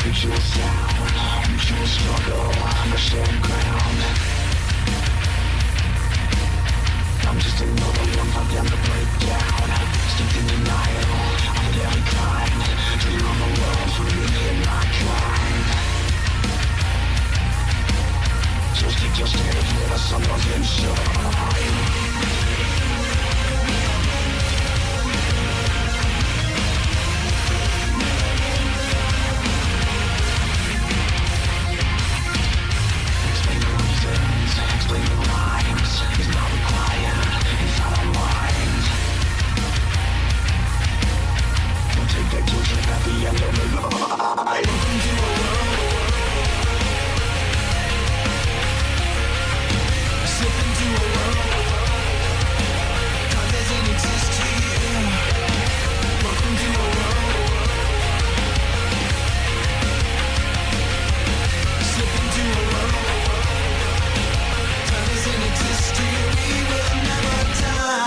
Mutual sound, mutual struggle, understand ground. I'm just another one for them to break down. Steeped in denial of every kind. Dream of a world for me and my kind. So stick your standards where the sun doesn't shine. Explain the rhymes, is not required inside our minds. Don't take that tuition at the end of the line. Welcome to a world. Slip into a world. God doesn't exist here. Welcome to a world. Slip into a world. Doesn't exist here, we will never die.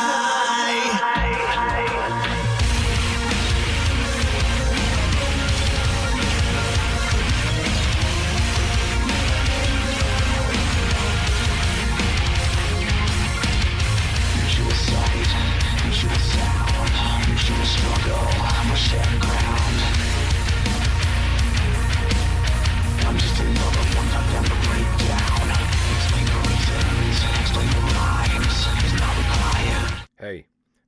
Mutual sight, mutual sound, mutual struggle, we're sharing ground. I'm just another one for them to break down. Explain the reasons, explain the rhymes, is not required. Hey,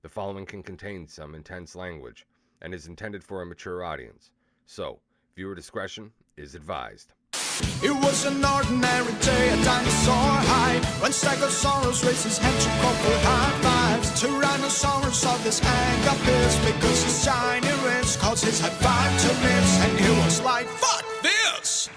the following can contain some intense language and is intended for a mature audience, so viewer discretion is advised. It was an ordinary day, a dinosaur hide. When Stegosaurus raised his hand to call for high fives. Tyrannosaurus saw this anger piss because his shiny wrist caused his high five to miss. And he was like, fuck this!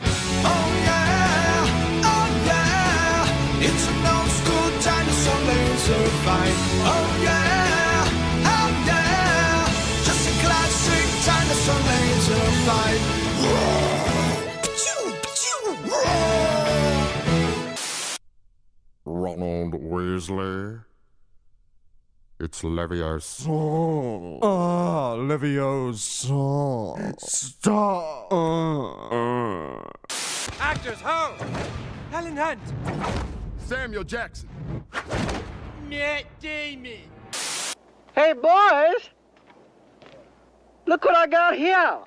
Oh yeah, oh yeah. It's an old school dinosaur laser fight. Oh yeah, oh yeah. Just a classic dinosaur laser fight. Ronald Weasley. It's Leviosa. Leviosa. Stop. Actors, ho! Helen Hunt! Samuel Jackson. Matt Damon! Hey, boys! Look what I got here!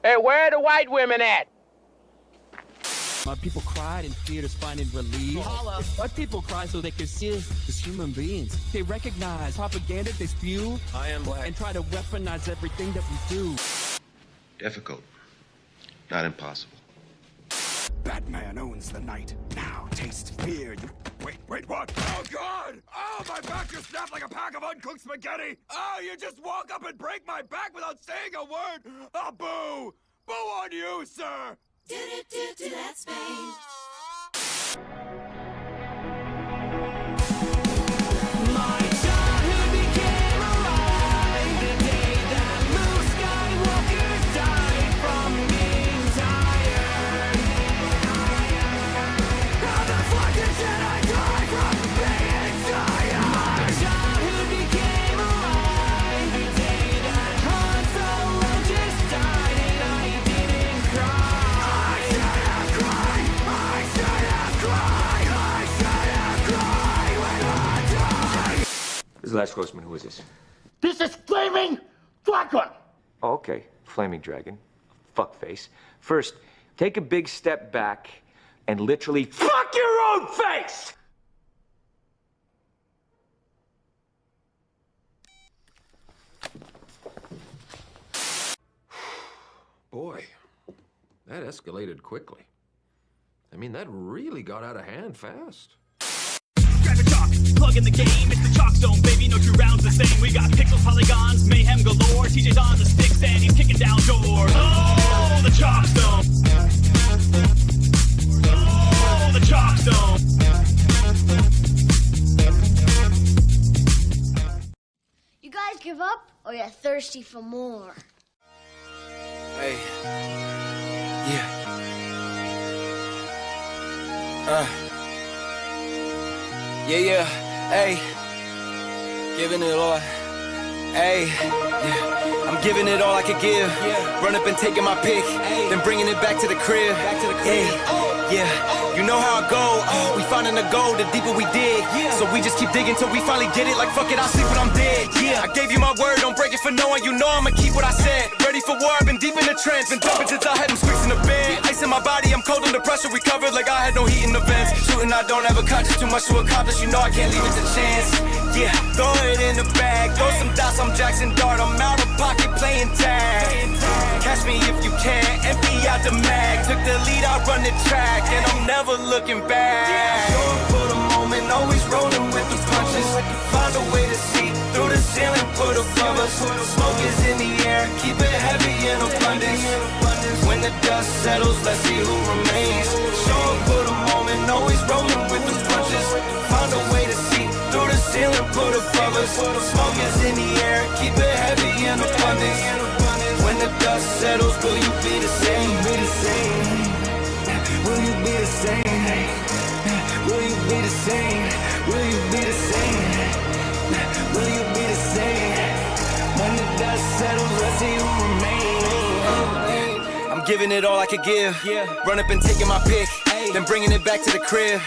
Hey, where are the white women at? My people cried in theaters finding relief. My people cry so they can see us as human beings. They recognize propaganda they spew. I am black. And try to weaponize everything that we do. Difficult, not impossible. Batman owns the night. Now taste fear. You wait, what? Oh, God! Oh, my back just snapped like a pack of uncooked spaghetti! Oh, you just walk up and break my back without saying a word! Oh, boo! Boo on you, sir! Do that space. My childhood became alive the day that Luke Skywalker died from being tired. How the fuck did Jedi die from being tired? My childhood became alive the day that Han Solo just died and I didn't cry. This is Last Grossman. Who is this? This is Flaming Dragon! Oh, okay. Flaming Dragon. Fuckface. First, take a big step back and literally fuck your own face! Boy, that escalated quickly. I mean, that really got out of hand fast. Grab a chalk, plug in the game, it's the Chalkzone, baby, no two rounds the same. We got pixels, polygons, mayhem galore. TJ's on the sticks and he's kicking down doors. Oh, the Chalkzone. Oh, the Chalkzone. You guys give up, or you're thirsty for more? Hey. Yeah. Yeah, hey, giving it all. Hey, yeah, I'm giving it all I could give. Run up and taking my pick, then bringing it back to the crib. Yeah, you know how I go. We finding the gold, the deeper we dig. So we just keep digging till we finally get it. Like fuck it, I'll sleep when I'm dead. Yeah, I gave you my word, don't break it for no one. You know I'ma keep what I said. Ready for war, I've been deep in the trance. Been jumping since I had them squeaks in the bed. Ice in my body, I'm cold under pressure. Recovered like I had no heat in the vents. Shooting, I don't have a conscience, too much to accomplish. You know I can't leave it to chance. Yeah, throw it in the bag. Throw some dots, I'm Jackson Dart. I'm out of pocket playing tag. Catch me if you can, empty out the mag. Took the lead, I run the track, and I'm never looking back. Going for the moment, always rolling with the punches. Find a way to see through the ceiling, put above us. Smoke is in the air, keep it heavy in abundance. When the dust settles, let's see who remains. Show up for the moment, always rolling with the punches. Find a way to see through the ceiling, put above us. Smoke is in the air, keep it heavy in abundance. When the dust settles, will you be the same? Will you be the same? Will you be the same? Will you be the same? Will you be the same? When the dust settles, let's see who remains. I'm giving it all I could give. Run up and taking my pick, then bringing it back to the crib.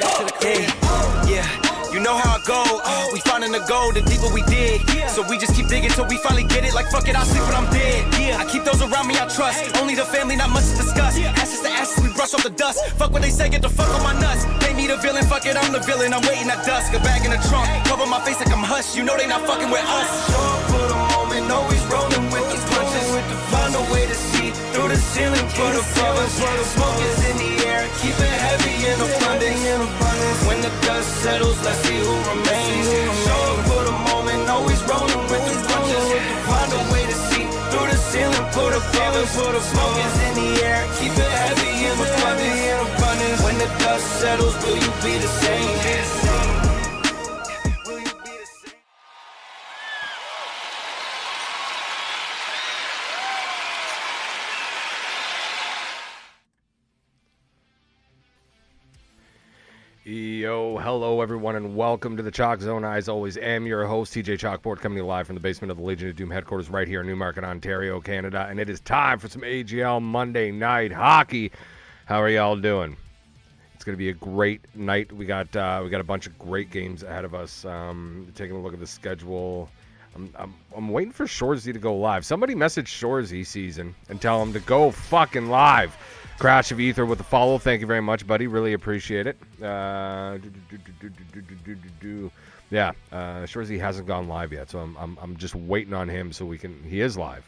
Yeah. You know how I go, we finding the gold, the deeper we dig. So we just keep digging till we finally get it. Like fuck it, I'll sleep when I'm dead. I keep those around me I trust, only the family, not much to discuss. Ashes to ashes, we brush off the dust. Fuck what they say, get the fuck on my nuts. They me the villain, fuck it, I'm the villain. I'm waiting at dusk, a bag in the trunk. Cover my face like I'm hush, you know they not fucking with us. Show up for the moment, always rolling with the punches. Find a way to see through the ceiling, put above us. Smoke is in the air, keep it heavy in abundance. When the dust settles, let's see who remains. Show up for the moment, always rolling with the punches. Find a way to see through the ceiling, put above us. Smoke is in the air, keep it heavy in abundance. When the dust settles, will you be the same? Yo, hello everyone, and welcome to the Chalkzone. I, as always, am your host, TJchalkboard, coming to you live from the basement of the Legion of Doom headquarters right here in Newmarket, Ontario, Canada. And it is time for some AGL Monday Night Hockey. How are y'all doing? It's going to be a great night. We got a bunch of great games ahead of us. Taking a look at the schedule. I'm waiting for Shorzy to go live. Somebody message Shorzy Season and tell him to go fucking live. Crash of Ether with the follow. Thank you very much, buddy. Really appreciate it. Yeah, Shorzy hasn't gone live yet, so I'm just waiting on him so we can. He is live.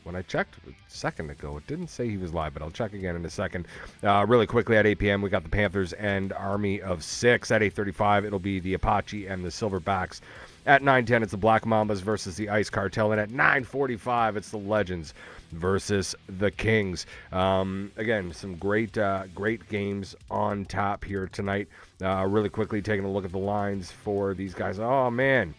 When I checked a second ago, it didn't say he was live, but I'll check again in a second. Really quickly at 8 p.m., we got the Panthers and Army of 6. At 8:35, it'll be the Apache and the Silverbacks. At 9:10, it's the Black Mambas versus the Ice Cartel. And at 9:45, it's the Legends versus the Kings. Again, some great games on tap here tonight. Really quickly, taking a look at the lines for these guys. Oh, man.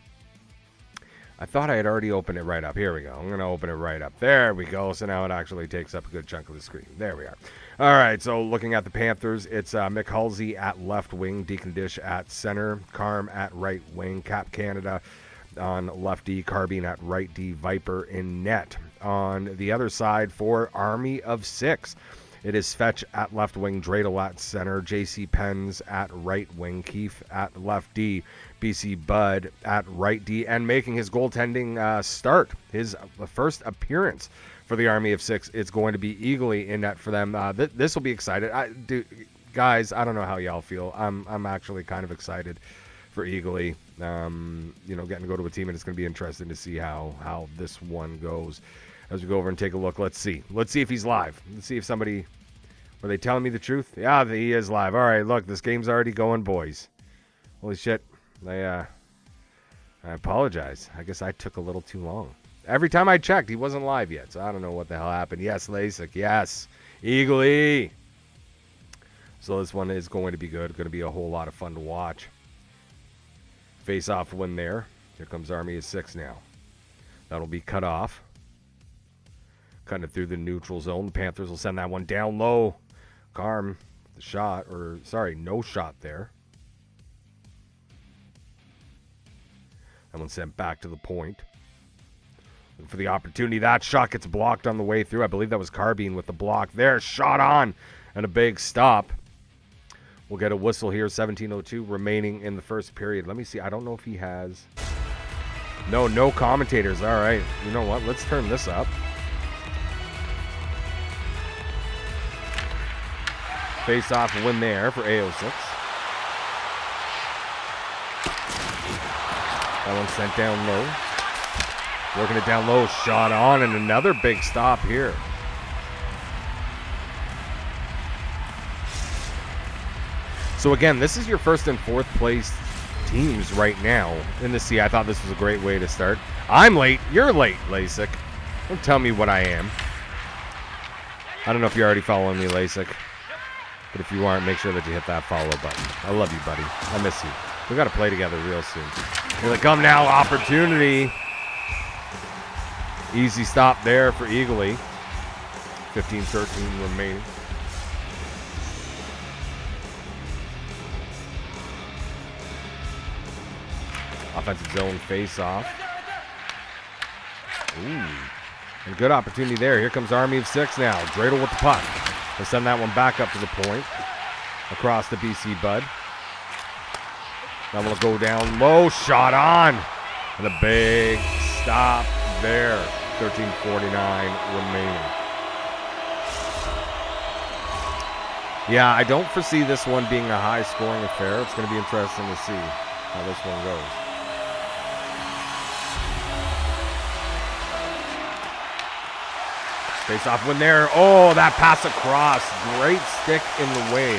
I thought I had already opened it right up. Here we go. I'm going to open it right up. There we go. So now it actually takes up a good chunk of the screen. There we are. All right, so looking at the Panthers, it's Mick Halsey at left wing, Deacon Dish at center, Carm at right wing, Cap Canada on left D, Carbine at right D, Viper in net. On the other side for Army of 6, it is Fetch at left wing, Dreidel at center, JC Pens at right wing, Keefe at left D, BC Bud at right D, and making his goaltending start, his first appearance for the Army of 6. It's going to be Eagly in net for them. This will be excited. Guys, I don't know how y'all feel. I'm actually kind of excited for Eagly. Getting to go to a team, and it's going to be interesting to see how this one goes. As we go over and take a look, let's see if he's live. Let's see if somebody, were they telling me the truth? Yeah, he is live. All right, look, this game's already going, boys. Holy shit. I apologize. I guess I took a little too long. Every time I checked, he wasn't live yet, so I don't know what the hell happened. Yes, Lasik, yes. Eagly. So this one is going to be good. Going to be a whole lot of fun to watch. Face-off win there. Here comes Army of 6 now. That'll be cut off. Cutting it through the neutral zone. The Panthers will send that one down low. Carm, the shot, no shot there. That one sent back to the point. For the opportunity, that shot gets blocked on the way through. I believe that was Carbine with the block there. Shot on and a big stop. We'll get a whistle here. 17:02 remaining in the first period. Let me see. I don't know if he has... No commentators. All right. You know what? Let's turn this up. Face-off win there for AO6. That one sent down low. Working it down low, shot on, and another big stop here. So again, this is your first and fourth place teams right now in the C. I thought this was a great way to start. I'm late. You're late, LASIK. Don't tell me what I am. I don't know if you're already following me, LASIK. But if you aren't, make sure that you hit that follow button. I love you, buddy. I miss you. We got to play together real soon. Here they come now. Opportunity. Easy stop there for Eagley. 15-13 remaining. Offensive zone face-off. Ooh. And good opportunity there. Here comes Army of Six now. Dreidel with the puck. They send that one back up to the point. Across the BC Bud. That one will go down low. Shot on. And a big stop there. 13:49 remaining. Yeah, I don't foresee this one being a high-scoring affair. It's going to be interesting to see how this one goes. Face-off win there. Oh, that pass across. Great stick in the way.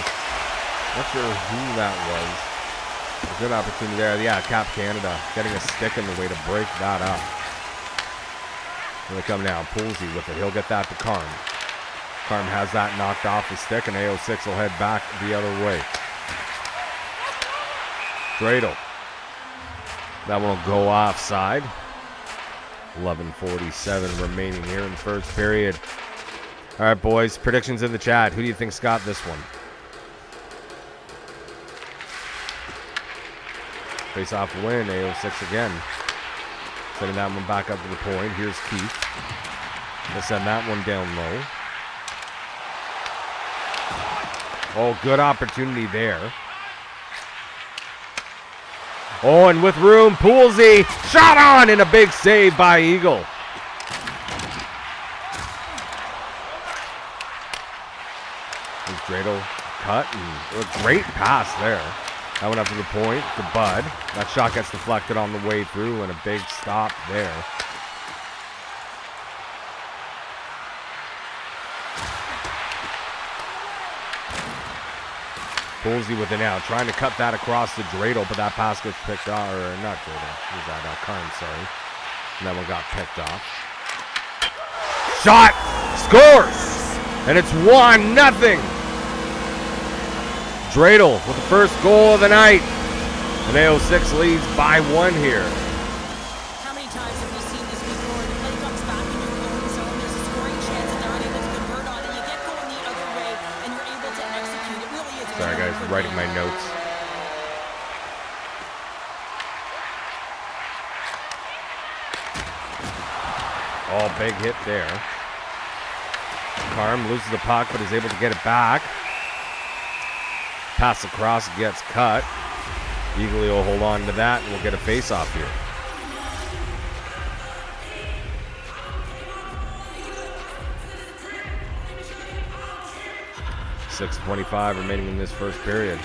Not sure who that was. A good opportunity there. Yeah, Cap Canada getting a stick in the way to break that up. Here they come now. Poolsy with it. He'll get that to Karm. Karm has that knocked off the stick, and AO6 will head back the other way. Dreidel. That one will go offside. 11:47 remaining here in the first period. All right, boys. Predictions in the chat. Who do you think's got this one? Face-off win. AO6 again. Sending that one back up to the point. Here's Keith. They'll send that one down low. Oh, good opportunity there. Oh, and with room, Poolsy. Shot on and a big save by Eagle. There's Dreidel cut and a great pass there. That went up to the point to Bud. That shot gets deflected on the way through and a big stop there. Poolsy with it now, trying to cut that across to Dreidel, but that pass gets picked off, or not Dreidel, who's that? Karn, sorry. And that one got picked off. Shot! Scores! And it's 1-0. Dreidel with the first goal of the night. And AO6 leads by 1 here. How many times have we seen this before? The play comes back in your own zone. There's a scoring chance and they're unable to convert on it. You get going the other way and you're able to execute. It really is. Sorry guys, I'm writing my notes. Oh, big hit there. Karm loses the puck but is able to get it back. Pass across, gets cut. Eagley will hold on to that and we'll get a face-off here. .6:25 remaining in this first period.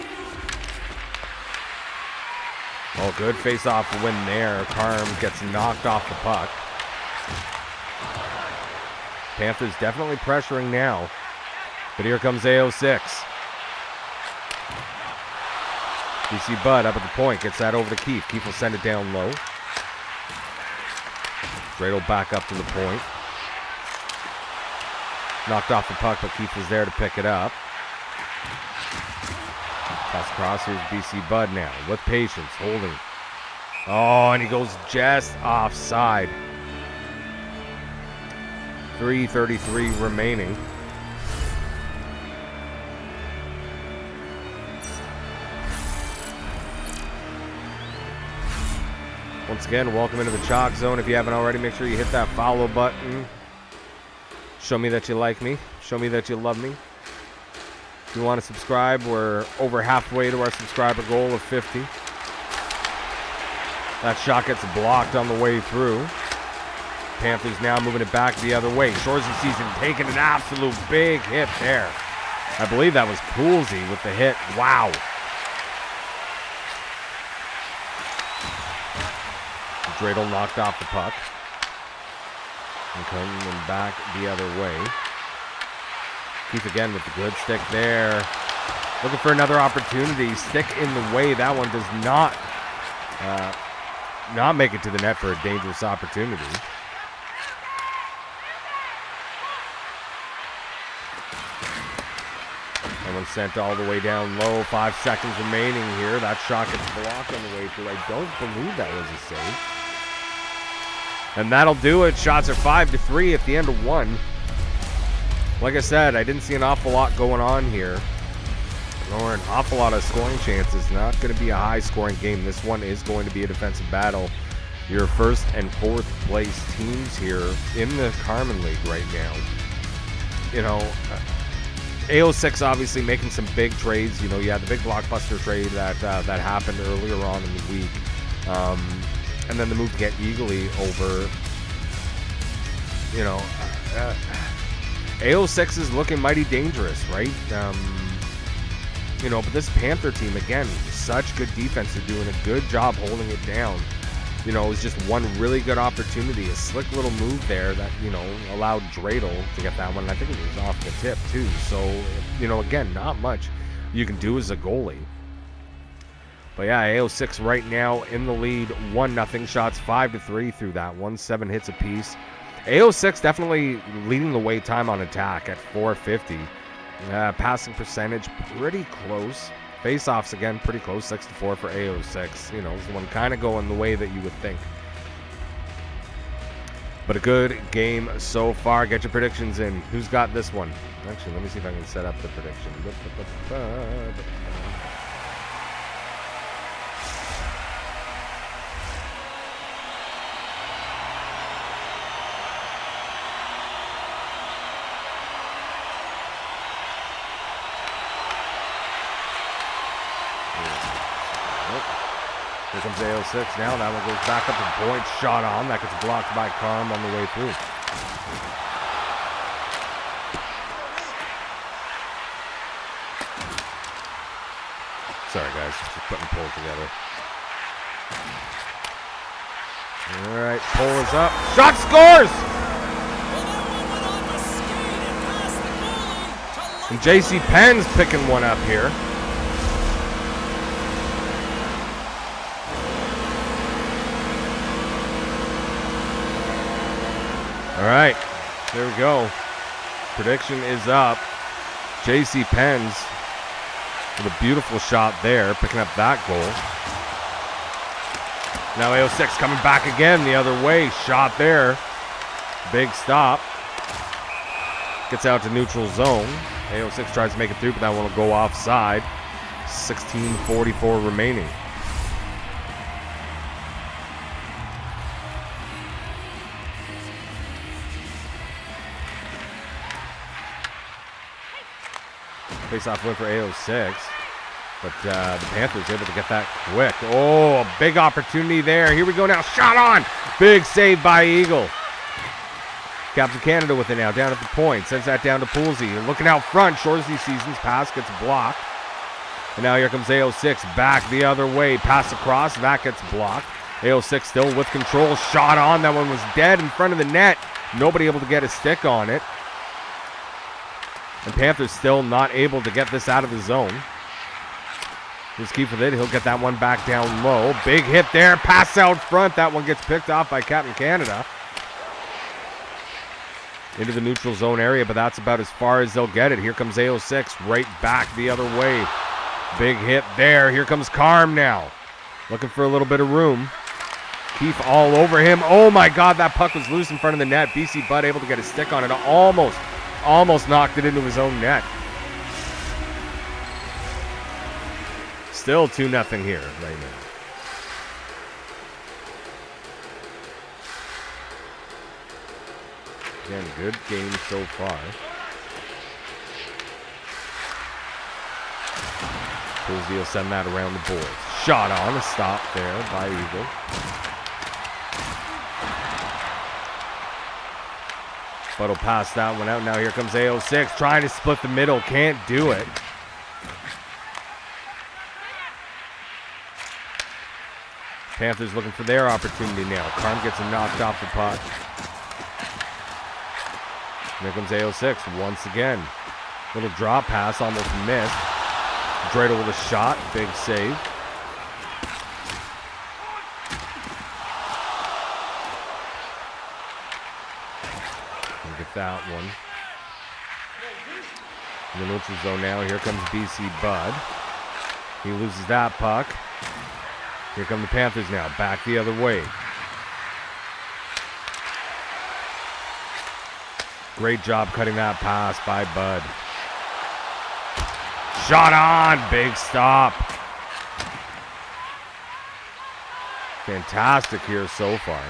Oh, good face-off win there. Karm gets knocked off the puck. Panthers definitely pressuring now. But here comes AO6. BC Bud up at the point, gets that over to Keith. Keith will send it down low. Dreidel back up to the point. Knocked off the puck, but Keith was there to pick it up. Pass across, here's BC Bud now, with patience, holding. Oh, and he goes just offside. 3:33 remaining. Once again, welcome into the Chalk Zone. If you haven't already, make sure you hit that follow button. Show me that you like me. Show me that you love me. If you want to subscribe, we're over halfway to our subscriber goal of 50. That shot gets blocked on the way through. Panthers now moving it back the other way. Shores of season taking an absolute big hit there. I believe that was Poolsy with the hit. Wow. Dreidel knocked off the puck. And coming back the other way. Keith again with the good stick there. Looking for another opportunity. Stick in the way. That one does not make it to the net for a dangerous opportunity. That one sent all the way down low. 5 seconds remaining here. That shot gets blocked on the way through. I don't believe that was a save. And that'll do it. Shots are 5-3 at the end of one. Like I said, I didn't see an awful lot going on here. Nor an awful lot of scoring chances. Not going to be a high-scoring game. This one is going to be a defensive battle. Your first and fourth place teams here in the Carmen League right now. You know, AO6 obviously making some big trades. You know, you had the big blockbuster trade that happened earlier on in the week. And then the move to get Eagly over, you know, AO6 is looking mighty dangerous, right? You know, but this Panther team, again, such good defense. They're doing a good job holding it down. You know, it was just one really good opportunity, a slick little move there that, you know, allowed Dreidel to get that one. I think it was off the tip, too. So, you know, again, not much you can do as a goalie. But yeah, AO6 right now in the lead, 1-0 shots, 5-3 through that one, 7 hits apiece. AO6 definitely leading the way time on attack at 450. Passing percentage pretty close. Face-offs again pretty close, 6-4 for AO6. You know, it's the one kind of going the way that you would think. But a good game so far. Get your predictions in. Who's got this one? Actually, let me see if I can set up the prediction. Here comes AO6 now. That one goes back up and point. Shot on. That gets blocked by Carm on the way through. Sorry, guys. Just putting Pull together. All right. Pull is up. Shot scores! And JC Penn's picking one up here. All right, there we go. Prediction is up. JC Penn's with a beautiful shot there, picking up that goal. Now AO6 coming back again the other way. Shot there. Big stop. Gets out to neutral zone. AO6 tries to make it through, but that one will go offside. 16:44 remaining. Face-off win for AO6, but the Panthers able to get that quick. Oh, a big opportunity there. Here we go now. Shot on. Big save by Eagle. Captain Canada with it now. Down at the point. Sends that down to Poolsy. Looking out front. Shoresy Season's pass gets blocked. And now here comes AO6 back the other way. Pass across. That gets blocked. AO6 still with control. Shot on. That one was dead in front of the net. Nobody able to get a stick on it. And Panthers still not able to get this out of the zone. Here's Keith with it. He'll get that one back down low. Big hit there. Pass out front. That one gets picked off by Captain Canada. Into the neutral zone area, but that's about as far as they'll get it. Here comes AO6 right back the other way. Big hit there. Here comes Carm now. Looking for a little bit of room. Keith all over him. Oh my God, that puck was loose in front of the net. BC Bud able to get a stick on it. Almost knocked it into his own net. Still 2-0 here right now. Again, good game so far. Posey will send that around the boards. Shot on, a stop there by Eagle. But will pass that one out. Now here comes AO6 trying to split the middle. Can't do it. Panthers looking for their opportunity now. Carm gets him knocked off the puck. There comes AO6 once again. Little drop pass, almost missed. Dreidel with a shot, big save. We'll get that one. In the neutral zone now, here comes BC Bud. He loses that puck. Here come the Panthers now, back the other way. Great job cutting that pass by Bud. Shot on, big stop. Fantastic here so far.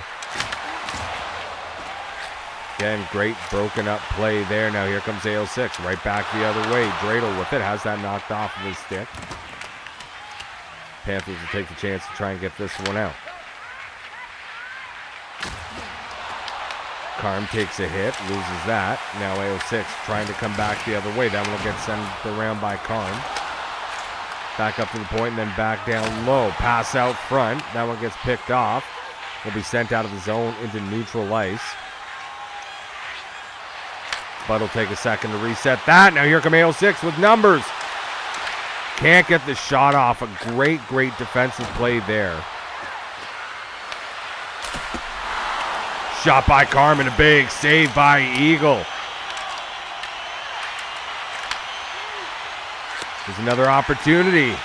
Again, great broken up play there. Now here comes AO6, right back the other way. Dreidel with it, has that knocked off of his stick. Panthers will take the chance to try and get this one out. Carm takes a hit, loses that. Now AO6 trying to come back the other way. That one will get sent around by Carm. Back up to the point and then back down low. Pass out front. That one gets picked off. Will be sent out of the zone into neutral ice. Bud will take a second to reset that. Now here come AO6 with numbers. Can't get the shot off. A great defensive play there. Shot by Carmen, a big save by Eagle. There's another opportunity.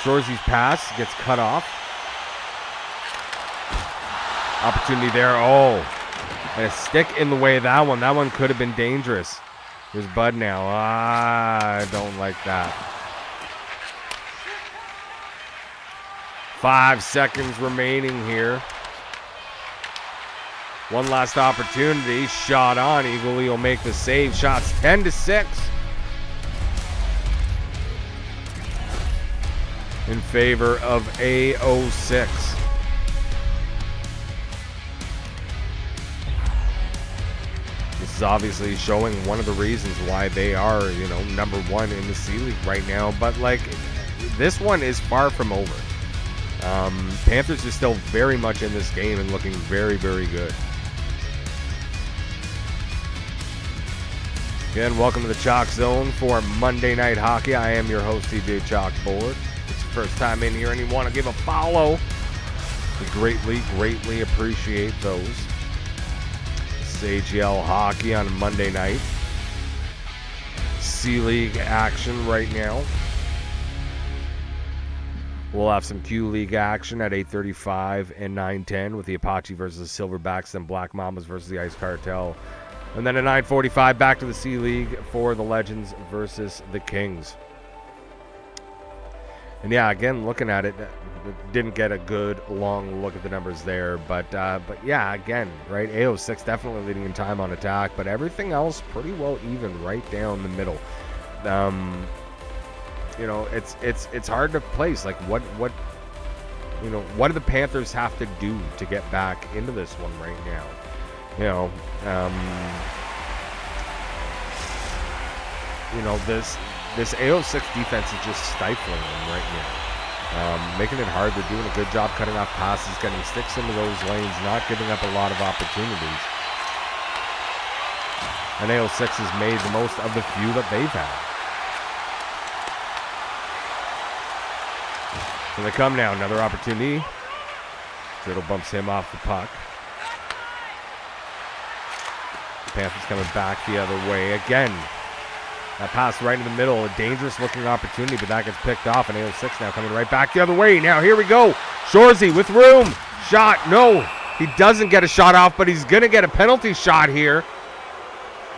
Shoresy's pass gets cut off. Opportunity there. Oh, and a stick in the way of that one. That one could have been dangerous. Here's Bud now. I don't like that. 5 seconds remaining here. One last opportunity. Shot on. Eagle will make the save. Shots 10-6. In favor of AO6. This is obviously showing one of the reasons why they are, number one in the C League right now. But, this one is far from over. Panthers are still very much in this game and looking very, very good. Again, welcome to the Chalk Zone for Monday Night Hockey. I am your host, TJchalkboard. If it's your first time in here and you want to give a follow, we greatly appreciate those. This is AGL Hockey on Monday night. C League action right now. We'll have some Q League action at 8:35 and 9:10 with the Apache versus the Silverbacks, then Black Mambas versus the Ice Cartel. And then at 9:45 back to the C League for the Legends versus the Kings. And yeah, again, looking at it, didn't get a good long look at the numbers there. But yeah, again, right, AO6 definitely leading in time on attack, but everything else pretty well even right down the middle. It's hard to place. What do the Panthers have to do to get back into this one right now? This AO6 defense is just stifling them right now, making it hard. They're doing a good job cutting off passes, getting sticks into those lanes, not giving up a lot of opportunities. And AO6 has made the most of the few that they've had. So they come now, another opportunity. Riddle bumps him off the puck. Panthers coming back the other way again. That pass right in the middle, a dangerous looking opportunity, but that gets picked off, and AO6 now coming right back the other way. Now here we go. Shoresy with room. Shot, no. He doesn't get a shot off, but he's going to get a penalty shot here.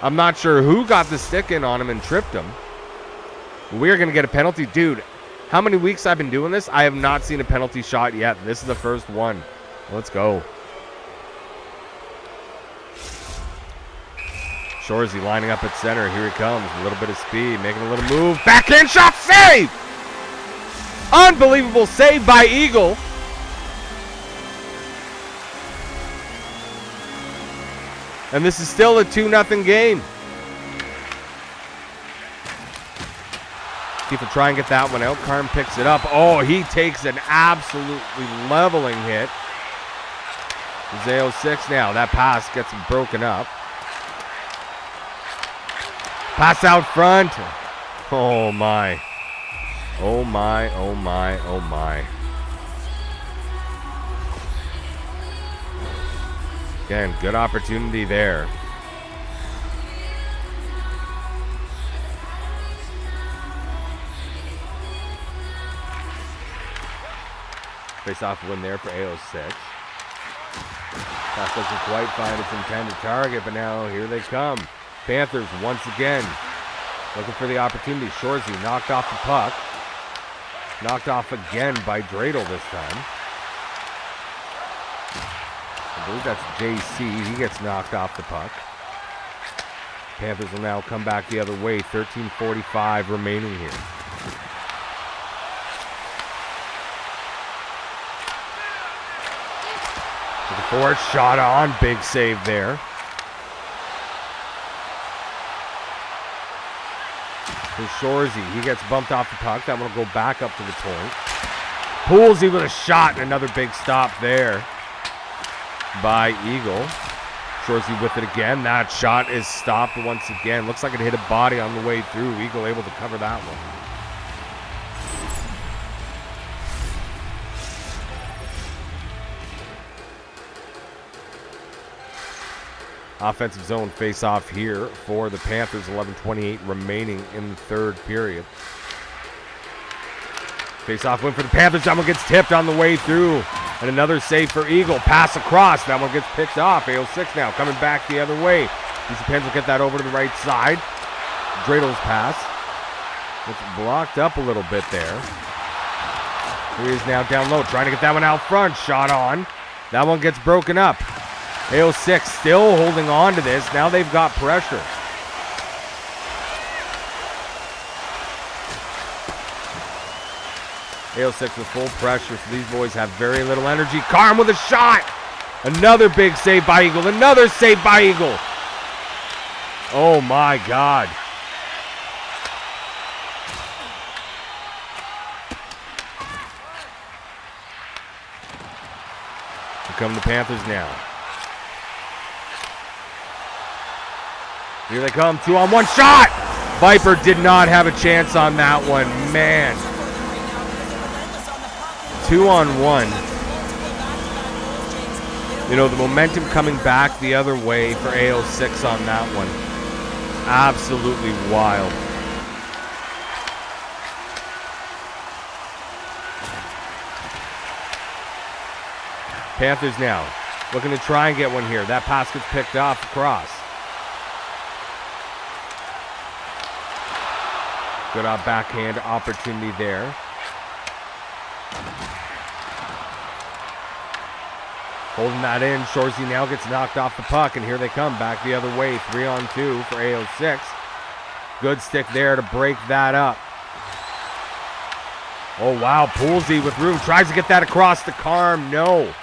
I'm not sure who got the stick in on him and tripped him. We're going to get a penalty. Dude, how many weeks I've been doing this? I have not seen a penalty shot yet. This is the first one. Let's go. Shorzy lining up at center. Here he comes. A little bit of speed, making a little move. Backhand shot save! Unbelievable save by Eagle. And this is still a 2-0 game. See if he'll try and get that one out. Carm picks it up. Oh, he takes an absolutely leveling hit. There's AO6 now. That pass gets him broken up. Pass out front. Oh, my. Oh, my, oh, my, oh, my. Again, good opportunity there. Face-off win there for AO6. Pass doesn't quite find its intended target, but now here they come. Panthers once again looking for the opportunity. Shorzy knocked off the puck. Knocked off again by Dreidel this time. I believe that's JC. He gets knocked off the puck. Panthers will now come back the other way. 13:45 remaining here. The forward shot on. Big save there. Here's Shorzy. He gets bumped off the puck. That one will go back up to the point. Poolsy with a shot and another big stop there by Eagle. Shorzy with it again. That shot is stopped once again. Looks like it hit a body on the way through. Eagle able to cover that one. Offensive zone face-off here for the Panthers. 11:28 remaining in the third period. Face-off win for the Panthers. That one gets tipped on the way through. And another save for Eagle. Pass across. That one gets picked off. AO6 now coming back the other way. These Pens will get that over to the right side. Dreidel's pass. It's blocked up a little bit there. He is now down low, trying to get that one out front. Shot on. That one gets broken up. AO6 still holding on to this. Now they've got pressure. AO6 with full pressure, so these boys have very little energy. Carm with a shot. Another big save by Eagle. Another save by Eagle. Oh my God. Here come the Panthers now. Here they come, 2-on-1 shot! Viper did not have a chance on that one, man. 2-on-1. You know, the momentum coming back the other way for AO6 on that one. Absolutely wild. Panthers now looking to try and get one here. That pass gets picked off across. Good backhand opportunity there. Holding that in. Shorzy now gets knocked off the puck, and here they come back the other way. 3-on-2 for AO6. Good stick there to break that up. Oh, wow. Poolsy with room. Tries to get that across to Carm. No.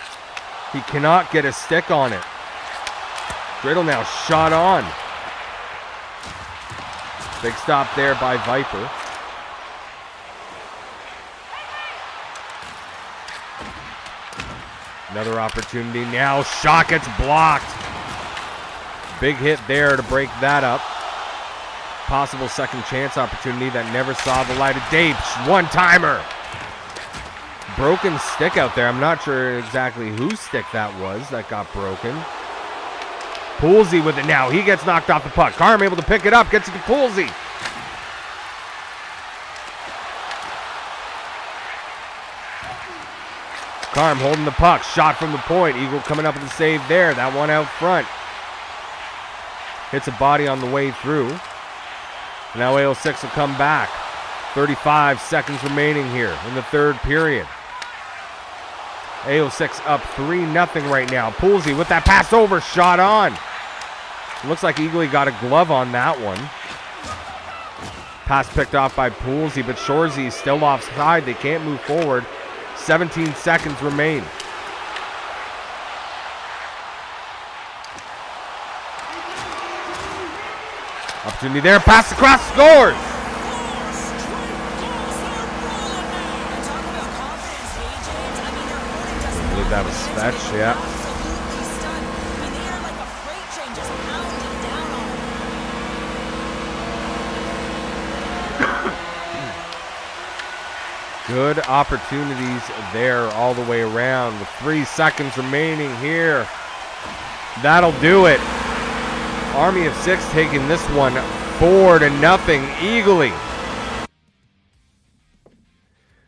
He cannot get a stick on it. Dreidel now shot on. Big stop there by Viper. Another opportunity now. Shot gets blocked. Big hit there to break that up. Possible second chance opportunity that never saw the light of day. One-timer. Broken stick out there. I'm not sure exactly whose stick that was that got broken. Poolsy with it now. He gets knocked off the puck. Carm able to pick it up. Gets it to Poolsy. Carm holding the puck. Shot from the point. Eagle coming up with a save there. That one out front. Hits a body on the way through. Now AO6 will come back. 35 seconds remaining here in the third period. AO6 up 3-0 right now. Poolsy with that pass over. Shot on. Looks like Eagley got a glove on that one. Pass picked off by Poolsy, but Shorzy still offside. They can't move forward. 17 seconds remain. Opportunity there. Pass across, scores! I believe that was Fetch, yeah. Good opportunities there all the way around with 3 seconds remaining here. That'll do it. Army of 6 taking this one 4-0 eagerly.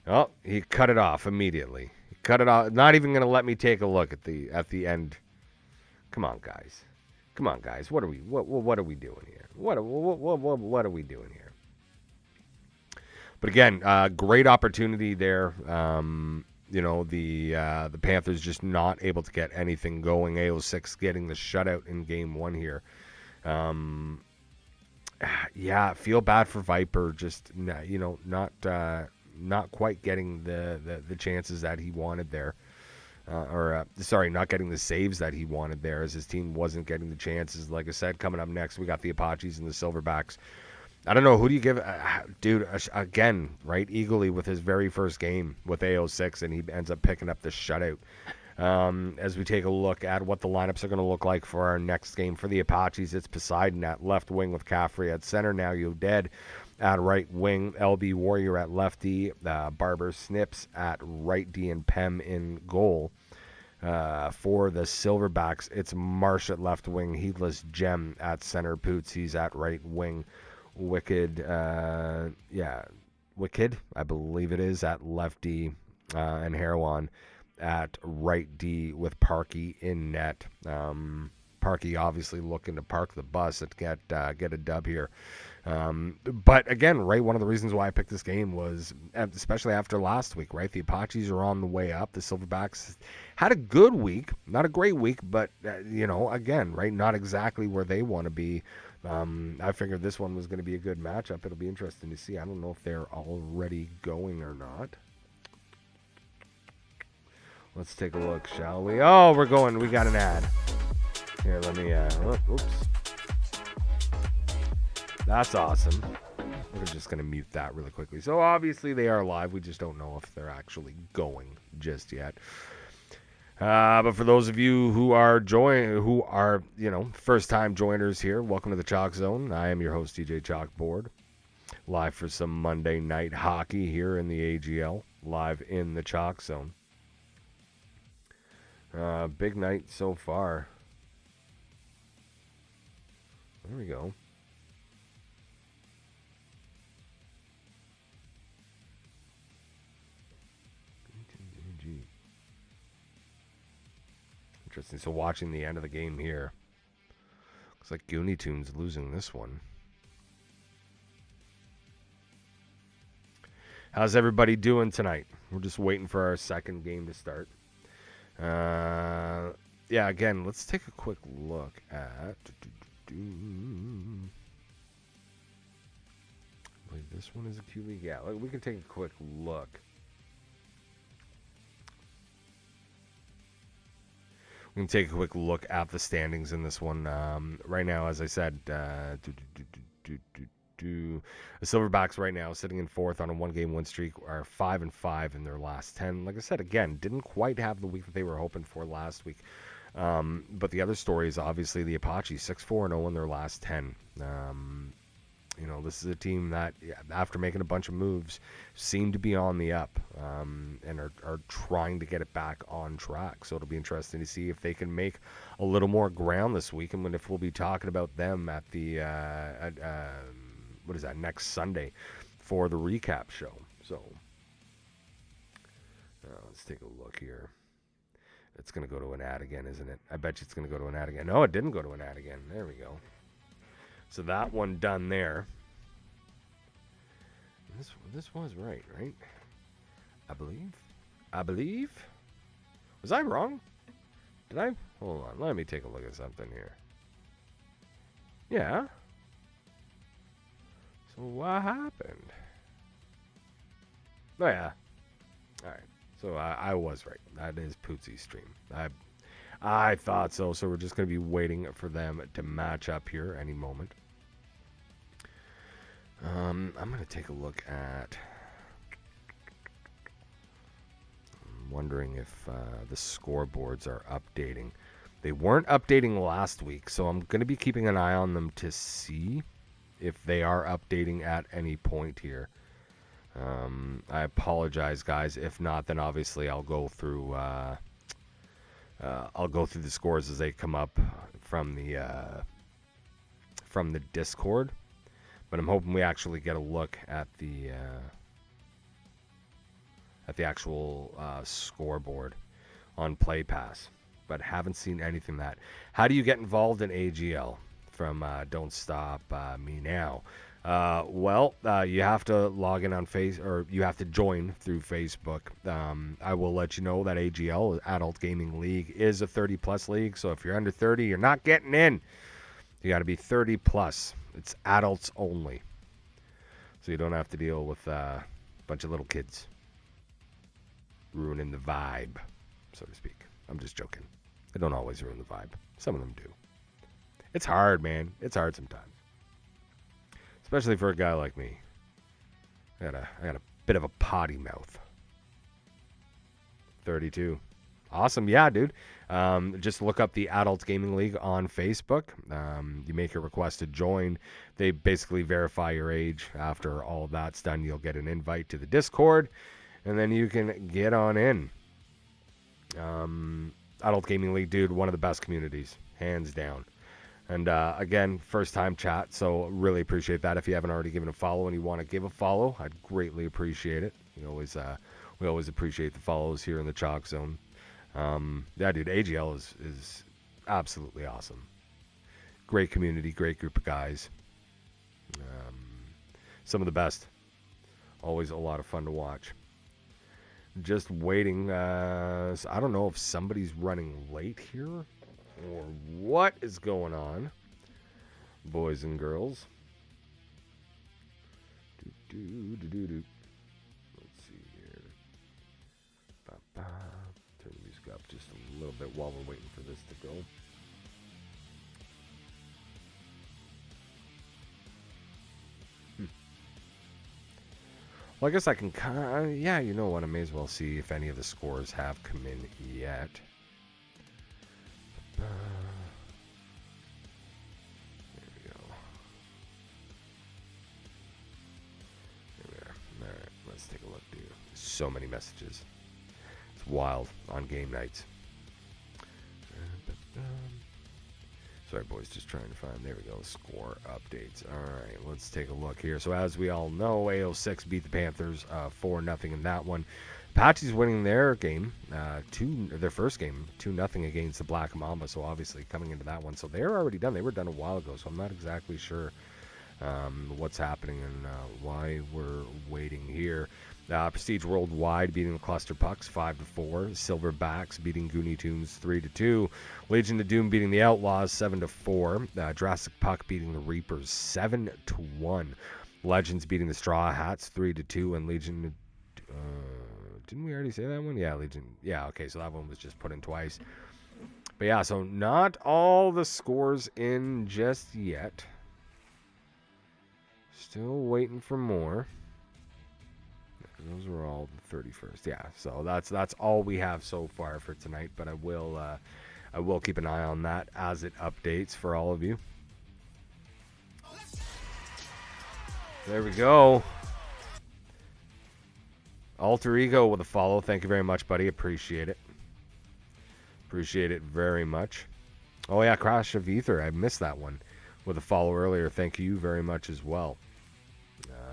Oh, he cut it off immediately. He cut it off. Not even going to let me take a look at the end. Come on, guys. Come on, guys. What are we doing here? What are we doing here? But again, great opportunity there. You know, the Panthers just not able to get anything going. AO6 getting the shutout in game 1 here. Yeah, feel bad for Viper. Just you know, not quite getting the chances that he wanted there. Sorry, not getting the saves that he wanted there, as his team wasn't getting the chances. Like I said, coming up next, we got the Apaches and the Silverbacks. I don't know, who do you give? Dude, again, right? Eagley with his very first game with AO6, and he ends up picking up the shutout. As we take a look at what the lineups are going to look like for our next game for the Apaches, it's Poseidon at left wing with Caffrey at center. Now You Dead at right wing. LB Warrior at lefty. Barber Snips at right D and Pem in goal. For the Silverbacks, it's Marsh at left wing. Heedless Gem at center. Poots, he's at right wing. Wicked, Wicked, I believe it is, at left D, and Heroin at right D with Parky in net. Parky obviously looking to park the bus and get a dub here. But again, right, one of the reasons why I picked this game was, especially after last week, right? The Apaches are on the way up. The Silverbacks had a good week, not a great week, but, you know, again, right, not exactly where they want to be. I figured this one was going to be a good matchup. It'll be interesting to see. I don't know if they're already going or not. Let's take a look, shall we? Oh, we're going. We got an ad. Here, let me, oops. That's awesome. We're just going to mute that really quickly. So obviously they are live. We just don't know if they're actually going just yet. But for those of you who are you know, first-time joiners here, welcome to the Chalkzone. I am your host, TJchalkboard, live for some Monday night hockey here in the AGL, live in the Chalkzone. Big night so far. There we go. Interesting. So watching the end of the game here, looks like Goonie Tunes losing this one. How's everybody doing tonight? We're just waiting for our second game to start. Yeah, again, let's take a quick look at... I believe this one is a Q League. Yeah, we can take a quick look. We can take a quick look at the standings in this one. Right now, as I said, the Silverbacks right now sitting in fourth on a one-game win streak are 5-5 in their last 10. Like I said, again, didn't quite have the week that they were hoping for last week. But the other story is obviously the Apache 6-4-0 in their last 10. You know, this is a team that, after making a bunch of moves, seem to be on the up and are trying to get it back on track. So it'll be interesting to see if they can make a little more ground this week, and if we'll be talking about them at the next Sunday for the recap show. So let's take a look here. It's going to go to an ad again, isn't it? I bet you it's going to go to an ad again. No, it didn't go to an ad again. There we go. So that one done there. This was right? I believe. Was I wrong? Did I? Hold on. Let me take a look at something here. Yeah. So what happened? Oh yeah. All right. So I was right. That is Pootsy's stream. I thought so. So we're just gonna be waiting for them to match up here any moment. I'm gonna take a look at. I'm wondering if the scoreboards are updating. They weren't updating last week, so I'm gonna be keeping an eye on them to see if they are updating at any point here. I apologize, guys. If not, then obviously I'll go through the scores as they come up from the Discord. But I'm hoping we actually get a look at the actual scoreboard on Play Pass. But haven't seen anything that. How do you get involved in AGL? From Don't Stop Me Now. Well, you have to log in on you have to join through Facebook. I will let you know that AGL, Adult Gaming League, is a 30-plus league. So if you're under 30, you're not getting in. You got to be 30-plus. It's adults only. So you don't have to deal with a bunch of little kids ruining the vibe, so to speak. I'm just joking. They don't always ruin the vibe. Some of them do. It's hard, man. It's hard sometimes. Especially for a guy like me. I got a bit of a potty mouth. 32. Awesome. Yeah, dude. Just look up the Adult Gaming League on Facebook. You make a request to join. They basically verify your age. After all of that's done, you'll get an invite to the Discord. And then you can get on in. Adult Gaming League, dude, one of the best communities. Hands down. And again, first time chat, so really appreciate that. If you haven't already given a follow and you want to give a follow, I'd greatly appreciate it. We always appreciate the follows here in the Chalkzone. Yeah, dude, AGL is absolutely awesome. Great community, great group of guys. Some of the best. Always a lot of fun to watch. Just waiting. So I don't know if somebody's running late here. Or what is going on, boys and girls? Let's see here. Turn the music up just a little bit while we're waiting for this to go. Well, I guess I can yeah, you know what? I may as well see if any of the scores have come in yet. There we go. There we are. Alright, let's take a look, dude. So many messages. It's wild on game nights. Sorry, boys, just trying to find. There we go. Score updates. Alright, let's take a look here. So, as we all know, AO6 beat the Panthers 4-0 in that one. Apache's winning their game, their first game, 2-0 against the Black Mambas. So obviously coming into that one, so they're already done. They were done a while ago, so I'm not exactly sure what's happening and why we're waiting here. Prestige Worldwide beating the Cluster Pucks 5-4. Silverbacks beating Goonie Tunes 3-2. Legion of Doom beating the Outlaws 7-4. Jurassic Puck beating the Reapers 7-1. Legends beating the Straw Hats 3-2, and Legion. Didn't we already say that one? Yeah, Legion. Yeah, okay, so that one was just put in twice. But yeah, so not all the scores in just yet. Still waiting for more. Those were all the 31st. Yeah, so that's all we have so far for tonight, but I will keep an eye on that as it updates for all of you. There we go. Alter Ego with a follow. Thank you very much, buddy. Appreciate it. Appreciate it very much. Oh, yeah, Crash of Ether. I missed that one with a follow earlier. Thank you very much as well.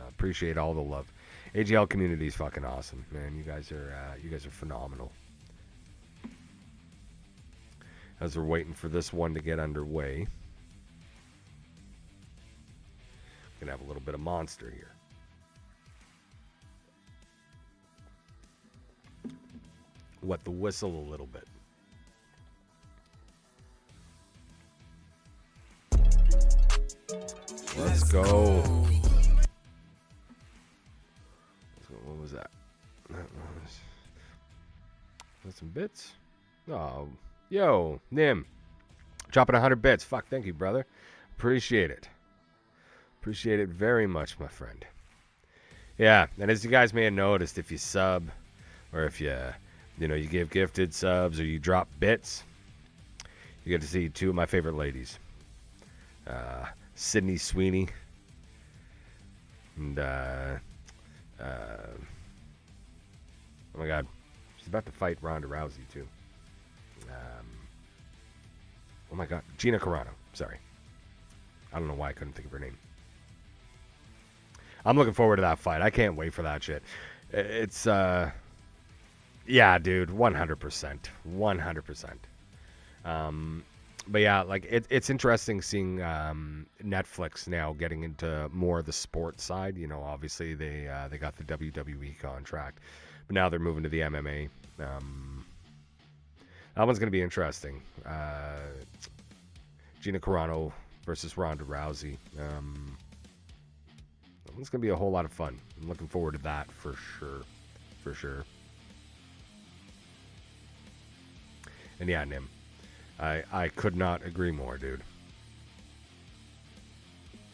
Appreciate all the love. AGL community is fucking awesome, man. You guys are phenomenal. As we're waiting for this one to get underway, we're gonna have a little bit of Monster here. Wet the whistle a little bit. Let's go. What was that? That was some bits. Oh, yo, Nim. Dropping 100 bits. Fuck, thank you, brother. Appreciate it. Appreciate it very much, my friend. Yeah, and as you guys may have noticed, if you sub, or if you give gifted subs, or you drop bits, you get to see two of my favorite ladies. Sydney Sweeney and oh my god, she's about to fight Ronda Rousey too. Oh my god, Gina Carano. Sorry, I don't know why I couldn't think of her name. I'm looking forward to that fight. I can't wait for that shit. It's yeah, dude, 100%, 100%. But yeah, like it's interesting seeing Netflix now getting into more of the sports side. You know, obviously they got the WWE contract, but now they're moving to the MMA. That one's gonna be interesting. Gina Carano versus Ronda Rousey. That one's gonna be a whole lot of fun. I'm looking forward to that for sure, for sure. And yeah, Nim. I could not agree more, dude.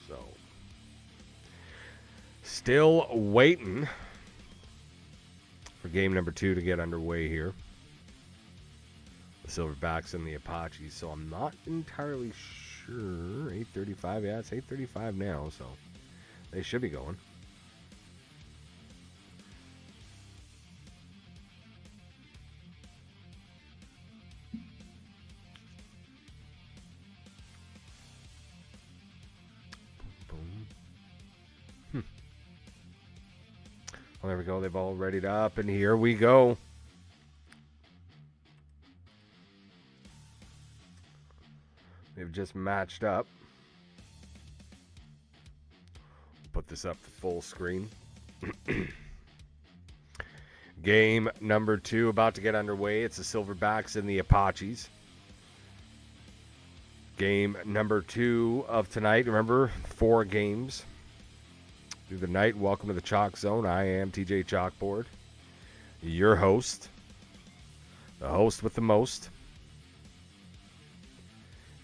So, still waiting for game number 2 to get underway here. The Silverbacks and the Apache. So I'm not entirely sure. 8:35, yeah, it's 8:35 now, so they should be going. Well, there we go. They've all readied up, and here we go. They've just matched up. Put this up to full screen. Game number 2 about to get underway. It's the Silverbacks and the Apaches. Game number 2 of tonight. Remember, 4 games through the night. Welcome to the Chalkzone. I am TJchalkboard, your host, the host with the most.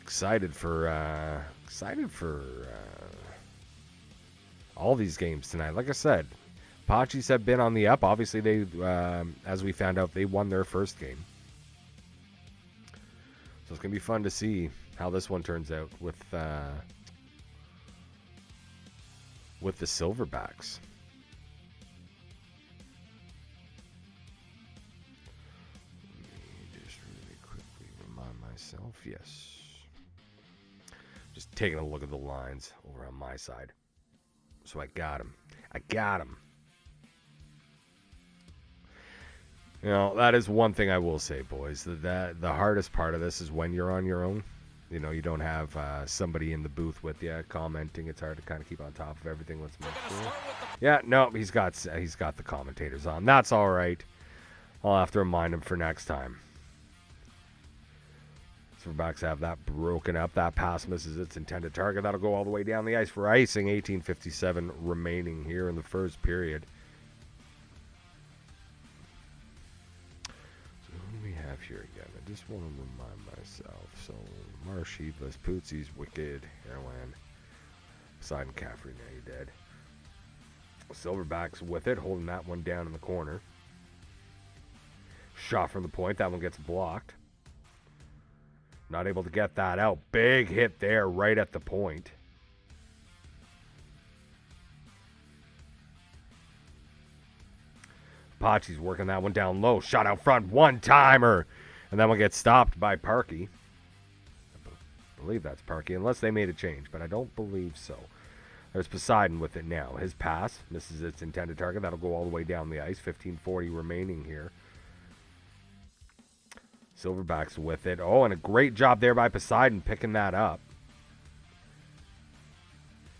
Excited for all these games tonight. Like I said, Apaches have been on the up. Obviously, they, as we found out, they won their first game. So it's gonna be fun to see how this one turns out with the Silverbacks. Let me just really quickly remind myself. Yes. Just taking a look at the lines over on my side. So I got him. You know, that is one thing I will say, boys. That the hardest part of this is when you're on your own. You know, you don't have somebody in the booth with you commenting. It's hard to kind of keep on top of everything. Let's make sure. Yeah, no, he's got the commentators on. That's all right. I'll have to remind him for next time. Silverbacks have that broken up. That pass misses its intended target. That'll go all the way down the ice for icing. 18:57 remaining here in the first period. So who do we have here again? I just want to remind myself. So Marshy, Pootsy's Wicked, Airland, Poseidon Caffrey, now you're dead. Silverbacks with it, holding that one down in the corner. Shot from the point. That one gets blocked. Not able to get that out. Big hit there right at the point. Apache's working that one down low. Shot out front. One-timer. And that one gets stopped by Parkey. I believe that's Parkey, unless they made a change, but I don't believe so. There's Poseidon with it now. His pass misses its intended target. That'll go all the way down the ice. 15:40 remaining here. Silverbacks with it. Oh, and a great job there by Poseidon picking that up.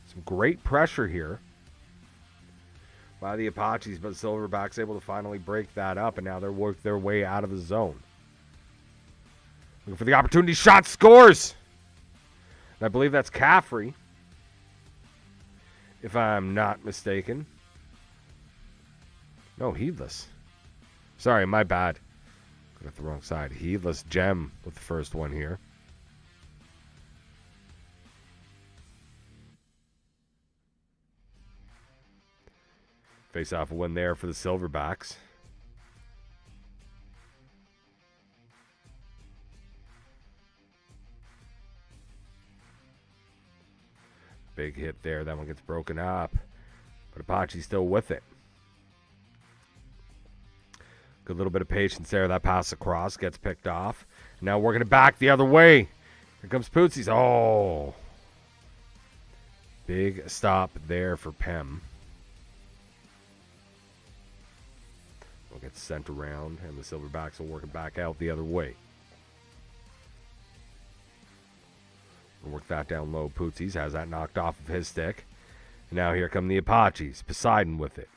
Some great pressure here by the Apaches, but Silverbacks able to finally break that up, and now they're working their way out of the zone. Looking for the opportunity. Shot, scores! And I believe that's Caffrey. if I'm not mistaken. No, Heedless. Sorry, my bad. Got the wrong side. Heedless Gem with the first one here. Face-off win there for the Silverbacks. Big hit there. That one gets broken up. But Apache's still with it. Good little bit of patience there. That pass across gets picked off. Now working it back the other way. Here comes Pootsies. Oh. Big stop there for Pem. Will get sent around, and the Silverbacks will work it back out the other way. We'll work that down low. Pootsies has that knocked off of his stick. And now here come the Apaches. Poseidon with it.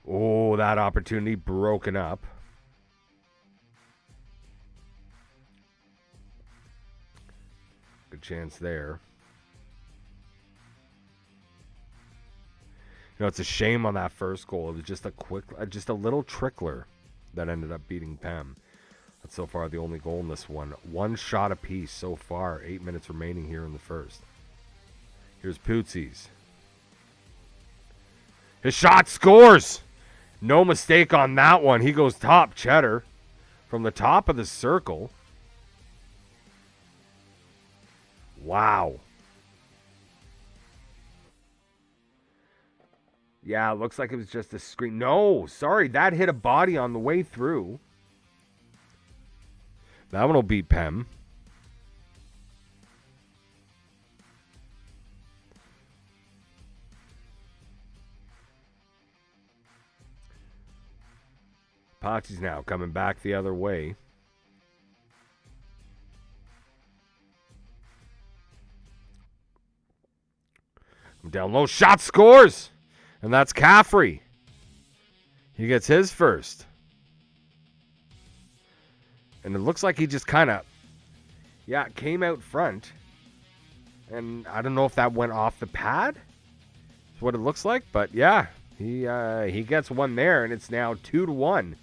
Oh, that opportunity broken up. Good chance there. You know, it's a shame on that first goal. It was just a little trickler that ended up beating Pem. That's so far the only goal in this one. One shot apiece so far. 8 minutes remaining here in the first. Here's Pootsies. His shot scores! No mistake on that one. He goes top cheddar from the top of the circle. Wow. Yeah, it looks like it was just a screen. No, sorry. That hit a body on the way through. That one will beat Pem. Apache's now coming back the other way. Down low, shot scores! And that's Caffrey. He gets his first. And it looks like he just kind of, came out front. And I don't know if that went off the pad. That's what it looks like. But yeah, he gets one there, and it's now 2-1.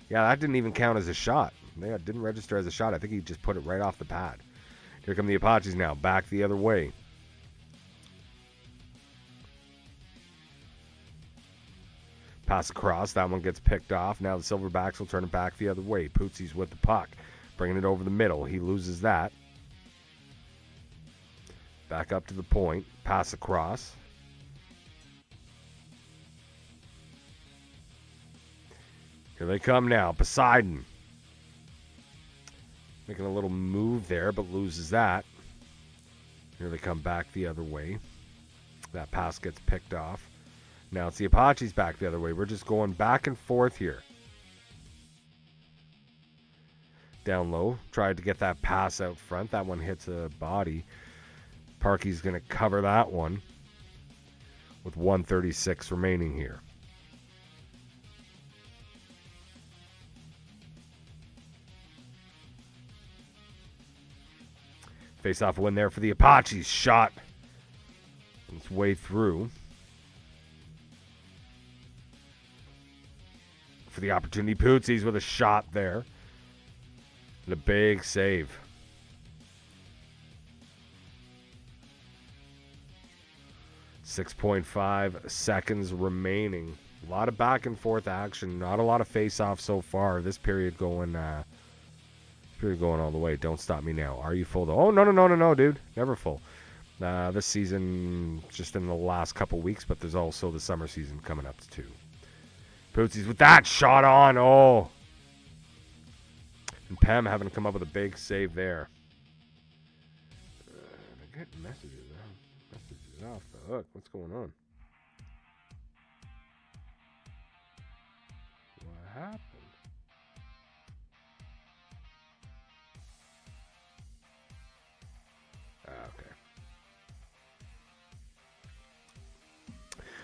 Yeah, that didn't even count as a shot. It didn't register as a shot. I think he just put it right off the pad. Here come the Apaches now, back the other way. Pass across. That one gets picked off. Now the Silverbacks will turn it back the other way. Pootsie's with the puck. Bringing it over the middle. He loses that. Back up to the point. Pass across. Here they come now. Poseidon. Making a little move there, but loses that. Here they come back the other way. That pass gets picked off. Now it's the Apaches back the other way. We're just going back and forth here. Down low. Tried to get that pass out front. That one hits a body. Parkey's going to cover that one with 1:36 remaining here. Face-off win there for the Apaches. Shot its way through. For the opportunity, Pootsies with a shot there. And a big save. .5 seconds remaining. A lot of back and forth action. Not a lot of face-off so far. This period going all the way. Don't stop me now. Are you full though? Oh, no, dude. Never full. This season, just in the last couple weeks, but there's also the summer season coming up too. Pootsies with that shot on. Oh. And Pem having to come up with a big save there. I get messages off the hook. What's going on? What happened? Okay.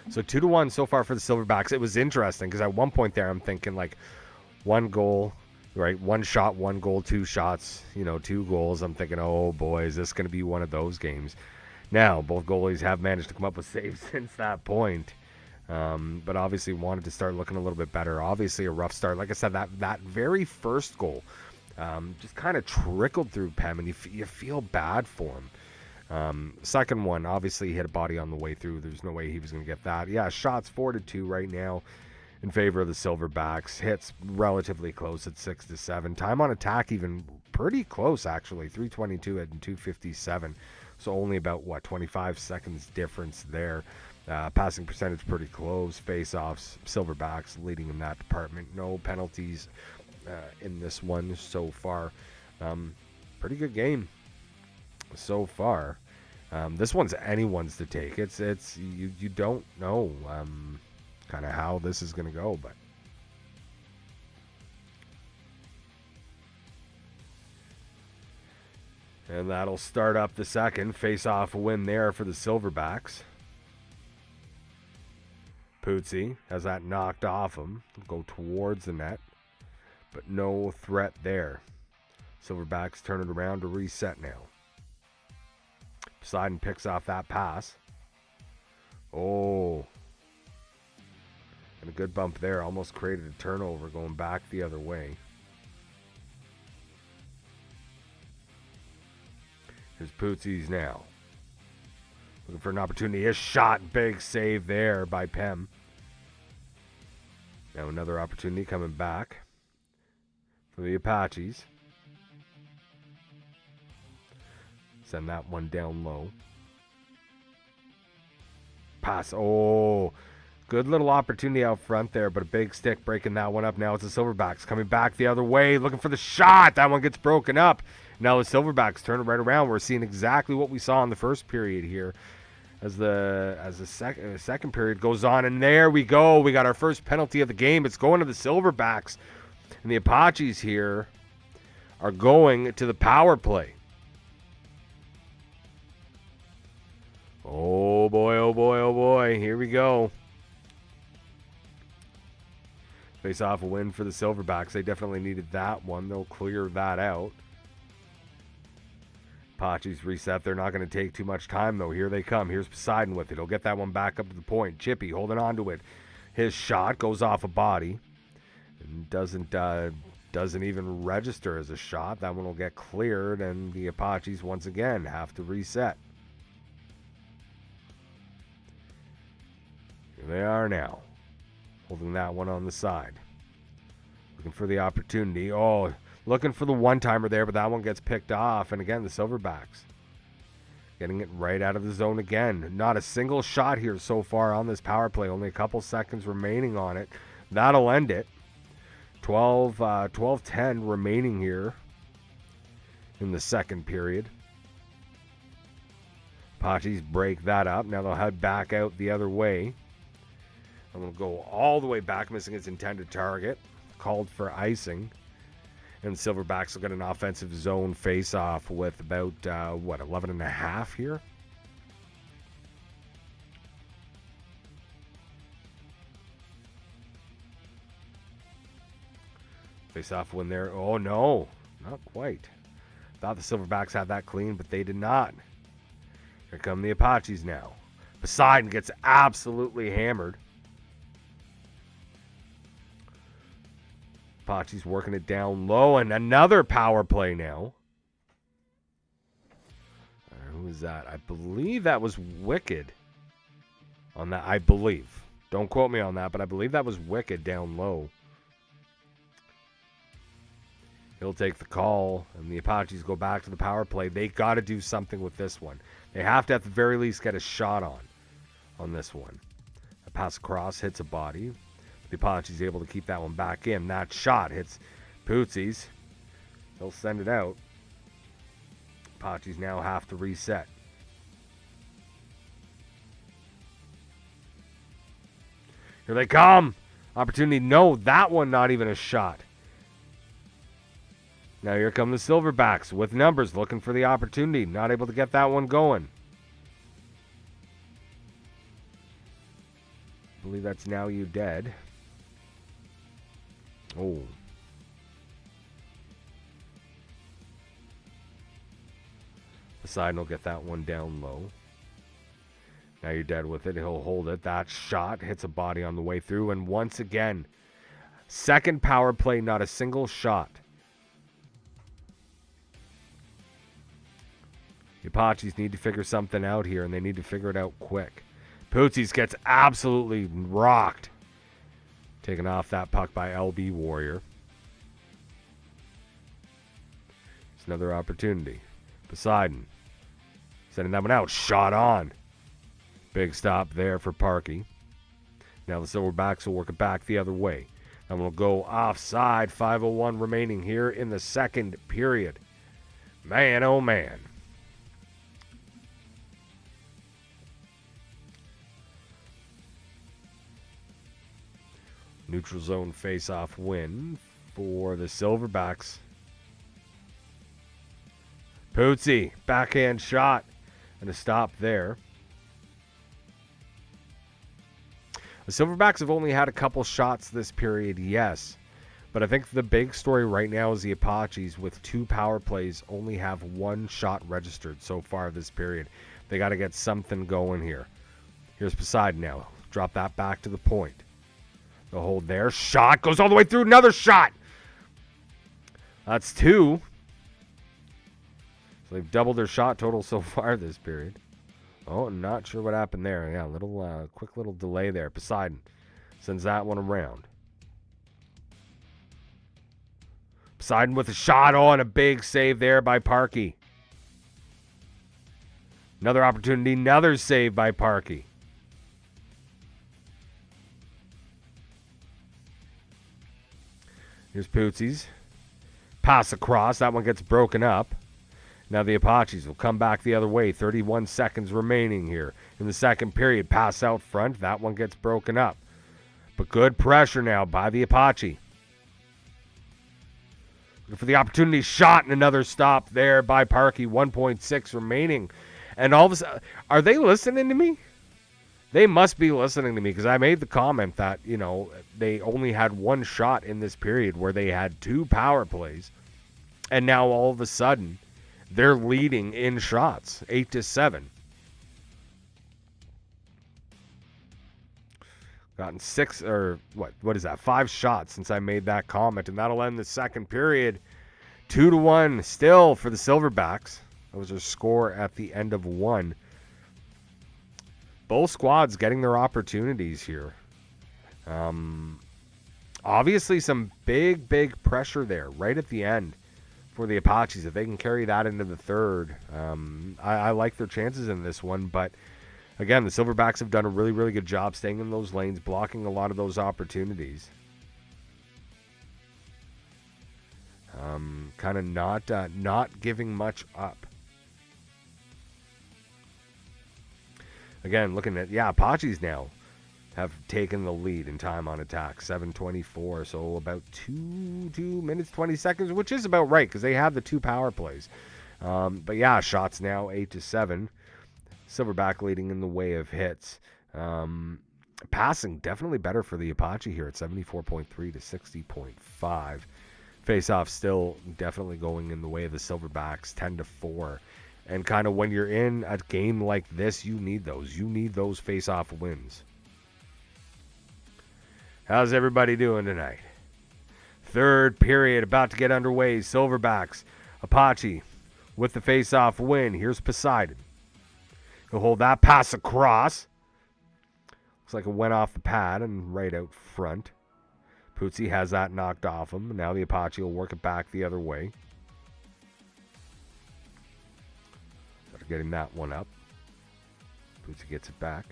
So 2-1 so far for the Silverbacks. It was interesting because at one point there I'm thinking like one goal, right? One shot, one goal, two shots, 2 goals. I'm thinking, oh boy, is this going to be one of those games? Now, both goalies have managed to come up with saves since that point. But obviously wanted to start looking a little bit better. Obviously a rough start. Like I said, that very first goal just kind of trickled through Pem, and you feel bad for him. Second one, obviously he hit a body on the way through. There's no way he was going to get that. Yeah, shots 4-2 right now in favor of the Silverbacks. Hits relatively close at 6-7. Time on attack even pretty close, actually. 3:22 and 2:57. So only about, 25 seconds difference there. Passing percentage pretty close. Face-offs, Silverbacks leading in that department. No penalties in this one so far. Pretty good game so far. This one's anyone's to take. It's you don't know kind of how this is going to go, but and that'll start up the second. Face-off win there for the Silverbacks. Pootsie has that knocked off him. Go towards the net, but no threat there. Silverbacks turn it around to reset now. Poseidon picks off that pass. Oh. And a good bump there. Almost created a turnover going back the other way. Here's Pootsies now. Looking for an opportunity. A shot. Big save there by Pem. Now another opportunity coming back for the Apaches. Send that one down low. Pass. Oh, good little opportunity out front there, but a big stick breaking that one up. Now it's the Silverbacks coming back the other way, looking for the shot. That one gets broken up. Now the Silverbacks turn it right around. We're seeing exactly what we saw in the first period here as the second period goes on. And there we go. We got our first penalty of the game. It's going to the Silverbacks. And the Apaches here are going to the power play. Oh boy, oh boy, oh boy. Here we go. Face off a win for the Silverbacks. They definitely needed that one. They'll clear that out. Apaches reset. They're not going to take too much time, though. Here they come. Here's Poseidon with it. He'll get that one back up to the point. Chippy holding on to it. His shot goes off a body. And doesn't even register as a shot. That one will get cleared, and the Apaches once again have to reset. Here they are now. Holding that one on the side. Looking for the opportunity. Oh, looking for the one-timer there, but that one gets picked off. And again, the Silverbacks getting it right out of the zone again. Not a single shot here so far on this power play. Only a couple seconds remaining on it. That'll end it. 12-10 remaining here in the second period. Apaches break that up. Now they'll head back out the other way. I'm going to go all the way back, missing its intended target. Called for icing. And the Silverbacks will get an offensive zone face-off with about, 11.5 here? Face-off win there. Oh, no. Not quite. Thought the Silverbacks had that clean, but they did not. Here come the Apaches now. Poseidon gets absolutely hammered. Apache's working it down low, and another power play now. Who is that? I believe that was Wicked on that. I believe. Don't quote me on that, but I believe that was Wicked down low. He'll take the call, and the Apaches go back to the power play. They got to do something with this one. They have to, at the very least, get a shot on this one. A pass across hits a body. The Apache's able to keep that one back in. That shot hits Pootsies. He'll send it out. Apache's now have to reset. Here they come. Opportunity. No, that one not even a shot. Now here come the Silverbacks with numbers, looking for the opportunity. Not able to get that one going. I believe that's Now You Dead. Oh. Poseidon will get that one down low. Now you're dead with it. He'll hold it. That shot hits a body on the way through. And once again, second power play, not a single shot. The Apaches need to figure something out here, and they need to figure it out quick. Pootsies gets absolutely rocked. Taken off that puck by LB Warrior. It's another opportunity. Poseidon sending that one out. Shot on. Big stop there for Parkey. Now the Silverbacks will work it back the other way. And we'll go offside. 5:01 remaining here in the second period. Man, oh man. Neutral zone face-off win for the Silverbacks. Pootsy, backhand shot, and a stop there. The Silverbacks have only had a couple shots this period, yes. But I think the big story right now is the Apaches, with 2 power plays, only have 1 shot registered so far this period. They got to get something going here. Here's Poseidon now. Drop that back to the point. The hold there. Shot goes all the way through. Another shot. That's 2. So they've doubled their shot total so far this period. Oh, not sure what happened there. Yeah, quick little delay there. Poseidon sends that one around. Poseidon with a shot on. A big save there by Parkey. Another opportunity. Another save by Parkey. Here's Pootsies. Pass across. That one gets broken up. Now the Apaches will come back the other way. 31 seconds remaining here in the second period. Pass out front. That one gets broken up. But good pressure now by the Apache. Looking for the opportunity. Shot and another stop there by Parkey. 1.6 remaining. And all of a sudden, are they listening to me? They must be listening to me, because I made the comment that, they only had 1 shot in this period where they had 2 power plays. And now all of a sudden, they're leading in shots, 8-7. Gotten 6, or what is that, 5 shots since I made that comment. And that'll end the second period. 2-1 still for the Silverbacks. That was their score at the end of 1. Both squads getting their opportunities here. Obviously some big pressure there right at the end for the Apaches. If they can carry that into the third, I like their chances in this one. But again, the Silverbacks have done a really good job staying in those lanes, blocking a lot of those opportunities. Kind of not giving much up. Again, looking at, Apaches now have taken the lead in time on attack, 7:24, so about 2 minutes, 20 seconds, which is about right, because they have the 2 power plays. But shots now, 8-7. Silverback leading in the way of hits. Passing, definitely better for the Apache here at 74.3 to 60.5. Face-off still definitely going in the way of the Silverbacks, 10-4. And kind of when you're in a game like this, you need those. You need those face-off wins. How's everybody doing tonight? Third period about to get underway. Silverbacks, Apache with the face-off win. Here's Poseidon. He'll hold that pass across. Looks like it went off the pad and right out front. Pootsy has that knocked off him. Now the Apache will work it back the other way. Getting that one up. Pootsy gets it back.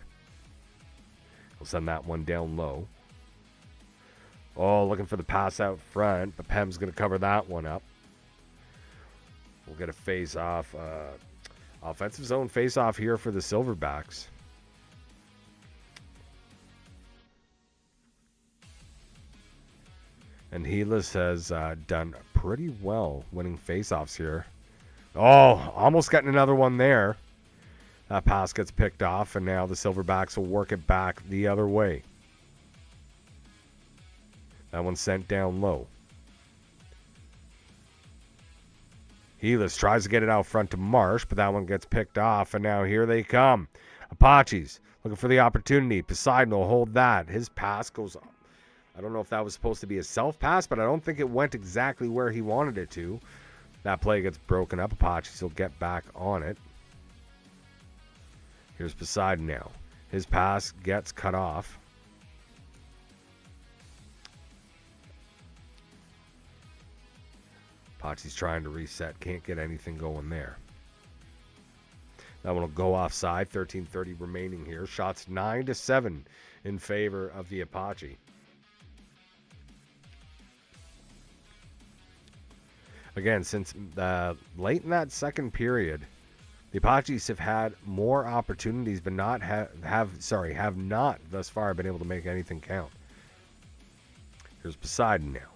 He'll send that one down low. Oh, looking for the pass out front, but Pem's going to cover that one up. We'll get a face-off. Offensive zone face-off here for the Silverbacks. And Helis has done pretty well winning face-offs here. Oh, almost getting another one there. That pass gets picked off, and now the Silverbacks will work it back the other way. That one's sent down low. Helis tries to get it out front to Marsh, but that one gets picked off, and now here they come. Apaches looking for the opportunity. Poseidon will hold that. His pass goes up. I don't know if that was supposed to be a self-pass, but I don't think it went exactly where he wanted it to. That play gets broken up. Apaches will get back on it. Here's Poseidon now. His pass gets cut off. Apache's trying to reset. Can't get anything going there. That one will go offside. 13:30 remaining here. Shots 9-7 in favor of the Apache. Again, since late in that second period, the Apaches have had more opportunities, but have not thus far been able to make anything count. Here's Poseidon now.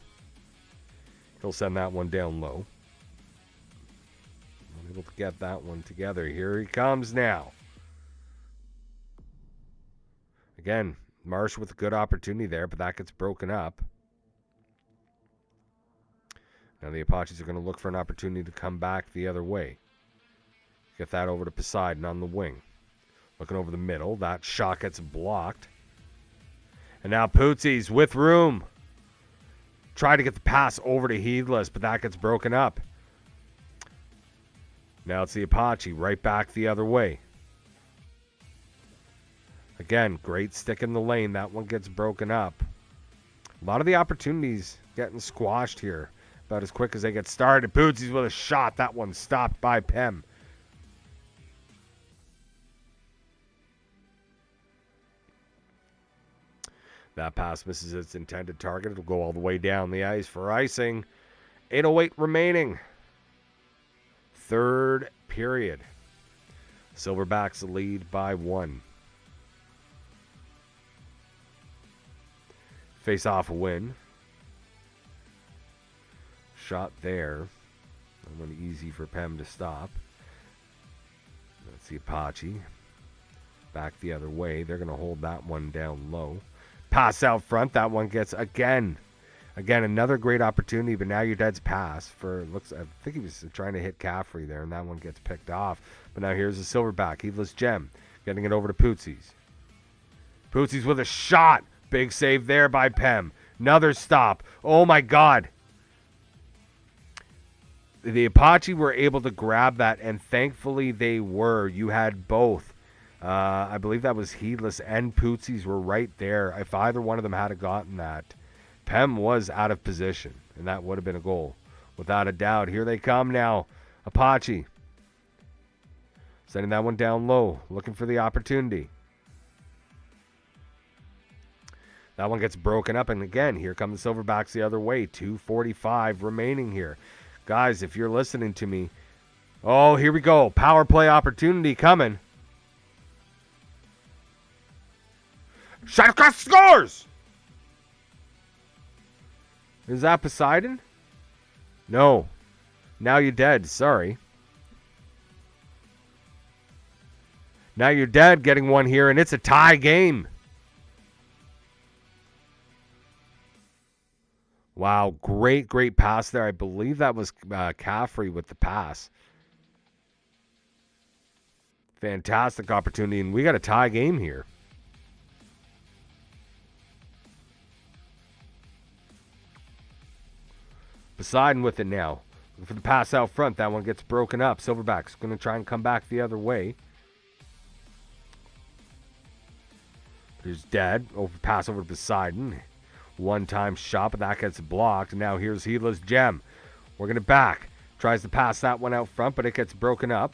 He'll send that one down low. Able to get that one together. Here he comes now. Again, Marsh with a good opportunity there, but that gets broken up. Now the Apaches are going to look for an opportunity to come back the other way. Get that over to Poseidon on the wing. Looking over the middle. That shot gets blocked. And now Pootsies with room. Try to get the pass over to Heedless, but that gets broken up. Now it's the Apache right back the other way. Again, great stick in the lane. That one gets broken up. A lot of the opportunities getting squashed here about as quick as they get started. Pootsies with a shot. That one stopped by Pem. That pass misses its intended target. It'll go all the way down the ice for icing. 8:08 remaining. Third period. Silverbacks lead by 1. Face off win. Shot there. That one easy for Pem to stop. That's the Apache. Back the other way. They're going to hold that one down low. Pass out front. That one gets again, another great opportunity, but now your Dead's pass for I think he was trying to hit Caffrey there, and that one gets picked off. But now here's the Silverback, Heedless Gem, getting it over to Pootsies. Pootsies with a shot. Big save there by Pem. Another stop. Oh my God. The Apache were able to grab that, and thankfully they were. You had both. I believe that was Heedless and Pootsies were right there. If either one of them had gotten that, Pem was out of position, and that would have been a goal. Without a doubt. Here they come now. Apache. Sending that one down low. Looking for the opportunity. That one gets broken up, and again, here come the Silverbacks the other way. 2:45 remaining here. Guys, if you're listening to me, oh, here we go. Power play opportunity coming. Shot across, scores! Is that Poseidon? No. Now you're dead. Sorry. Now you're dead getting one here, and it's a tie game. Wow, great pass there. I believe that was Caffrey with the pass. Fantastic opportunity, and we got a tie game here. Poseidon with it now. Looking for the pass out front. That one gets broken up. Silverback's going to try and come back the other way. Here's Dead. Pass over to Poseidon. One-time shot, but that gets blocked. Now here's Heedless Gem. Working it back. Tries to pass that one out front, but it gets broken up.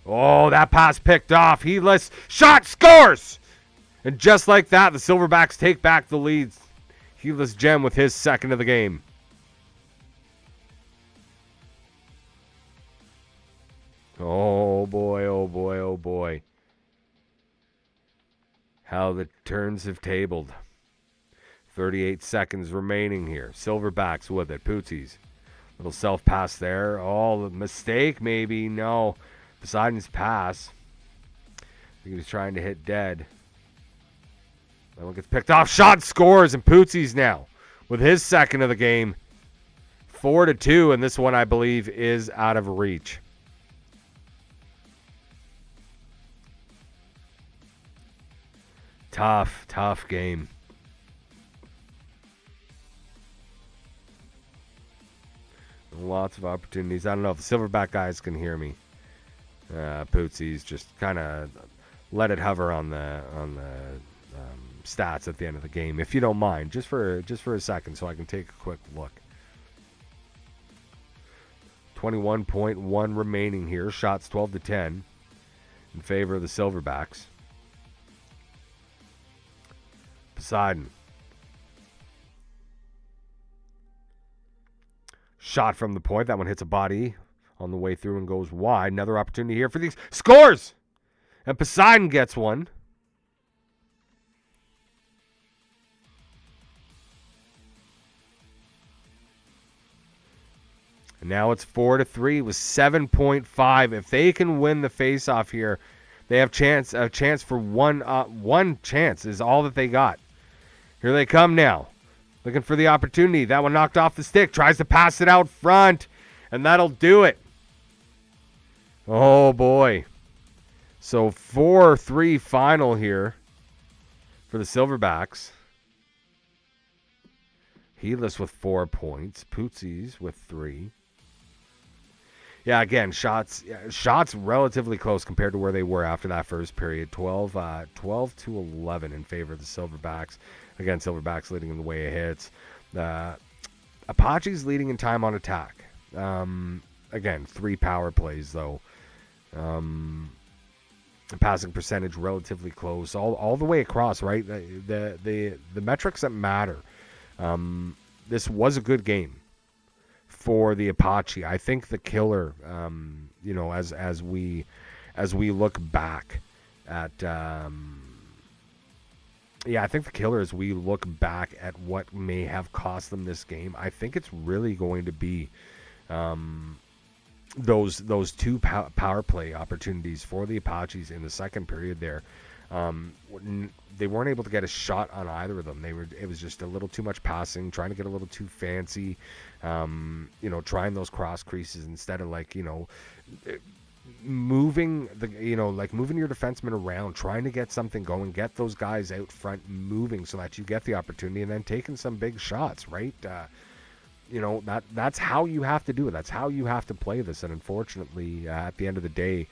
Oh, that pass picked off. Heedless shot, scores! And just like that, the Silverbacks take back the lead. Heedless Gem with his second of the game. Oh boy, oh boy, oh boy. How the turns have tabled. 38 seconds remaining here. Silverbacks with it. Pootsies. Little self-pass there. Oh, mistake maybe. No. Poseidon's pass. I think he was trying to hit Dead. That one gets picked off. Shot, scores, and Pootsies now with his second of the game. 4-2, and this one, I believe, is out of reach. Tough game. Lots of opportunities. I don't know if the Silverback guys can hear me. Pootsy's just kind of let it hover on the stats at the end of the game, if you don't mind, just for a second, so I can take a quick look. 21.1 remaining here. Shots 12-10 in favor of the Silverbacks. Poseidon. Shot from the point. That one hits a body on the way through and goes wide. Another opportunity here for these. Scores! And Poseidon gets one. And now it's 4-3 with 7.5. If they can win the face-off here, they have a chance for one chance is all that they got. Here they come now. Looking for the opportunity. That one knocked off the stick. Tries to pass it out front. And that'll do it. Oh, boy. So 4-3 final here for the Silverbacks. Heedless with 4 points. Pootsy's with 3. Yeah, again, shots relatively close compared to where they were after that first period. 12-11 in favor of the Silverbacks. Again, Silverbacks leading in the way of hits. Apache's leading in time on attack. Again, 3 power plays, though. Passing percentage relatively close. All the way across, right? The metrics that matter. This was a good game for the Apache. I think the killer, as we look back at, I think the killer, as we look back at what may have cost them this game, I think it's really going to be those 2 power play opportunities for the Apaches in the second period there. They weren't able to get a shot on either of them. It was just a little too much passing, trying to get a little too fancy, trying those cross creases instead of moving moving your defensemen around, trying to get something going, get those guys out front moving so that you get the opportunity, and then taking some big shots, right? That's how you have to do it. That's how you have to play this. And unfortunately, at the end of the day,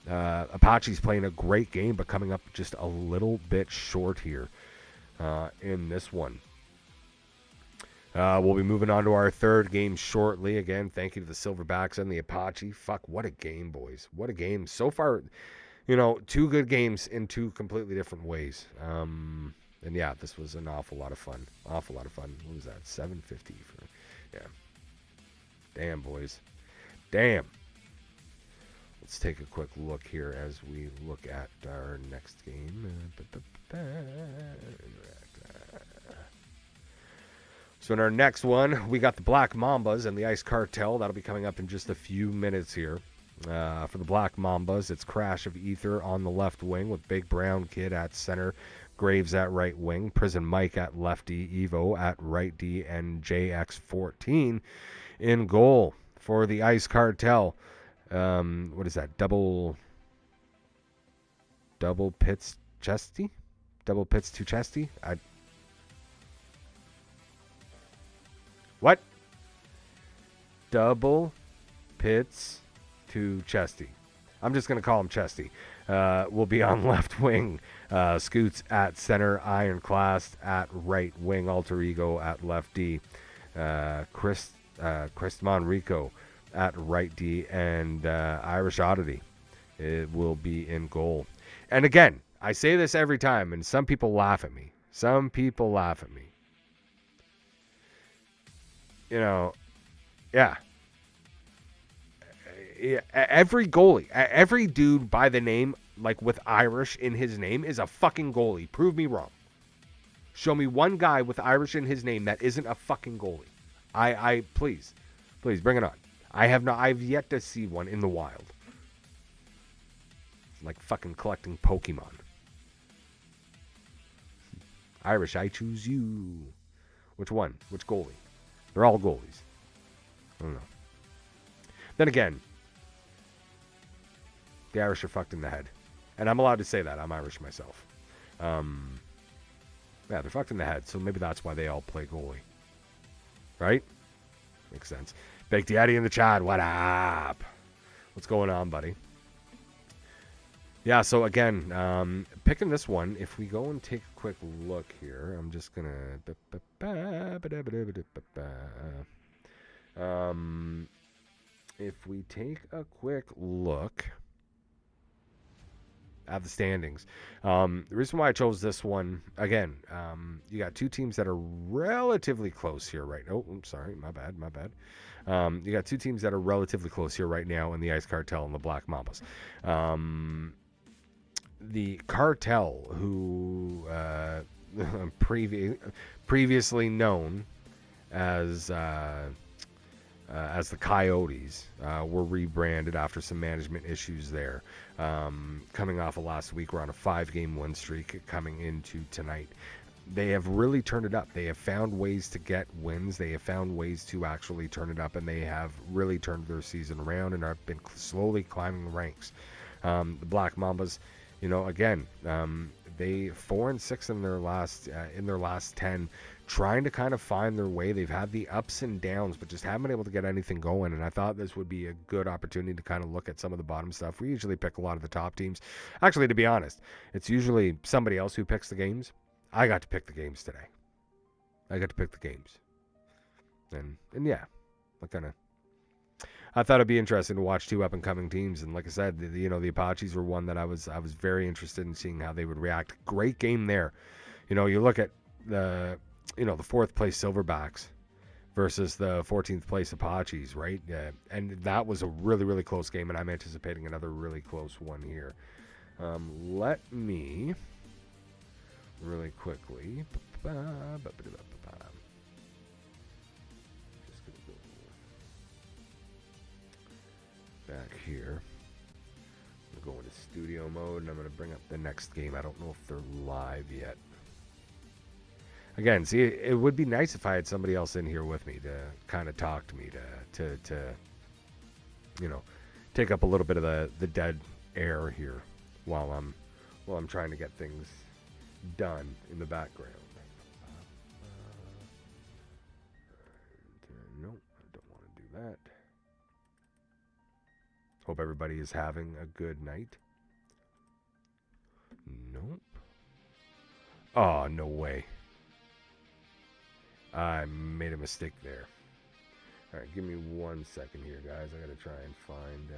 Apache's playing a great game, but coming up just a little bit short here in this one. We'll be moving on to our third game shortly. Again, thank you to the Silverbacks and the Apache. Fuck, what a game, boys. What a game. So far, 2 good games in 2 completely different ways. And yeah, this was an awful lot of fun. Awful lot of fun. What was that? 750 for... Yeah. Damn, boys. Damn. Let's take a quick look here as we look at our next game. So in our next one, we got the Black Mambas and the Ice Cartel. That'll be coming up in just a few minutes here. For the Black Mambas, it's Crash of Ether on the left wing with Big Brown Kid at center, Graves at right wing, Prison Mike at left D, Evo at right D, and JX14 in goal. For the Ice Cartel, what is that? Double pits chesty? Double pits to chesty? What? Double pits to Chesty. I'm just going to call him Chesty. Will be on left wing. Scoots at center. Ironclast at right wing. Alter Ego at left D. Chris Monrico at right D. And Irish Oddity will be in goal. And again, I say this every time, and some people laugh at me. Yeah. Every goalie, every dude by the name, with Irish in his name, is a fucking goalie. Prove me wrong. Show me one guy with Irish in his name that isn't a fucking goalie. Please bring it on. I've yet to see one in the wild. It's like fucking collecting Pokemon. Irish, I choose you. Which one? Which goalie? They're all goalies. I don't know. Then again, the Irish are fucked in the head. And I'm allowed to say that. I'm Irish myself. Yeah, they're fucked in the head, so maybe that's why they all play goalie. Right? Makes sense. Big Daddy in the chat, what up? What's going on, buddy? Yeah, so again, picking this one, if we go and take a quick look here, I'm just going to... if we take a quick look at the standings, the reason why I chose this one, again, you got two teams that are relatively close here right now. Oh, I'm sorry, my bad. You got two teams that are relatively close here right now in the Ice Cartel and the Black Mambas. The Cartel, who previously known as the Coyotes, were rebranded after some management issues there. Coming off of last week, we're on a 5-game win streak coming into tonight. They have really turned it up. They have found ways to get wins. They have found ways to actually turn it up, and they have really turned their season around and have been slowly climbing the ranks. The Black Mambas, you know, again, they 4-6 in their last 10, trying to kind of find their way. They've had the ups and downs, but just haven't been able to get anything going. And I thought this would be a good opportunity to kind of look at some of the bottom stuff. We usually pick a lot of the top teams. Actually, to be honest, it's usually somebody else who picks the games. I got to pick the games today. And yeah, I thought it'd be interesting to watch two up-and-coming teams, and like I said, the Apaches were one that I was very interested in seeing how they would react. Great game there. You look at the 4th place Silverbacks versus the 14th place Apaches, right? And that was a really, really close game, and I'm anticipating another really close one here. Let me really quickly. Just gonna go back here. I'm going to go into studio mode, and I'm going to bring up the next game. I don't know if they're live yet. Again, see, it would be nice if I had somebody else in here with me to kind of talk to me, to take up a little bit of the dead air here while I'm trying to get things done in the background. Nope, I don't want to do that. Hope everybody is having a good night. Nope. Oh, no way. I made a mistake there. All right, give me 1 second here, guys. I gotta try and find...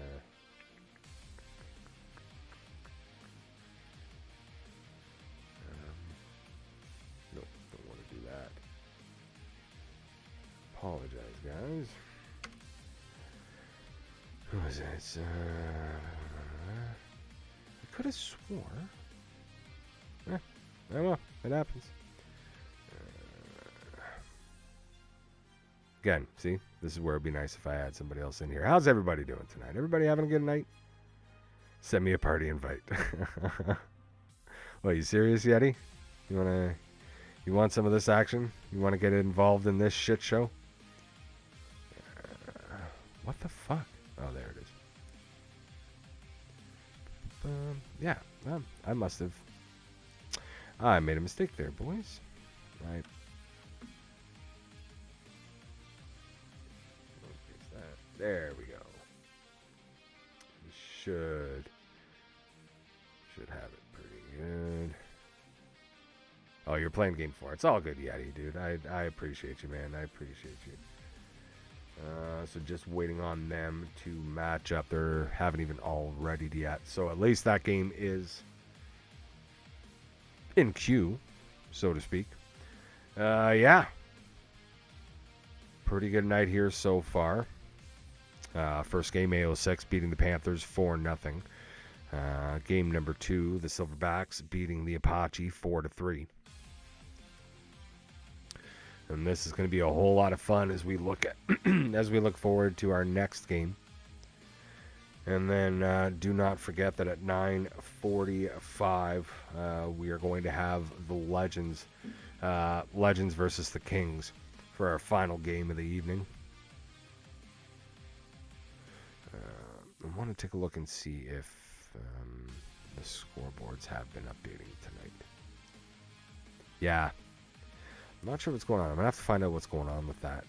nope, don't want to do that. Apologize, guys. Who was that? I could have swore. Well, it happens. Again, see, this is where it'd be nice if I had somebody else in here. How's everybody doing tonight? Everybody having a good night? Send me a party invite. What, you serious, Yeti? You want some of this action? You want to get involved in this shit show? What the fuck? Oh, there it is. Yeah, I must have. I made a mistake there, boys. There we go. We should have it pretty good. Oh, you're playing game 4. It's all good, Yeti, dude. I appreciate you, man. I appreciate you. So just waiting on them to match up. They haven't even all ready yet. So at least that game is in queue, so to speak. Yeah. Pretty good night here so far. First game, AO6 beating the Panthers 4-0. Game number 2, the Silverbacks beating the Apache 4-3. And this is going to be a whole lot of fun as we look at as we look forward to our next game. And then do not forget that at 9:45 we are going to have the Legends versus the Kings for our final game of the evening. I want to take a look and see if the scoreboards have been updating tonight. Yeah, I'm not sure what's going on. I'm going to have to find out what's going on with that.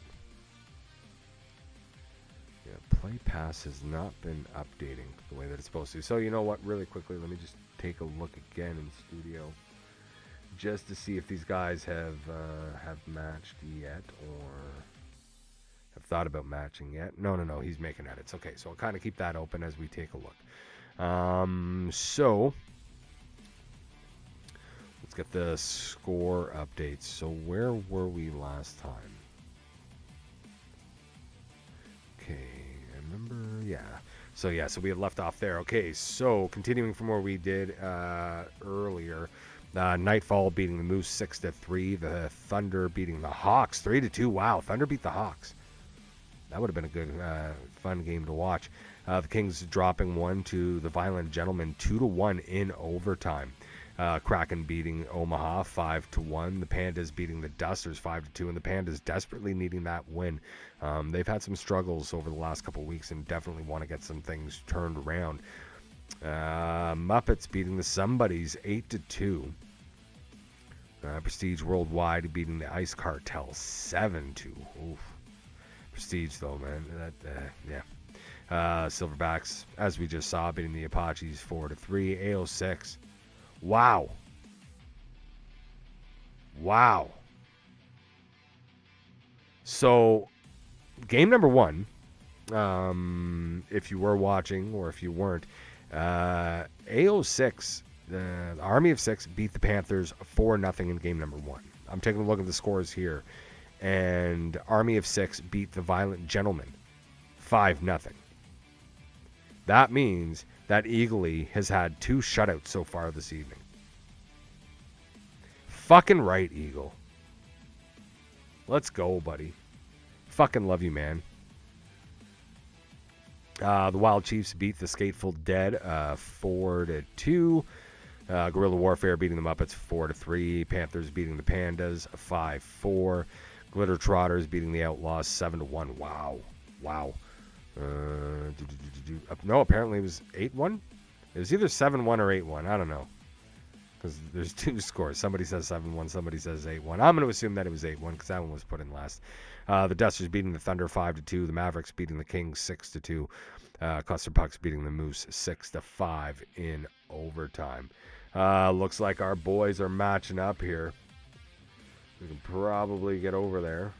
Yeah, Play Pass has not been updating the way that it's supposed to. So you know what? Really quickly, let me just take a look again in studio, just to see if these guys have matched yet or have thought about matching yet. No. He's making edits. Okay, so I'll kind of keep that open as we take a look. So let's get the score updates. So where were we last time? Okay, I remember, yeah. So we had left off there. Okay, so continuing from where we did earlier, Nightfall beating the Moose 6-3. The Thunder beating the Hawks 3-2. Wow, Thunder beat the Hawks. That would have been a good, fun game to watch. The Kings dropping 1 to the Violent Gentlemen 2-1 in overtime. Kraken beating Omaha 5-1. The Pandas beating the Dusters 5-2, and the Pandas desperately needing that win. They've had some struggles over the last couple of weeks and definitely want to get some things turned around. Muppets beating the Somebodies 8-2. Prestige Worldwide beating the Ice Cartel 7-2. Oof. Prestige though, man. Yeah. Silverbacks, as we just saw, beating the Apaches 4-3. AO6. Wow. So, game number 1, if you were watching or if you weren't, AO6, the Army of 6 beat the Panthers 4-0 in game number 1. I'm taking a look at the scores here. And Army of 6 beat the Violent Gentlemen 5-0. That means that Eagle has had 2 shutouts so far this evening. Fucking right, Eagle. Let's go, buddy. Fucking love you, man. The Wild Chiefs beat the Skateful Dead 4-2. Guerrilla Warfare beating the Muppets 4-3. Panthers beating the Pandas 5-4. Glitter Trotters beating the Outlaws 7-1. Wow. No, apparently it was 8-1. It was either 7-1 or 8-1. I don't know. Because there's 2 scores. Somebody says 7-1, somebody says 8-1. I'm going to assume that it was 8-1 because that one was put in last. The Dusters beating the Thunder 5-2. The Mavericks beating the Kings 6-2. Cluster Pucks beating the Moose 6-5 in overtime. Looks like our boys are matching up here. We can probably get over there.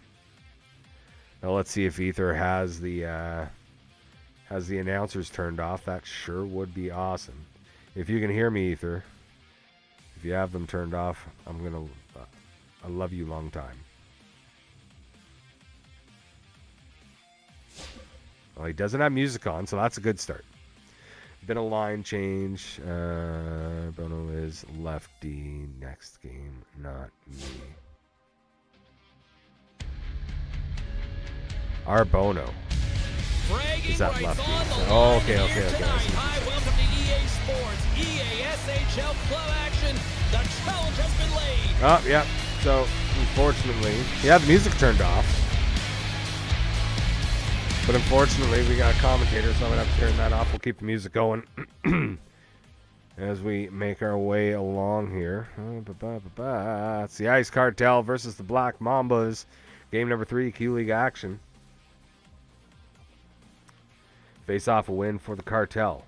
Now let's see if Ether has the announcers turned off. That sure would be awesome. If you can hear me, Ether, if you have them turned off, I love you long time. Well, he doesn't have music on, so that's a good start. Been a line change. Bono is lefty. Next game, not me. Our Bono. Is that lefty? Oh, okay. Hi, welcome to EA Sports, EASHL club action. The challenge has been laid. Oh, yeah. So, unfortunately, the music turned off. But unfortunately, we got a commentator, so I'm going to have to turn that off. We'll keep the music going as we make our way along here. It's the Ice Cartel versus the Black Mambas. Game number 3, Q-League action. Face off a win for the Cartel.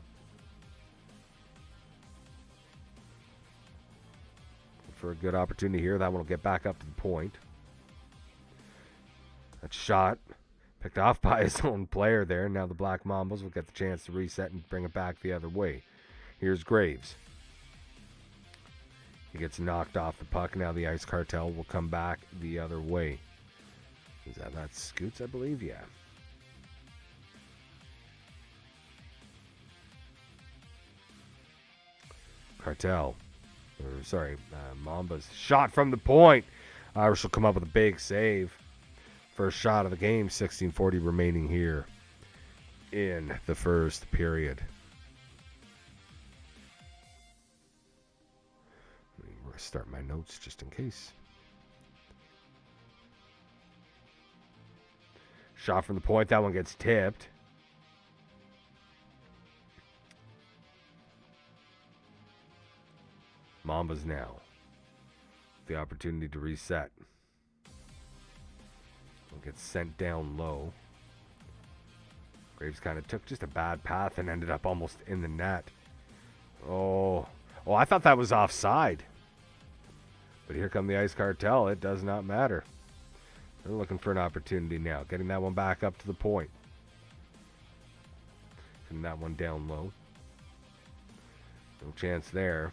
For a good opportunity here. That one will get back up to the point. That shot picked off by his own player there. Now the Black Mambas will get the chance to reset and bring it back the other way. Here's Graves. He gets knocked off the puck. Now the Ice Cartel will come back the other way. Is that Scoots, I believe? Yeah. Mambas shot from the point. Irish will come up with a big save. First shot of the game, 16:40 remaining here in the first period. Let me restart my notes just in case. Shot from the point, that one gets tipped. Mambas now. The opportunity to reset. Gets sent down low. Graves kind of took just a bad path and ended up almost in the net. Oh, I thought that was offside. But here come the Ice Cartel. It does not matter. They're looking for an opportunity now. Getting that one back up to the point. And that one down low. No chance there.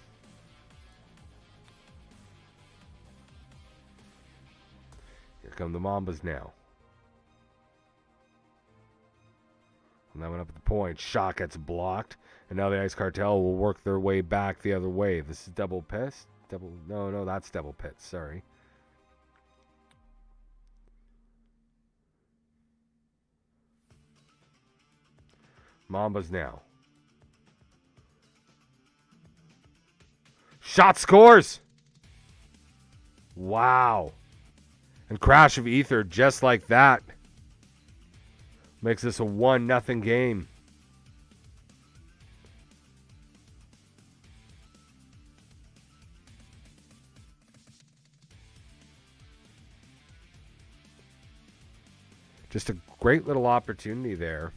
Here come the Mambas now. And that one up at the point. Shot gets blocked. And now the Ice Cartel will work their way back the other way. This is double piss. No, that's double pits. Sorry. Mambas now. Shot scores! Wow. And crash of ether just like that. Makes this a 1-0 game. Just a great little opportunity there.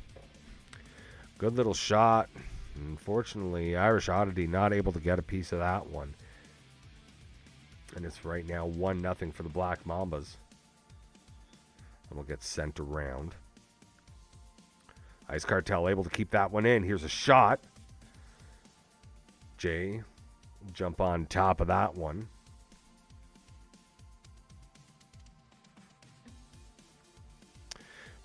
Good little shot. Unfortunately, Irish Oddity not able to get a piece of that one. And it's right now 1-0 for the Black Mambas. And we'll get sent around. Ice Cartel able to keep that one in. Here's a shot. Jay jump on top of that one.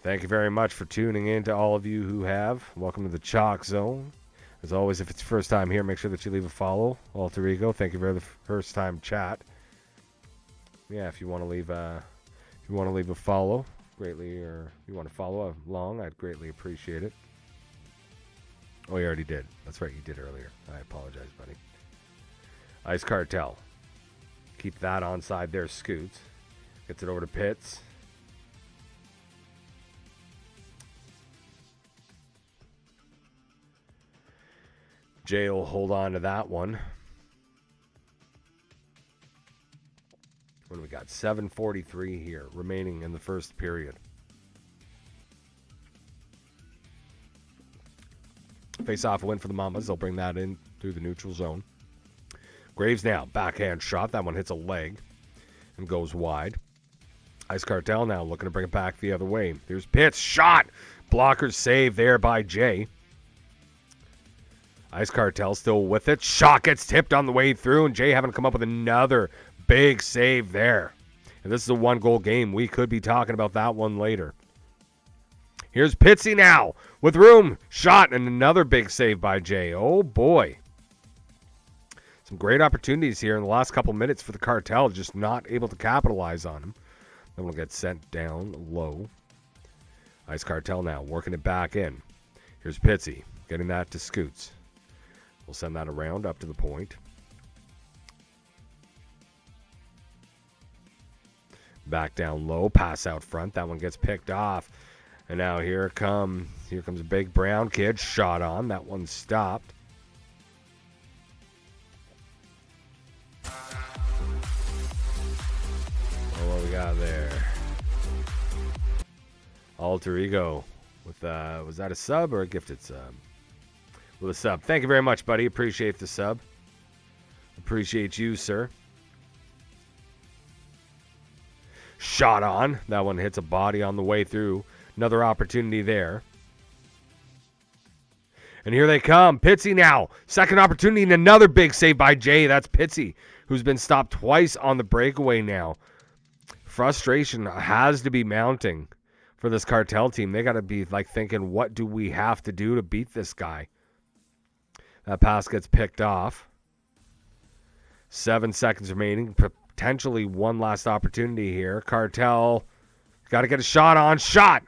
Thank you very much for tuning in to all of you who have. Welcome to the Chalk Zone. As always, if it's your first time here, make sure that you leave a follow. Alter Ego, thank you for the first time chat. Yeah, if you want to leave a follow, greatly, or if you want to follow along, I'd greatly appreciate it. Oh, you already did. That's right, you did earlier. I apologize, buddy. Ice Cartel. Keep that onside there, Scoots. Gets it over to Pitts. Jay will hold on to that one. What do we got? 7:43 here remaining in the first period. Face-off win for the Mambas. They'll bring that in through the neutral zone. Graves now. Backhand shot. That one hits a leg and goes wide. Ice Cartel now looking to bring it back the other way. Here's Pitts. Shot. Blockers save there by Jay. Ice Cartel still with it. Shot gets tipped on the way through, and Jay having to come up with another big save there. And this is a one-goal game. We could be talking about that one later. Here's Pitsy now with room. Shot and another big save by Jay. Oh, boy. Some great opportunities here in the last couple minutes for the Cartel. Just not able to capitalize on them. Then we'll get sent down low. Ice Cartel now working it back in. Here's Pitsy getting that to Scoots. We'll send that around up to the point. Back down low. Pass out front. That one gets picked off. And now here comes a big brown kid. Shot on. That one stopped. Oh, what we got there? Alter Ego with was that a sub or a gifted sub? With a sub. Thank you very much, buddy. Appreciate the sub. Appreciate you, sir. Shot on. That one hits a body on the way through. Another opportunity there. And here they come. Pitsy now. Second opportunity and another big save by Jay. That's Pitsy, who's been stopped twice on the breakaway now. Frustration has to be mounting for this Cartel team. They got to be thinking, what do we have to do to beat this guy? That pass gets picked off. 7 seconds remaining. Potentially one last opportunity here. Cartel got to get a shot on. Shot!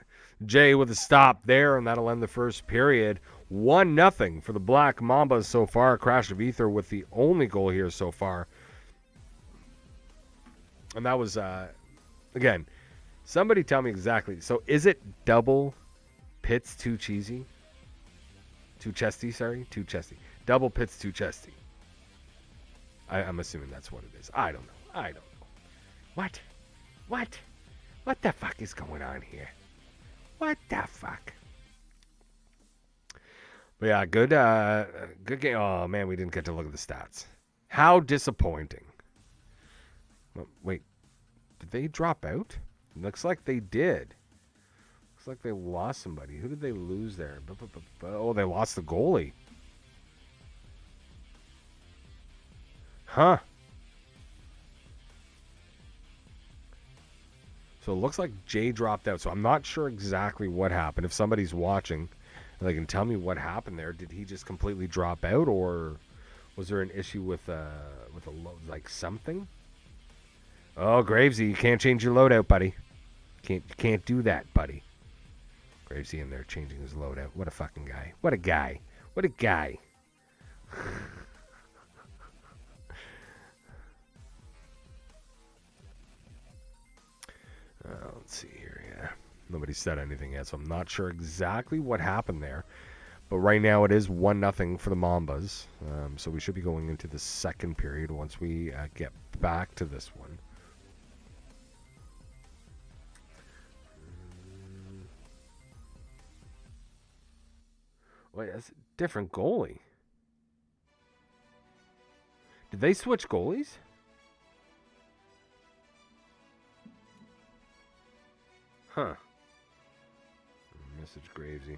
Jay with a stop there, and that'll end the first period. 1-0 for the Black Mambas so far. Crash of ether with the only goal here so far. And that was, again, somebody tell me exactly. So is it double Pitts too cheesy? Too chesty, sorry. Too chesty. Double Pitts too chesty. I'm assuming that's what it is. I don't know. What? What the fuck is going on here? What the fuck? But yeah, good game. Oh man, we didn't get to look at the stats. How disappointing. Oh, wait, did they drop out? Looks like they did. Looks like they lost somebody. Who did they lose there? Oh, they lost the goalie. Huh. So it looks like Jay dropped out. So I'm not sure exactly what happened. If somebody's watching, they can tell me what happened there. Did he just completely drop out, or was there an issue with a like something? Oh, Gravesy, you can't change your loadout, buddy. Can't do that, buddy. Gravesy in there changing his loadout. What a fucking guy. What a guy. What a guy. Let's see here. Yeah, nobody said anything yet, so I'm not sure exactly what happened there. But right now it is 1-0 for the Mambas. So we should be going into the second period once we get back to this one. Wait, that's a different goalie. Did they switch goalies? Huh. Message Gravesy.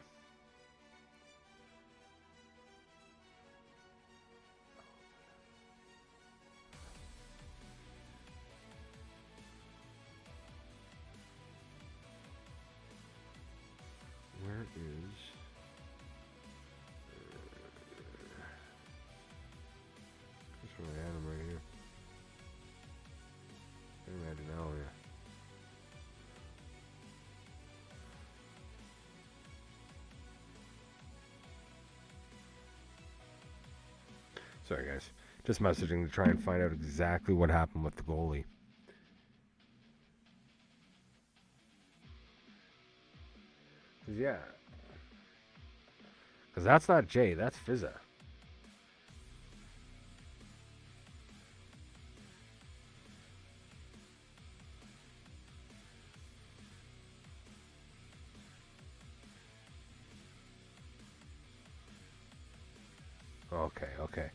Where is... That's where I had him right here. I imagine now, yeah. Sorry, guys. Just messaging to try and find out exactly what happened with the goalie. Yeah. Because that's not Jay, that's Fizza. Okay.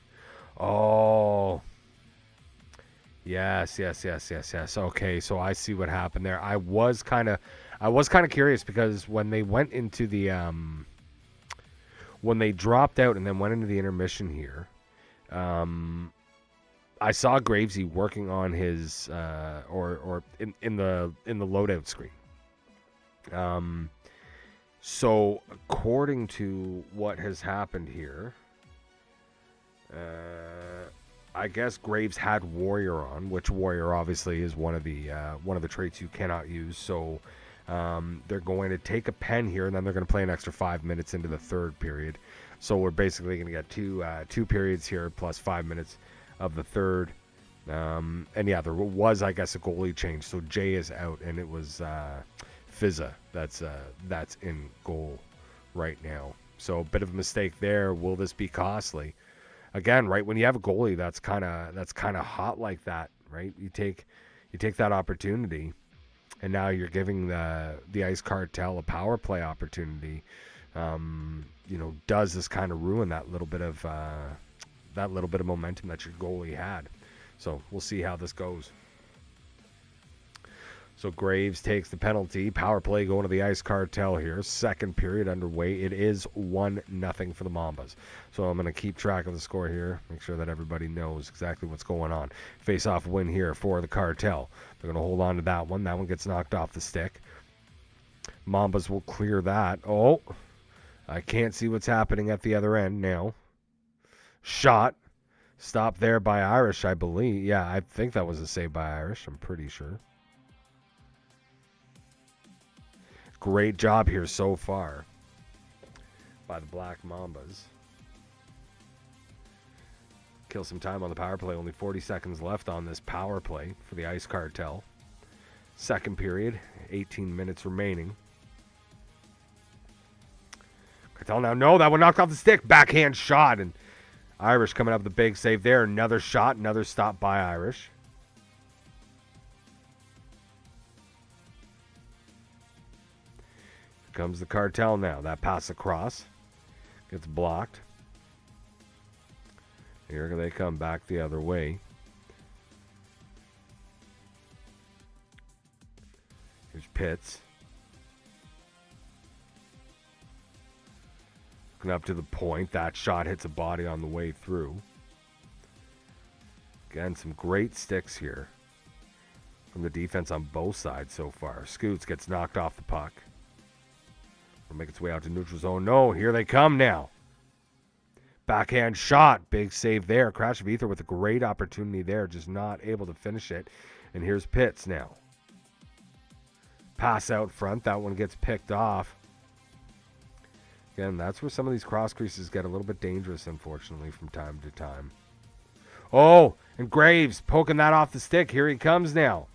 Oh. Yes. Okay, so I see what happened there. I was kind of curious because when they went into the when they dropped out and then went into the intermission here, I saw Gravesy working on his or in the loadout screen. So according to what has happened here, I guess Graves had Warrior on, which Warrior obviously is one of the traits you cannot use. So they're going to take a pen here, and then they're going to play an extra 5 minutes into the third period. So we're basically going to get two periods here plus 5 minutes of the third. And yeah, there was, I guess, a goalie change. So Jay is out, and it was Fizza that's in goal right now. So a bit of a mistake there. Will this be costly? Again, right, when you have a goalie that's kind of hot like that, right? You take that opportunity, and now you're giving the Ice Cartel a power play opportunity. Does this kind of ruin that little bit of momentum that your goalie had? So we'll see how this goes. So Graves takes the penalty. Power play going to the Ice Cartel here. Second period underway. It is 1-0 for the Mambas. So I'm going to keep track of the score here. Make sure that everybody knows exactly what's going on. Face-off win here for the Cartel. They're going to hold on to that one. That one gets knocked off the stick. Mambas will clear that. Oh, I can't see what's happening at the other end now. Shot. Stopped there by Irish, I believe. Yeah, I think that was a save by Irish. I'm pretty sure. Great job here so far by the Black Mambas. Kill some time on the power play. Only 40 seconds left on this power play for the Ice Cartel. Second period, 18 minutes remaining. Cartel now, no, that one knocked off the stick. Backhand shot, and Irish coming up with a big save there. Another shot, another stop by Irish. Comes the Cartel now. That pass across gets blocked. Here they come back the other way. Here's Pitts. Looking up to the point. That shot hits a body on the way through. Again, some great sticks here from the defense on both sides so far. Scoots gets knocked off the puck. Will make its way out to neutral zone. No, here they come now. Backhand shot. Big save there. Crash of Ether with a great opportunity there. Just not able to finish it. And here's Pitts now. Pass out front. That one gets picked off. Again, that's where some of these cross creases get a little bit dangerous, unfortunately, from time to time. Oh, and Graves poking that off the stick. Here he comes now.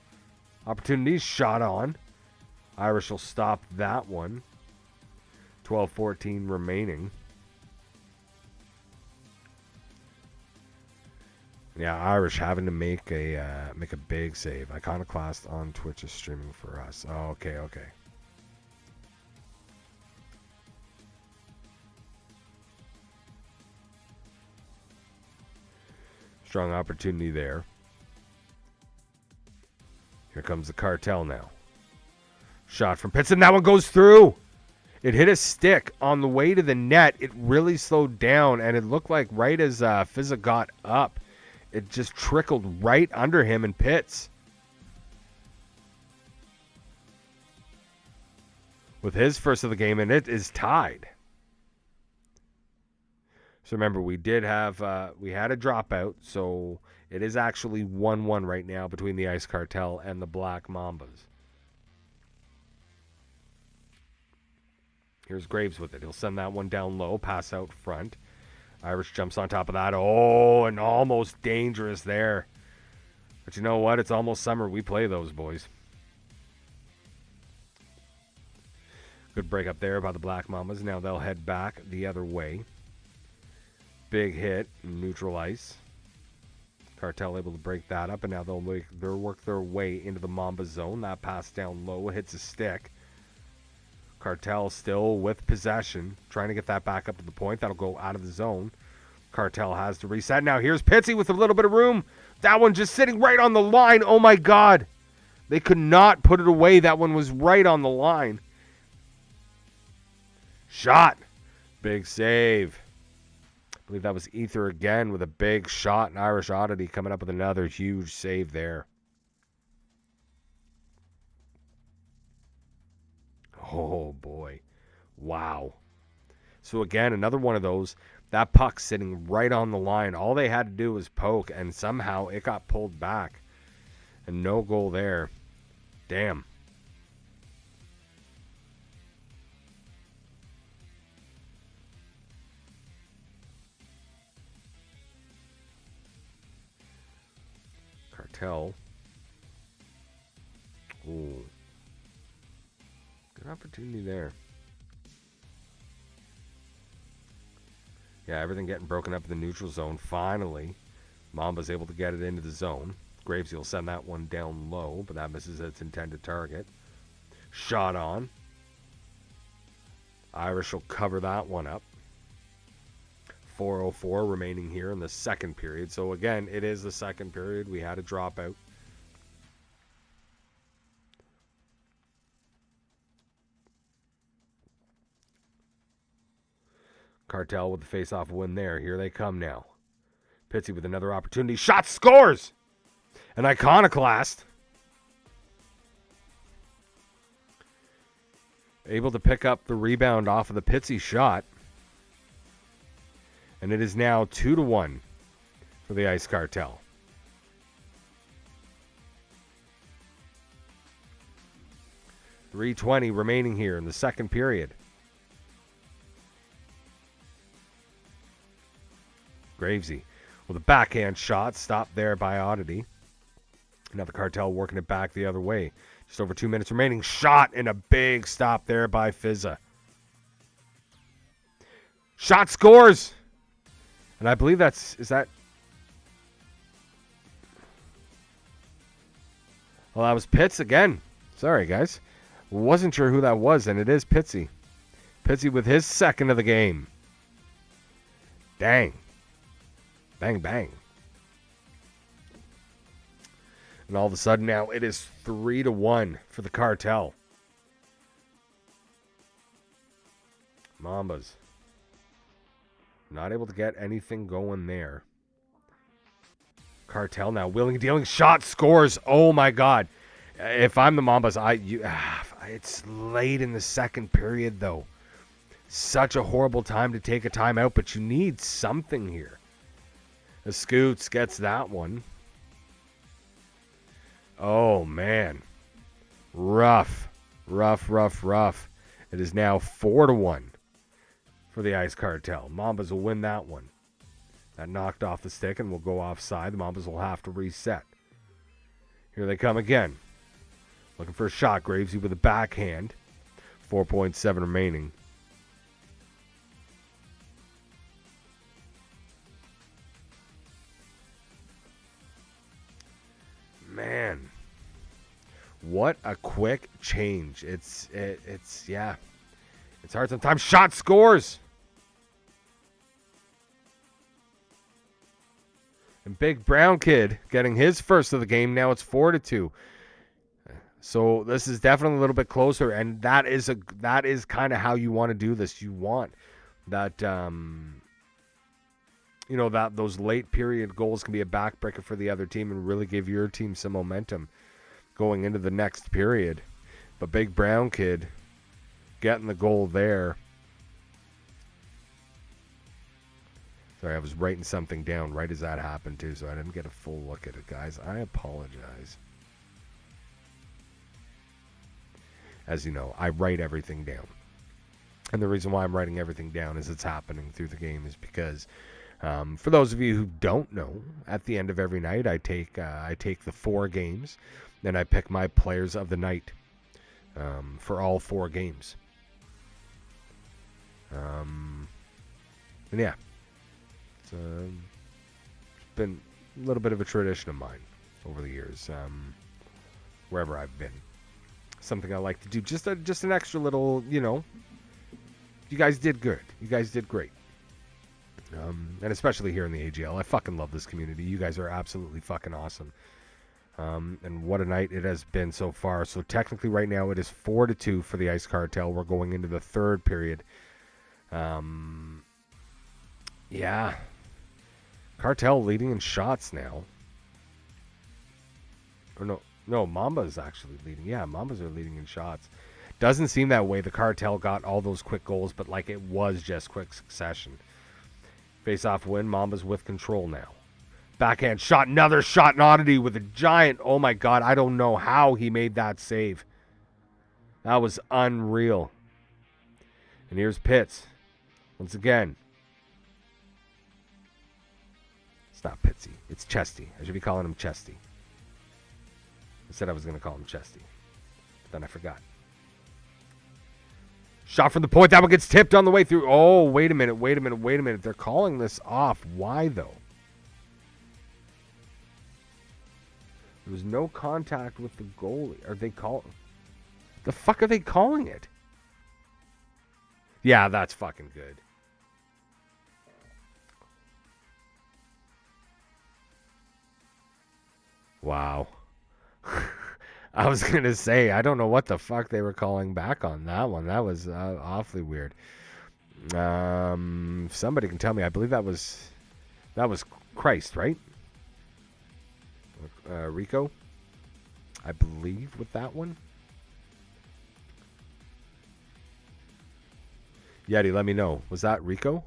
Opportunity shot on. Irish will stop that one. 12-14 remaining. Yeah, Irish having to make a big save. Iconoclast on Twitch is streaming for us. Oh, okay. Strong opportunity there. Here comes the Cartel now. Shot from Pitts, and that one goes through. It hit a stick on the way to the net. It really slowed down, and it looked like right as Fizza got up, it just trickled right under him and Pitts. With his first of the game, and it is tied. So remember, we had a dropout, so it is actually 1-1 right now between the Ice Cartel and the Black Mambas. Here's Graves with it. He'll send that one down low, pass out front. Irish jumps on top of that. Oh, and almost dangerous there. But you know what? It's almost summer. We play those, boys. Good break up there by the Black Mambas. Now they'll head back the other way. Big hit, neutral ice. Cartel able to break that up, and now they'll work their way into the Mamba zone. That pass down low hits a stick. Cartel still with possession, trying to get that back up to the point. That'll go out of the zone. Cartel has to reset. Now here's Pitsy with a little bit of room. That one just sitting right on the line. Oh my God. They could not put it away. That one was right on the line. Shot. Big save. I believe that was Ether again with a big shot. And Irish Oddity coming up with another huge save there. Oh, boy. Wow. So, again, another one of those. That puck sitting right on the line. All they had to do was poke, and somehow it got pulled back. And no goal there. Damn. Cartel. Ooh. Good opportunity there. Yeah, everything getting broken up in the neutral zone. Finally, Mamba's able to get it into the zone. Graves will send that one down low, but that misses its intended target. Shot on. Irish will cover that one up. 4:04 remaining here in the second period. So again, it is the second period. We had a dropout. Cartel with the face-off win there. Here they come now. Pitsy with another opportunity. Shot, scores! An Iconoclast. Able to pick up the rebound off of the Pitsy shot. And it is now 2-1 for the Ice Cartel. .320 remaining here in the second period. Gravesy with a backhand shot, stopped there by Oddity. Now the Cartel working it back the other way. Just over 2 minutes remaining. Shot and a big stop there by Fizza. Shot scores! And I believe is that... Well, that was Pitts again. Sorry, guys. Wasn't sure who that was, and it is Pitsy. Pitsy with his second of the game. Dang. Bang, bang. And all of a sudden now it is 3-1 for the Cartel. Mambas. Not able to get anything going there. Cartel now willing, dealing, shot, scores. Oh my God. If I'm the Mambas, it's late in the second period though. Such a horrible time to take a timeout, but you need something here. The Scoots gets that one. Oh man. Rough. It is now 4-1 for the Ice Cartel. Mambas will win that one. That knocked off the stick and will go offside. The Mambas will have to reset. Here they come again. Looking for a shot. Gravesy with a backhand. 4.7 remaining. Man. What a quick change. It's hard sometimes. Shot, scores. And Big Brown Kid getting his first of the game. Now it's 4-2. So this is definitely a little bit closer, and that is kind of how you want to do this. You want that that those late period goals can be a backbreaker for the other team and really give your team some momentum going into the next period. But Big Brown Kid getting the goal there. Sorry, I was writing something down right as that happened too, so I didn't get a full look at it, guys. I apologize. As you know, I write everything down. And the reason why I'm writing everything down as it's happening through the game is because, for those of you who don't know, at the end of every night, I take the 4 games, and I pick my players of the night for all 4 games. And yeah, it's been a little bit of a tradition of mine over the years, wherever I've been. Something I like to do, just an extra little, you guys did good. You guys did great. And especially here in the AGL. I fucking love this community. You guys are absolutely fucking awesome. And what a night it has been so far. So technically right now it is 4-2 for the Ice Cartel. We're going into the third period. Yeah. Cartel leading in shots now. Or no, Mambas actually leading. Yeah, Mambas are leading in shots. Doesn't seem that way. The Cartel got all those quick goals, but like it was just quick succession. Face-off win. Mambas with control now. Backhand shot. Another shot. An oddity with a giant. Oh my God. I don't know how he made that save. That was unreal. And here's Pitts. Once again. It's not Pitsy. It's Chesty. I should be calling him Chesty. I said I was going to call him Chesty. But then I forgot. Shot from the point. That one gets tipped on the way through. Oh, wait a minute. They're calling this off. Why, though? There was no contact with the goalie. Are they calling? The fuck are they calling it? Yeah, that's fucking good. Wow. I was going to say, I don't know what the fuck they were calling back on that one. That was awfully weird. Somebody can tell me. I believe that was Christ, right? Rico, I believe, with that one. Yeti, let me know. Was that Rico?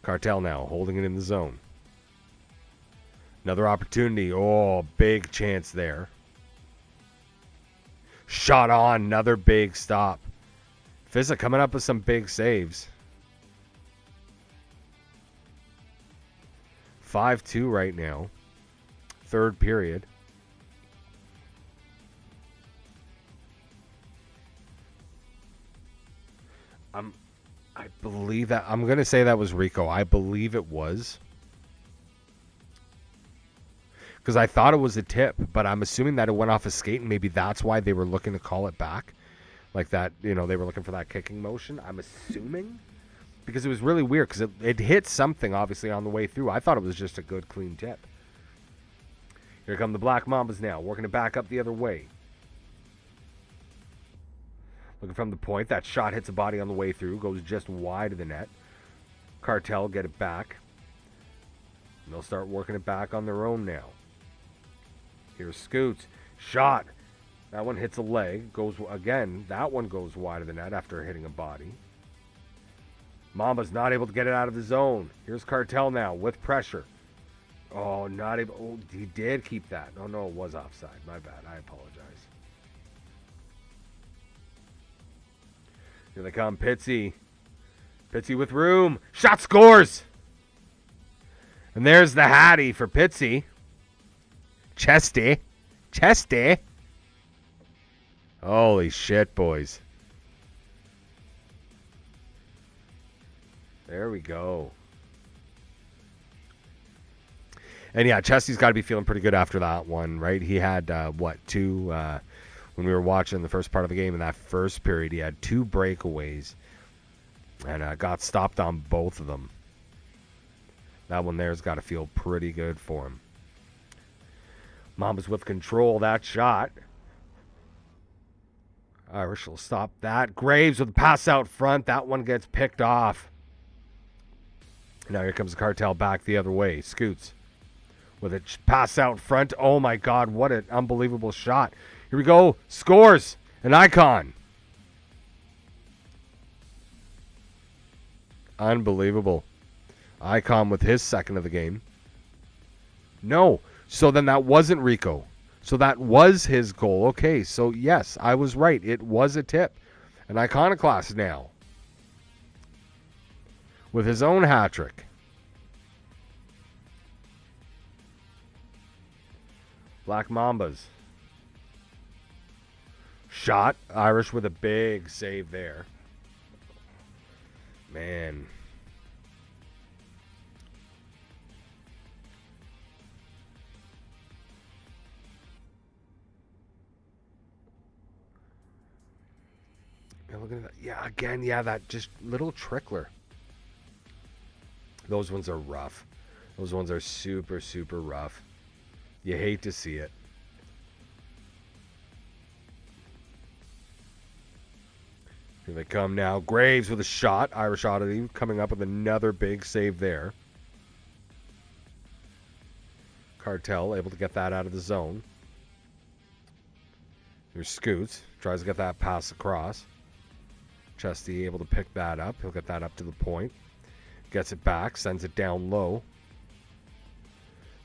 Cartel now holding it in the zone. Another opportunity. Oh, big chance there. Shot on. Another big stop. Fizza coming up with some big saves. 5-2 right now. Third period. I believe that. I'm going to say that was Rico. I believe it was. because I thought it was a tip, but I'm assuming that it went off a skate, and maybe that's why they were looking to call it back. Like that, they were looking for that kicking motion, I'm assuming. Because it was really weird, because it hit something, obviously, on the way through. I thought it was just a good, clean tip. Here come the Black Mambas now, working it back up the other way. Looking from the point, that shot hits a body on the way through, goes just wide of the net. Cartel get it back. And they'll start working it back on their own now. Here's Scoots. Shot. That one hits a leg. Goes again. That one goes wide of the net after hitting a body. Mamba's not able to get it out of the zone. Here's Cartel now with pressure. Oh, not able. Oh, he did keep that. Oh, no, it was offside. My bad. I apologize. Here they come. Pitsy. Pitsy with room. Shot scores. And there's the Hattie for Pitsy. Chesty. Chesty. Holy shit, boys. There we go. And yeah, Chesty's got to be feeling pretty good after that one, right? He had, two, when we were watching the first part of the game in that first period, he had 2 breakaways and got stopped on both of them. That one there's got to feel pretty good for him. Mambas with control, that shot. Irish will stop that. Graves with a pass out front. That one gets picked off. Now here comes the Cartel back the other way. Scoots with a pass out front. Oh my God, what an unbelievable shot. Here we go. Scores. An icon. Unbelievable. Icon with his second of the game. No. So then that wasn't Rico. So that was his goal. Okay, so yes, I was right. It was a tip. An iconoclast now. With his own hat trick. Black Mambas. Shot. Irish with a big save there. Man. Look at that. Yeah, again, that just little trickler. Those ones are rough. Those ones are super, super rough. You hate to see it. Here they come now. Graves with a shot. Irish Oddity coming up with another big save there. Cartel able to get that out of the zone. Here's Scoots. Tries to get that pass across. Chesty able to pick that up. He'll get that up to the point. Gets it back. Sends it down low.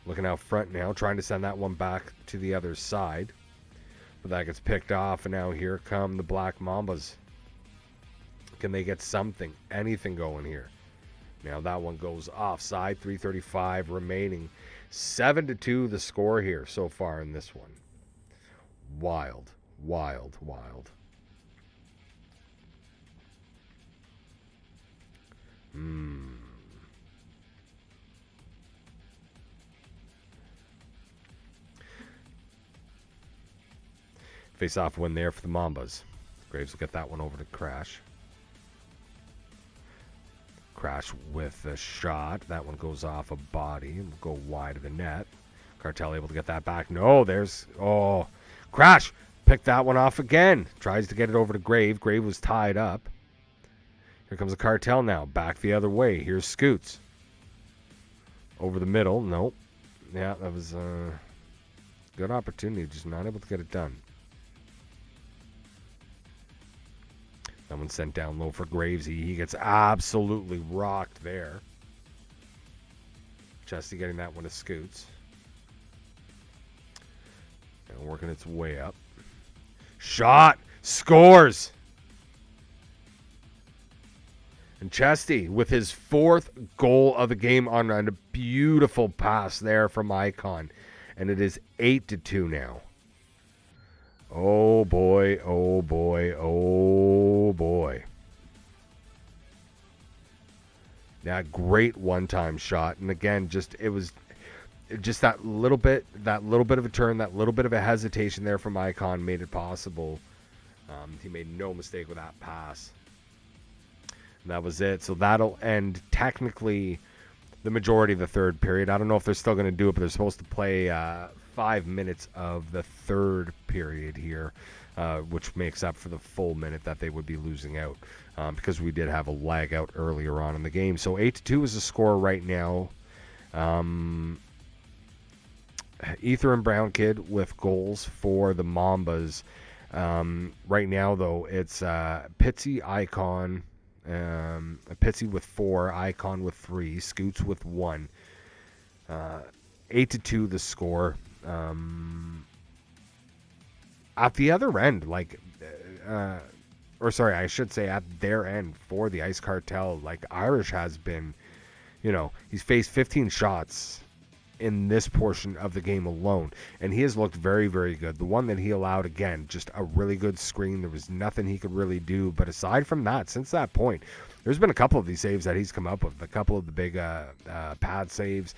Looking out front now. Trying to send that one back to the other side. But that gets picked off. And now here come the Black Mambas. Can they get something? Anything going here? Now that one goes offside. 3:35 remaining. 7-2 the score here so far in this one. Wild. Wild. Wild. Face-off win there for the Mambas. Graves will get that one over to Crash. Crash with a shot. That one goes off a body and will go wide of the net. Cartel able to get that back. No, there's... Oh, Crash picked that one off again. Tries to get it over to Grave. Grave was tied up. Here comes the Cartel now. Back the other way. Here's Scoots. Over the middle. Nope. Yeah, that was a good opportunity. Just not able to get it done. That one sent down low for Graves. He gets absolutely rocked there. Chesty getting that one to Scoots. And working its way up. Shot. Scores. And Chesty with his 4th goal of the game on a beautiful pass there from Icon. And it is 8-2 now. Oh boy, oh boy, oh boy. That great one-time shot. And again, just it was just that little bit of a turn, that little bit of a hesitation there from Icon made it possible. He made no mistake with that pass. And that was it. So that'll end technically the majority of the third period. I don't know if they're still going to do it, but they're supposed to play 5 minutes of the third period here, which makes up for the full minute that they would be losing out, because we did have a lag out earlier on in the game. So 8-2 is the score right now. Ether and Brown Kid with goals for the Mambas. Right now, though, it's Pitsy, Icon, Pitsy with 4, Icon with 3, Scoots with 1. 8-2 the score. At the other end, I should say at their end for the Ice Cartel, Irish has been, he's faced 15 shots in this portion of the game alone, and he has looked very, very good. The one that he allowed, again, just a really good screen. There was nothing he could really do, but aside from that, since that point, there's been a couple of these saves that he's come up with, a couple of the big pad saves.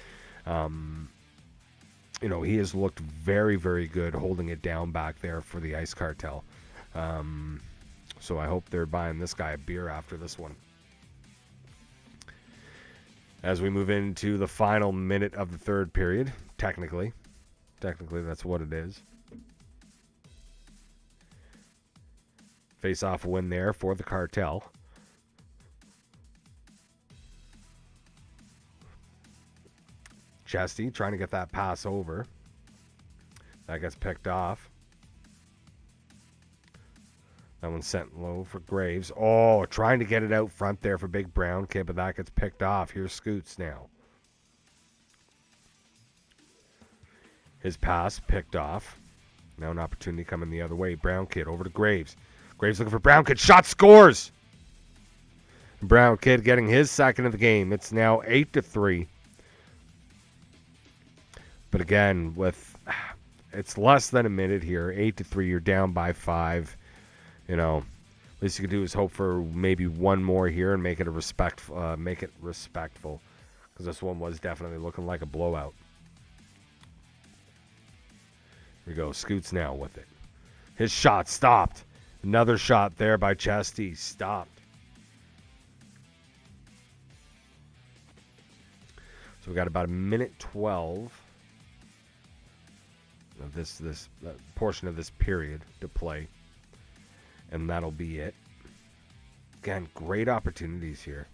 He has looked very, very good holding it down back there for the Ice Cartel. So I hope they're buying this guy a beer after this one. As we move into the final minute of the third period, technically that's what it is. Face-off win there for the Cartel. Chesty trying to get that pass over. That gets picked off. That one's sent low for Graves. Oh, trying to get it out front there for Big Brown Kid, but that gets picked off. Here's Scoots now. His pass picked off. Now an opportunity coming the other way. Brown Kid over to Graves. Graves looking for Brown Kid. Shot, scores! Brown Kid getting his second of the game. It's now 8-3. But again, it's less than a minute here. 8-3. You're down by 5. Least you could do is hope for maybe one more here and make it respectful. Because this one was definitely looking like a blowout. Here we go. Scoots now with it. His shot stopped. Another shot there by Chesty. Stopped. So we got about a minute 12 of this portion of this period to play. And that'll be it. Again, great opportunities here.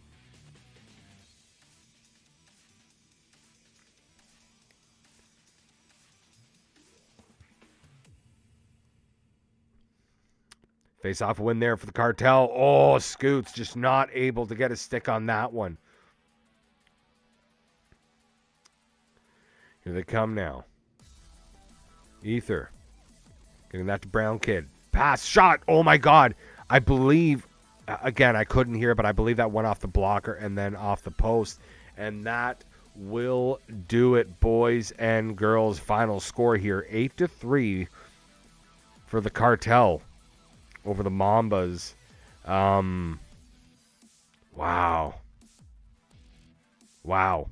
Face-off win there for the Cartel. Oh, Scoots just not able to get a stick on that one. Here they come now. Ether. Getting that to Brown Kid. Pass, shot. Oh, my God. I believe, again, I couldn't hear, but I believe that went off the blocker and then off the post. And that will do it, boys and girls. Final score here, 8-3 for the Cartel over the Mambas. Wow. Wow.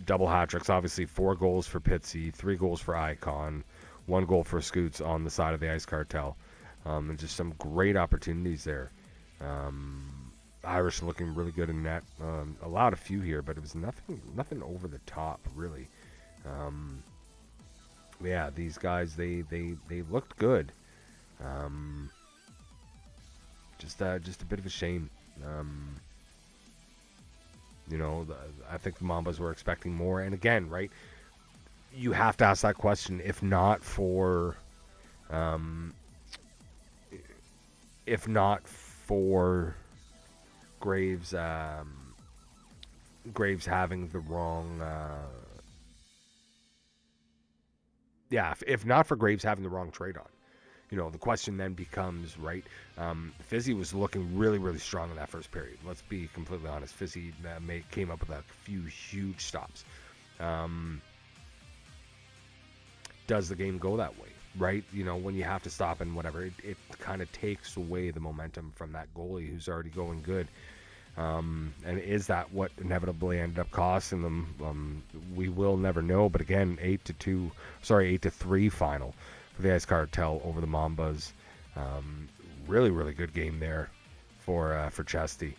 Double hat tricks, obviously 4 goals for Pitsy, 3 goals for Icon, 1 goal for Scoots on the side of the Ice Cartel. And just some great opportunities there. Irish looking really good in net. Allowed a few here, but it was nothing over the top, really. Yeah, these guys, they looked good. Just a bit of a shame. I think the Mambas were expecting more. And again, right, you have to ask that question. If not for Graves having the wrong if not for Graves having the wrong trade on, the question then becomes, right, Fizzy was looking really, really strong in that first period. Let's be completely honest. Fizzy came up with a few huge stops. Does the game go that way? right? You know, when you have to stop and whatever, it kind of takes away the momentum from that goalie who's already going good. And is that what inevitably ended up costing them? We will never know. But again, 8-3 final for the Ice Cartel over the Mambas. Really, really good game there for Chesty.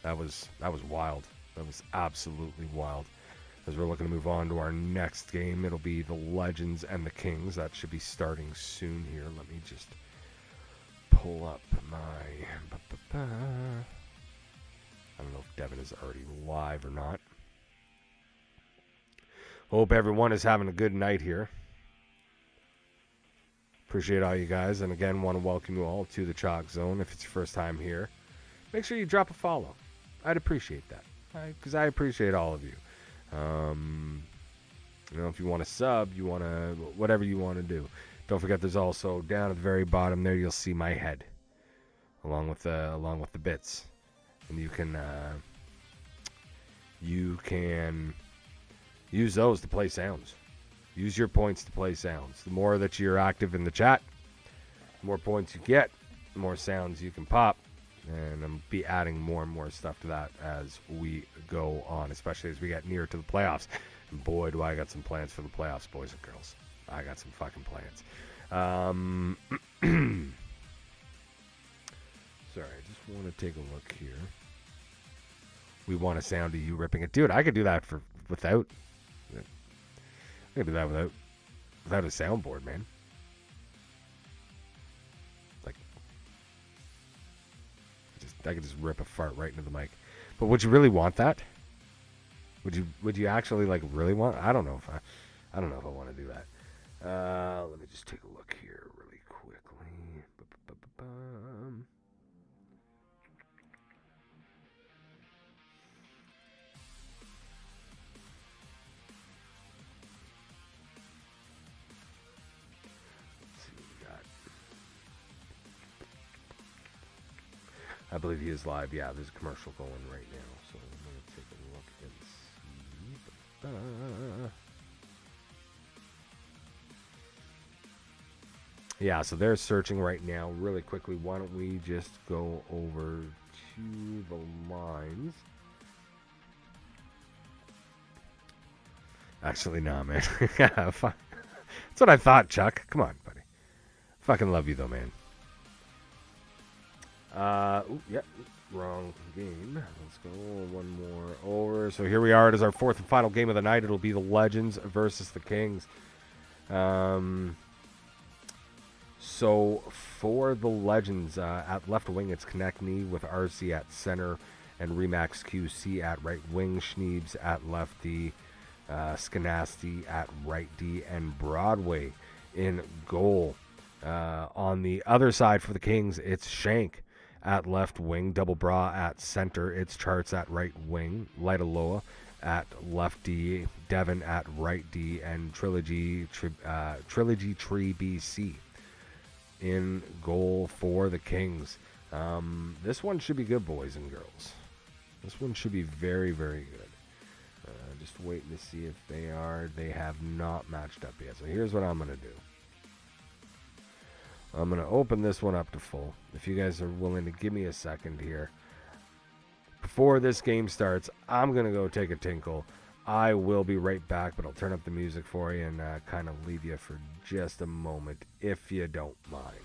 That was wild. That was absolutely wild. As we're looking to move on to our next game, it'll be the Legends and the Kings. That should be starting soon here. Let me just pull up my... I don't know if Devin is already live or not. Hope everyone is having a good night here. Appreciate all you guys. And again, want to welcome you all to the Chalkzone. If it's your first time here, make sure you drop a follow. I'd appreciate that. Because I appreciate all of you. You know, if you want to sub, you want to, whatever you want to do. Don't forget there's also down at the very bottom there, you'll see my head. Along with the bits. And you can use those to play sounds. Use your points to play sounds. The more that you're active in the chat, the more points you get, the more sounds you can pop. And I'm be adding more and more stuff to that as we go on, especially as we get near to the playoffs. And boy, do I got some plans for the playoffs, boys and girls. I got some fucking plans. Sorry, I just want to take a look here. We want a sound of you ripping it. Dude, I could do that without... I could do that without a soundboard, man. Like... I could just rip a fart right into the mic. But would you really want that? Would you actually, like, really want... I don't know if I want to do that. Let me just take a look here really quickly. I believe he is live. Yeah, there's a commercial going right now. So I'm going to take a look and see. Yeah, so they're searching right now really quickly. Why don't we just go over to the lines? Actually, nah, man. That's what I thought, Chuck. Come on, buddy. Fucking love you, though, man. Wrong game. Let's go one more over. So here we are. It is our fourth and final game of the night. It'll be the Legends versus the Kings. So for the Legends, at left wing, it's Konechny with RC at center and Remax QC at right wing, Schneebs at left D, Skanasti at right D, and Broadway in goal. On the other side for the Kings, it's Shank at left wing, Double Bra at center, it's Charts at right wing, Lightaloa at left D, Devon at right D, and Trilogy Tree BC in goal for the Kings. This one should be good, boys and girls. This one should be very, very good. Just waiting to see if they have not matched up yet. So here's what I'm going to do. I'm going to open this one up to full. If you guys are willing to give me a second here. Before this game starts, I'm going to go take a tinkle. I will be right back, but I'll turn up the music for you and kind of leave you for just a moment, if you don't mind.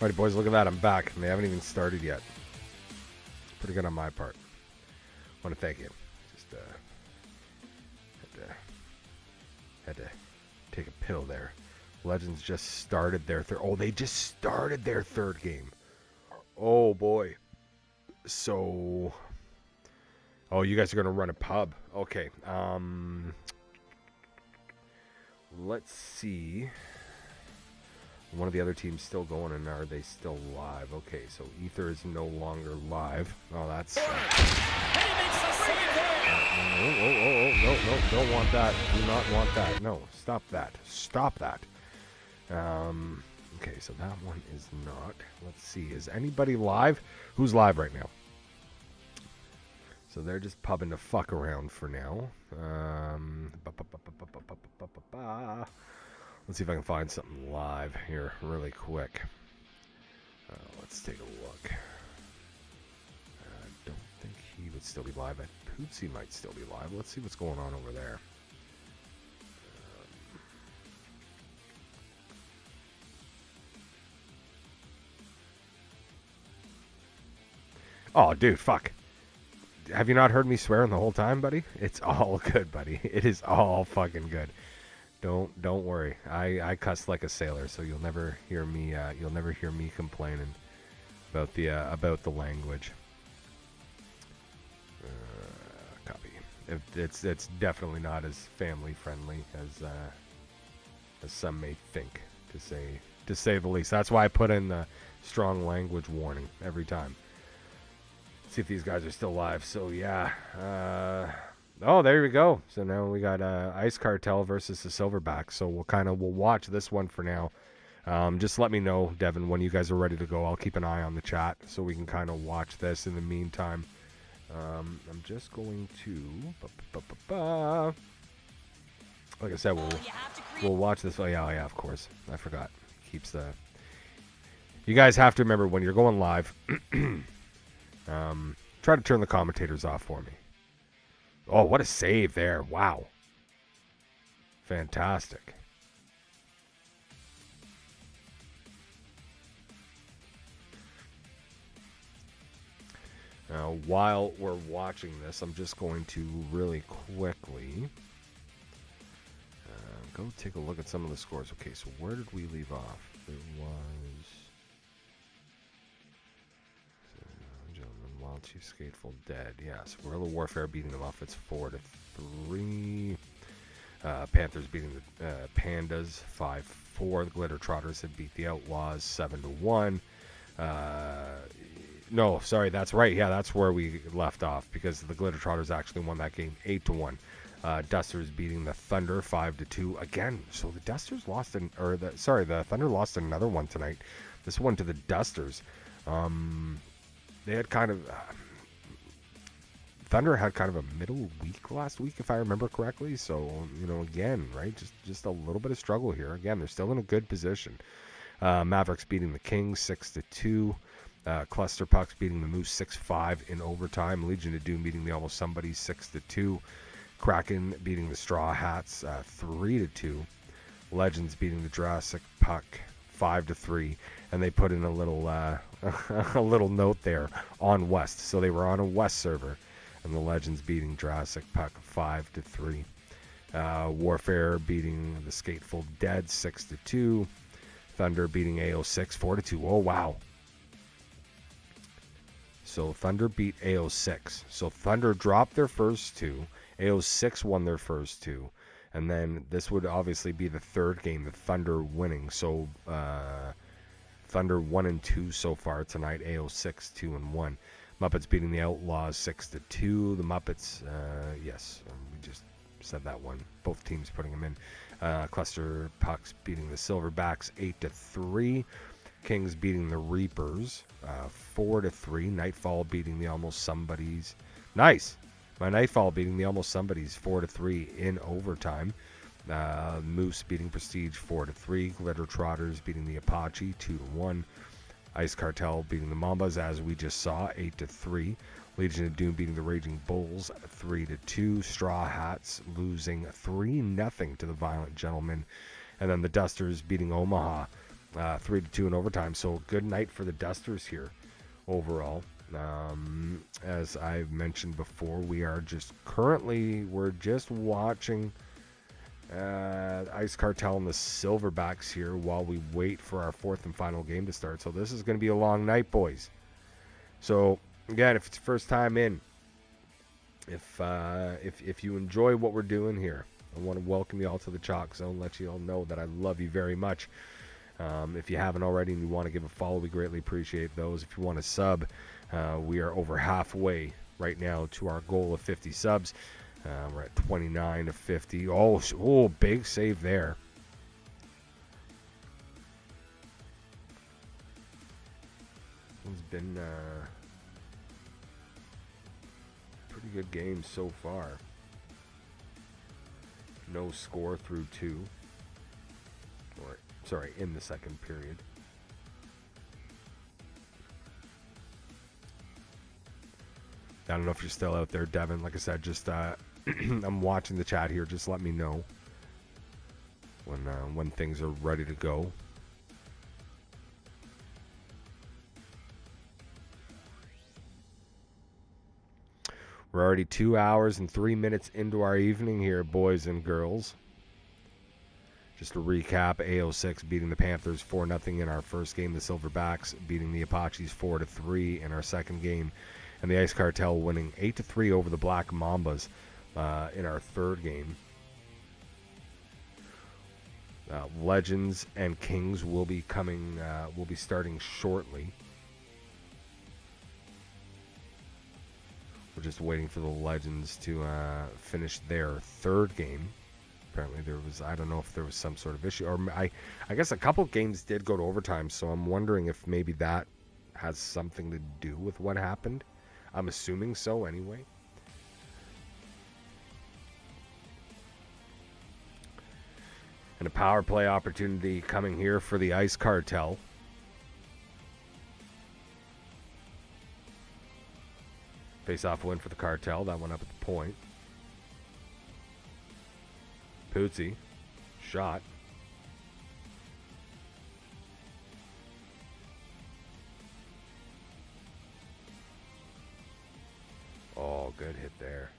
Alrighty, boys, look at that. I'm back. And they haven't even started yet. Pretty good on my part. Want to thank you. Just had to take a pill there. Legends just started their third. Oh, they just started their third game. Oh boy. So. Oh, you guys are gonna run a pub. Okay. Let's see. One of the other teams still going, and are they still live? Okay, so Ether is no longer live. Oh, that's. No, don't want that. Do not want that. No, stop that. Stop that. Okay, so that one is not. Let's see. Is anybody live? Who's live right now? So they're just pubbing to fuck around for now. Let's see if I can find something live here really quick. Let's take a look. I don't think he would still be live. Pootsie might still be live. Let's see what's going on over there. Oh, dude, fuck. Have you not heard me swearing the whole time, buddy? It's all good, buddy. It is all fucking good. Don't worry. I cuss like a sailor, so you'll never hear me complaining about the language. Copy. It's definitely not as family friendly as some may think, to say the least. That's why I put in the strong language warning every time. See if these guys are still live. So yeah. Oh, there we go. So now we got Ice Cartel versus the Silverbacks. So we'll watch this one for now. Just let me know, Devin, when you guys are ready to go. I'll keep an eye on the chat so we can kind of watch this in the meantime. I'm just going to. Like I said, we'll watch this. Oh yeah, of course. I forgot. Keeps the. You guys have to remember when you're going live. Try to turn the commentators off for me. Oh, what a save there. Wow. Fantastic. Now, while we're watching this, I'm just going to really quickly go take a look at some of the scores. Okay, so where did we leave off? It was... Wild Chief Skateful dead. Yes. Guerrilla Warfare beating the Muppets 4-3. Panthers beating the Pandas 5-4. The Glitter Trotters had beat the Outlaws 7-1. No, sorry, that's right. Yeah, that's where we left off because the Glitter Trotters actually won that game 8-1. Dusters beating the Thunder 5-2 again. So the Dusters lost the Thunder lost another one tonight. This one to the Dusters. They had kind of Thunder had kind of a middle week last week, if I remember correctly. So again, right, just a little bit of struggle here. Again, they're still in a good position. Mavericks beating the Kings 6-2. Cluster Pucks beating the Moose 6-5 in overtime. Legion of Doom beating the Almost Somebodies 6-2. Kraken beating the Straw Hats 3-2. Legends beating the Jurassic Puck 5-3, and they put in a little a little note there on West. So they were on a West server, and the Legends beating Jurassic Puck 5-3. Warfare beating the Skateful Dead 6-2. Thunder beating AO6 4-2. Oh wow! So Thunder beat AO6. So Thunder dropped their first two. AO6 won their first two. And then this would obviously be the third game, the Thunder winning. So Thunder 1-2 so far tonight. AO6 2-1. Muppets beating the Outlaws 6-2. The Muppets, yes, we just said that one. Both teams putting them in. Cluster Pucks beating the Silverbacks 8-3. Kings beating the Reapers 4-3. Nightfall beating the Almost Somebodies. Nice. My Nightfall beating the Almost Somebodies 4-3 in overtime. Moose beating Prestige 4-3. Glitter Trotters beating the Apache 2-1. Ice Cartel beating the Mambas, as we just saw, 8-3. Legion of Doom beating the Raging Bulls 3-2. Straw Hats losing 3-0 to the Violent Gentlemen. And then the Dusters beating Omaha 3-2 in overtime. So good night for the Dusters here overall. As I've mentioned before, we're just watching Ice Cartel and the Silverbacks here while we wait for our fourth and final game to start. So this is going to be a long night, boys. So again, if it's your first time in, if you enjoy what we're doing here, I want to welcome you all to the Chalkzone, let you all know that I love you very much. If you haven't already and you want to give a follow, we greatly appreciate those. If you want to sub, we are over halfway right now to our goal of 50 subs. We're at 29 of 50. Oh, big save there. It's been pretty good game so far. No score through 2. In the second period. I don't know if you're still out there, Devin. Like I said, just I'm watching the chat here. Just let me know when things are ready to go. We're already 2 hours and 3 minutes into our evening here, boys and girls. Just to recap, AO6 beating the Panthers 4-0 in our first game. The Silverbacks beating the Apaches 4-3 in our second game. And the Ice Cartel winning 8-3 over the Black Mambas in our third game. Legends and Kings will be starting shortly. We're just waiting for the Legends to finish their third game. Apparently I don't know if there was some sort of issue, or I guess a couple games did go to overtime, so I'm wondering if maybe that has something to do with what happened. I'm assuming so anyway. And a power play opportunity coming here for the Ice Cartel. Face-off win for the Cartel. That one up at the point. Pootsie. Shot. Oh, good hit there.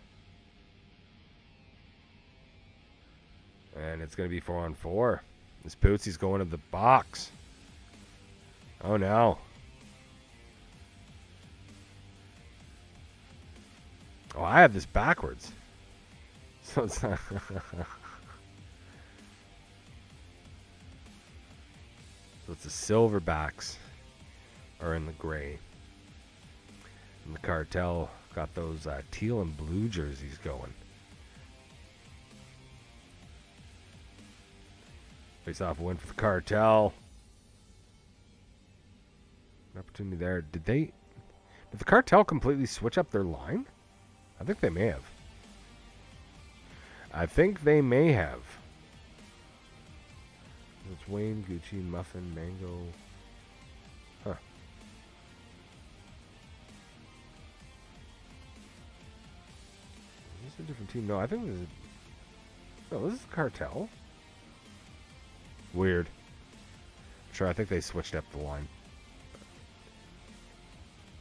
And it's going to be 4-on-4. This Pootsie's going to the box. Oh, no. Oh, I have this backwards. So it's not... So it's the Silverbacks are in the gray. And the Cartel got those teal and blue jerseys going. Face-off win for the Cartel. An opportunity there. Did the Cartel completely switch up their line? I think they may have. It's Wayne, Gucci, Muffin, Mango. Huh. Is this a different team? No, I think this is... No, this is Cartel. Weird. Sure, I think they switched up the line.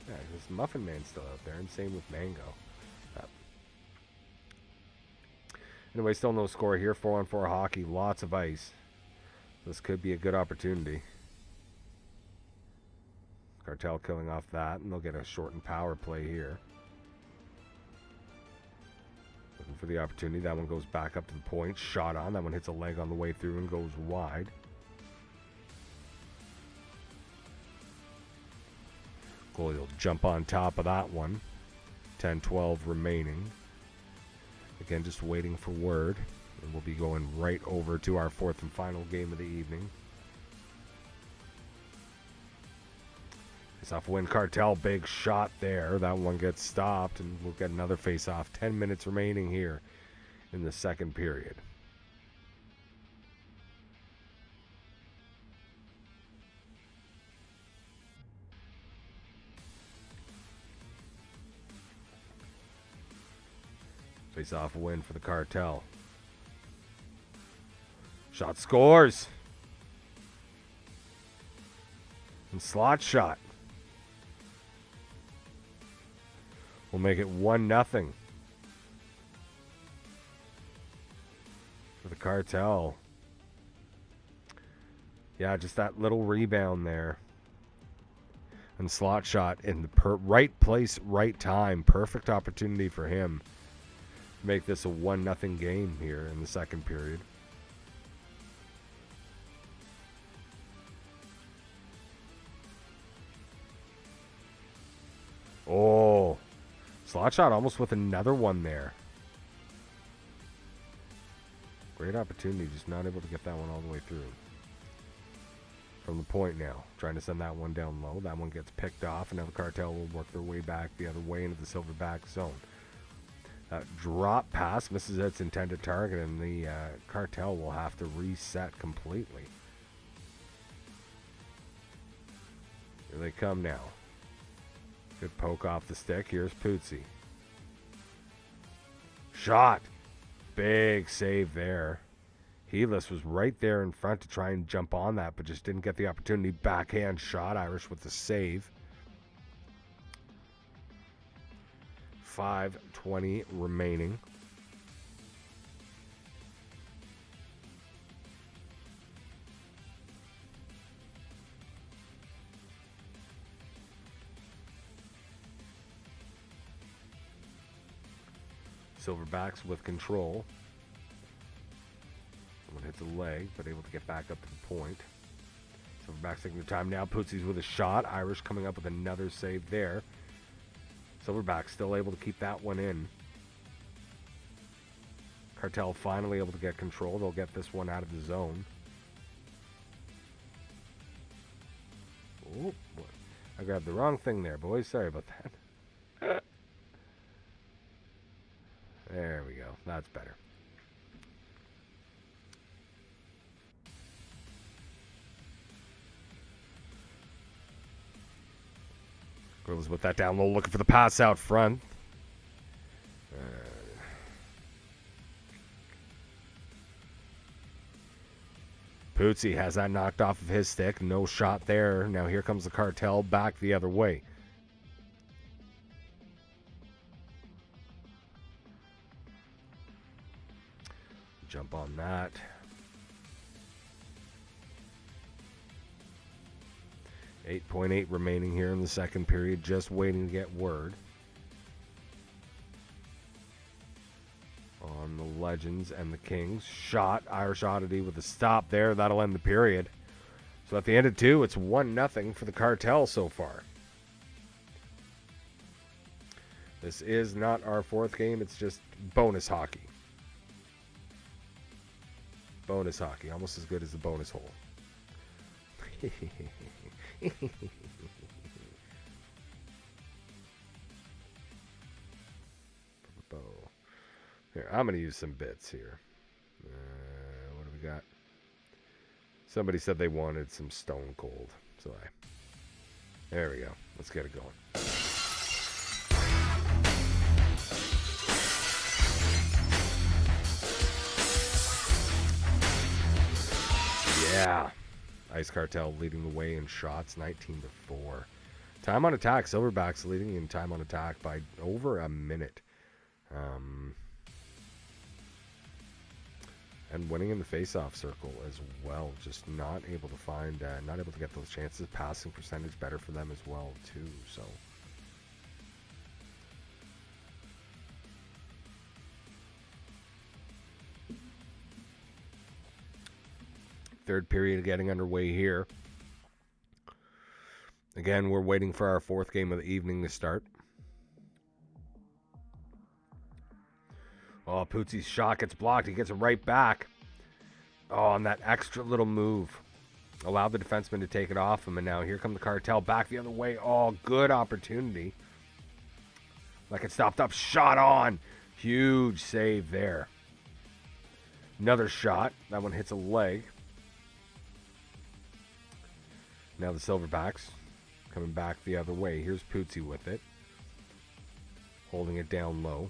Yeah, this Muffin Man's still out there, and same with Mango. Anyway, still no score here. 4-on-4 hockey, lots of ice. This could be a good opportunity. Cartel killing off that, and they'll get a shortened power play here. Looking for the opportunity. That one goes back up to the point. Shot on. That one hits a leg on the way through and goes wide. Goalie will jump on top of that one. 10-12 remaining. Again, just waiting for word. And we'll be going right over to our fourth and final game of the evening. Face-off win. Cartel, big shot there. That one gets stopped, and we'll get another face-off. 10 minutes remaining here in the second period. Face-off win for the Cartel. Shot scores. And slot shot. We'll make it 1-0 for the Cartel. Yeah, just that little rebound there. And slot shot in the right place, right time. Perfect opportunity for him to make this a 1-0 game here in the second period. Oh, slot shot almost with another one there. Great opportunity, just not able to get that one all the way through. From the point now, trying to send that one down low. That one gets picked off, and now the Cartel will work their way back the other way into the Silverback zone. Drop pass misses its intended target, and the Cartel will have to reset completely. Here they come now. Good poke off the stick. Here's Pootsie. Shot. Big save there. Heedless was right there in front to try and jump on that, but just didn't get the opportunity. Backhand shot. Irish with the save. 5:20 remaining. Silverbacks with control. Someone hits a leg, but able to get back up to the point. Silverbacks taking their time now. Pootsie's with a shot. Irish coming up with another save there. Silverbacks still able to keep that one in. Cartel finally able to get control. They'll get this one out of the zone. Oh, I grabbed the wrong thing there, boys. Sorry about that. There we go. That's better. Gorillas with that down low, looking for the pass out front. Pootsie has that knocked off of his stick. No shot there. Now here comes the Cartel back the other way. Jump on that. 8:8 remaining here in the second period. Just waiting to get word on the Legends and the Kings. Shot. Irish Oddity with a stop there. That'll end the period. So at the end of 2, it's 1-0 for the Cartel so far. This is not our fourth game. It's just bonus hockey. Bonus hockey, almost as good as the bonus hole. Here, I'm going to use some bits here. What do we got? Somebody said they wanted some Stone Cold. So there we go. Let's get it going. Yeah. Ice Cartel leading the way in shots, 19-4. Time on attack, Silverbacks leading in time on attack by over a minute. And winning in the face-off circle as well. Just not able to find, not able to get those chances. Passing percentage better for them as well, too. So third period getting underway here. Again, we're waiting for our fourth game of the evening to start. Oh, Pootsie's shot gets blocked. He gets it right back. Oh, and that extra little move allowed the defenseman to take it off him. And now here come the Cartel back the other way. Oh, good opportunity. Like it stopped up. Shot on. Huge save there. Another shot. That one hits a leg. Now the Silverbacks coming back the other way. Here's Pootsie with it. Holding it down low.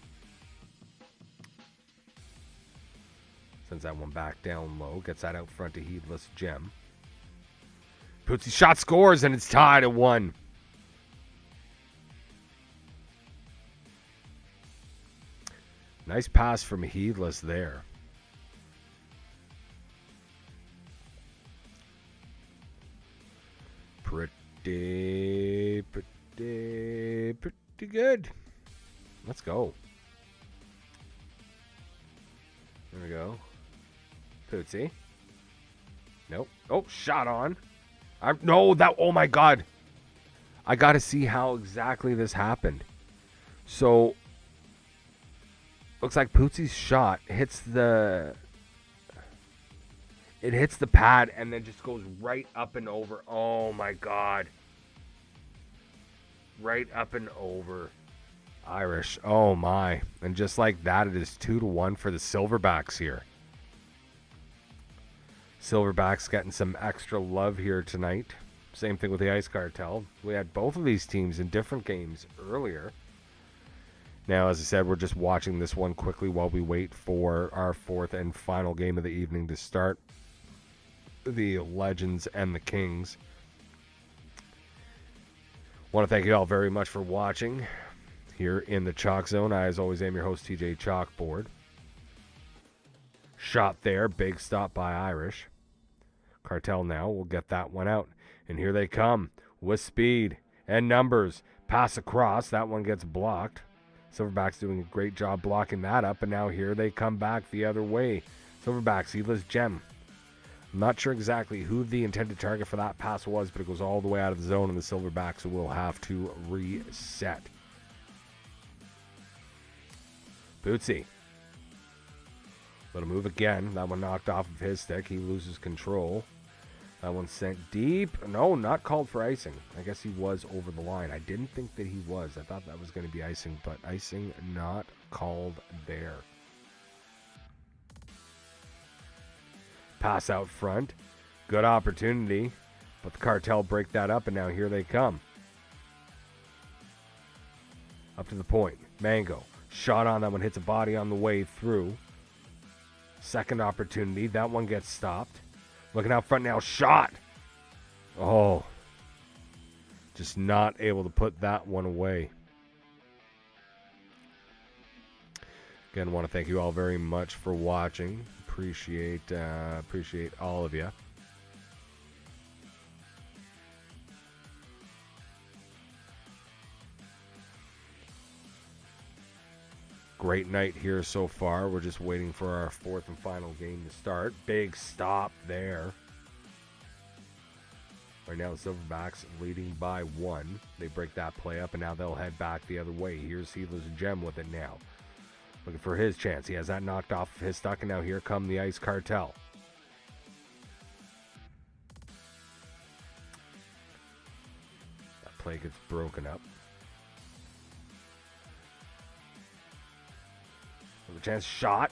Sends that one back down low. Gets that out front to Heedless Gem. Pootsie shot scores, and it's tied at 1. Nice pass from Heedless there. Pretty good. Let's go. There we go. Pootsie. Nope. Oh, shot on. Oh my God. I got to see how exactly this happened. So, looks like Pootsie's shot hits the pad and then just goes right up and over. Oh my God. Right up and over. Irish. Oh my. And just like that, it is 2-1 for the Silverbacks here. Silverbacks getting some extra love here tonight. Same thing with the Ice Cartel. We had both of these teams in different games earlier. Now, as I said, we're just watching this one quickly while we wait for our fourth and final game of the evening to start. The Legends and the Kings. Want to thank you all very much for watching here in the Chalk Zone. I, as always, am your host, TJchalkboard. Shot there. Big stop by Irish. Cartel now will get that one out. And here they come with speed and numbers. Pass across. That one gets blocked. Silverbacks doing a great job blocking that up. And now here they come back the other way. Silverbacks, Heedless Gem. I'm not sure exactly who the intended target for that pass was, but it goes all the way out of the zone, and the Silverbacks will have to reset. Pootsie. Let him move again. That one knocked off of his stick. He loses control. That one sent deep. No, not called for icing. I guess he was over the line. I didn't think that he was. I thought that was going to be icing, but icing not called there. Pass out front. Good opportunity. But the Cartel break that up, and now here they come. Up to the point. Mango. Shot on. That one hits a body on the way through. Second opportunity. That one gets stopped. Looking out front now. Shot. Oh. Just not able to put that one away. Again, want to thank you all very much for watching. Appreciate all of you. Great night here so far. We're just waiting for our fourth and final game to start. Big stop there. Right now the Silverbacks leading by 1. They break that play up, and now they'll head back the other way. Here's Heedless Gem with it now. Looking for his chance. He has that knocked off of his stuck, and now here come the Ice Cartel. That play gets broken up. The chance shot.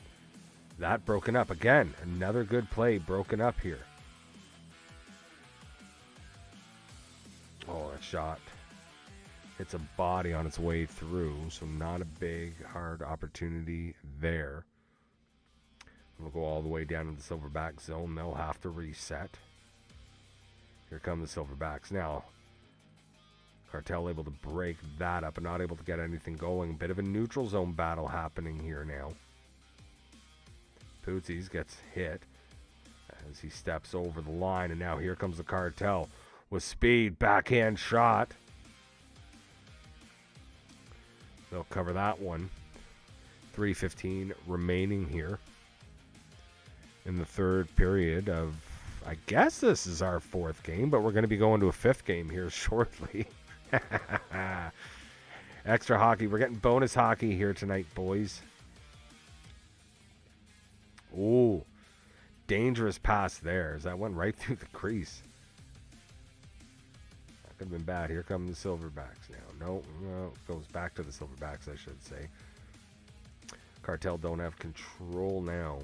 That broken up again. Another good play broken up here. Oh, that shot hits a body on its way through, so not a big, hard opportunity there. We'll go all the way down to the Silverback zone. They'll have to reset. Here come the Silverbacks now. Cartel able to break that up and not able to get anything going. Bit of a neutral zone battle happening here now. Pootsies gets hit as he steps over the line, and now here comes the Cartel with speed. Backhand shot. They'll cover that one. 3:15 remaining here in the third period of, I guess this is our fourth game, but we're going to be going to a fifth game here shortly. Extra hockey. We're getting bonus hockey here tonight, boys. Ooh, dangerous pass there as that went right through the crease. That could have been bad. Here come the Silverbacks now. No, goes back to the Silverbacks, I should say. Cartel don't have control now.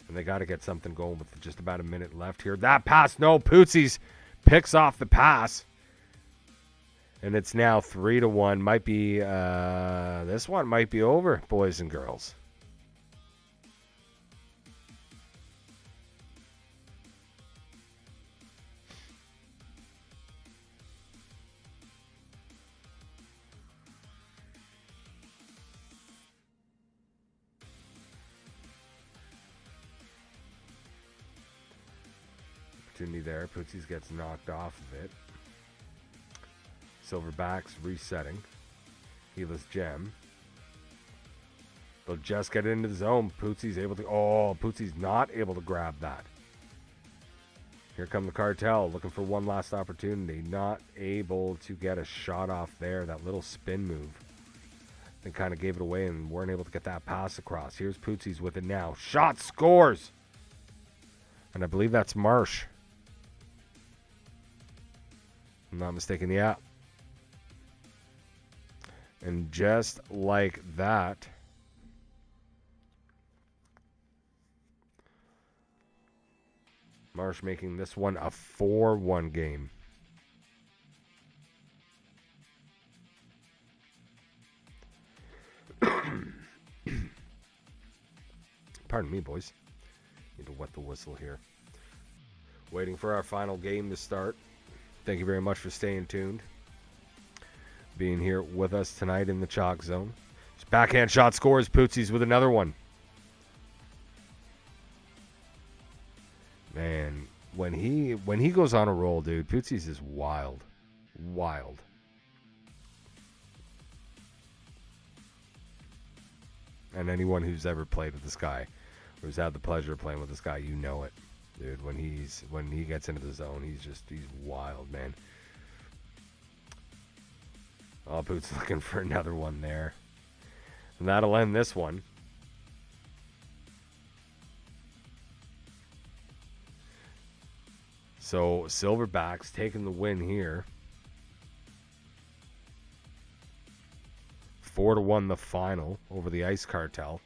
And they got to get something going with just about a minute left here. That pass, no, Pootsies picks off the pass. And it's now 3-1. Might be, this one might be over, boys and girls. opportunity there. Pootsies gets knocked off of it. Silverbacks resetting. Healess Gem. They'll just get into the zone. Pootsie's able to... Oh, Pootsie's not able to grab that. Here come the Cartel, looking for one last opportunity. Not able to get a shot off there. That little spin move. They kind of gave it away and weren't able to get that pass across. Here's Pootsies with it now. Shot scores! And I believe that's Marsh. I'm not mistaken, yeah. And just like that... Marsh making this one a 4-1 game. Pardon me, boys. Need to wet the whistle here. Waiting for our final game to start. Thank you very much for staying tuned. Being here with us tonight in the Chalk Zone. His backhand shot scores. Pootsies with another one. Man, when he goes on a roll, dude, Pootsies is wild. Wild. And anyone who's ever played with this guy, or who's had the pleasure of playing with this guy, you know it. Dude, when he gets into the zone, he's wild, man. Oh, Boots looking for another one there. And that'll end this one. So, Silverbacks taking the win here. 4-1 the final over the Ice Cartel.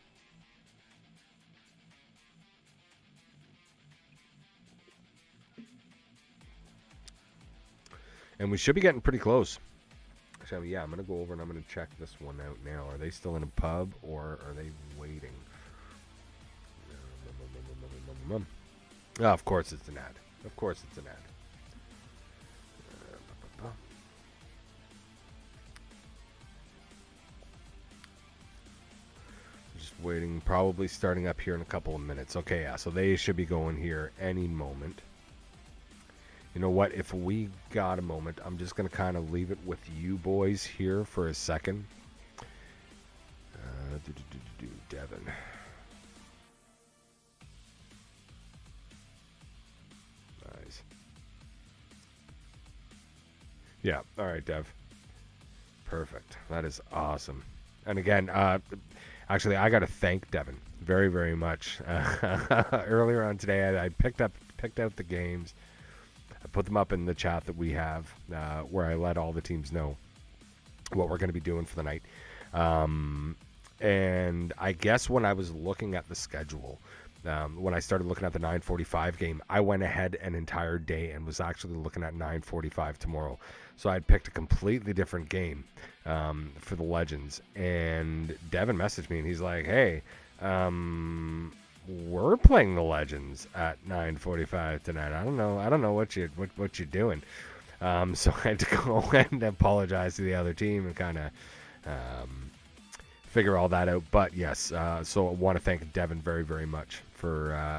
And we should be getting pretty close. Actually, yeah, I'm going to go over and I'm going to check this one out now. Are they still in a pub or are they waiting? Oh, of course it's an ad. Of course it's an ad. Just waiting, probably starting up here in a couple of minutes. Okay, yeah, so they should be going here any moment. You know what? If we got a moment, I'm just going to kind of leave it with you boys here for a second. Devin. Nice. Yeah, all right, Dev. Perfect. That is awesome. And again, actually, I got to thank Devin very, very much. Earlier on today, I picked out the games. I put them up in the chat that we have, where I let all the teams know what we're going to be doing for the night. And I guess when I was looking at the schedule, when I started looking at the 9:45 game, I went ahead an entire day and was actually looking at 9:45 tomorrow. So I'd picked a completely different game for the Legends. And Devin messaged me and he's like, "Hey, we're playing the Legends at 9:45 tonight. I don't know what you're doing." So I had to go and apologize to the other team and kind of figure all that out. But yes, so I want to thank Devin very, very much for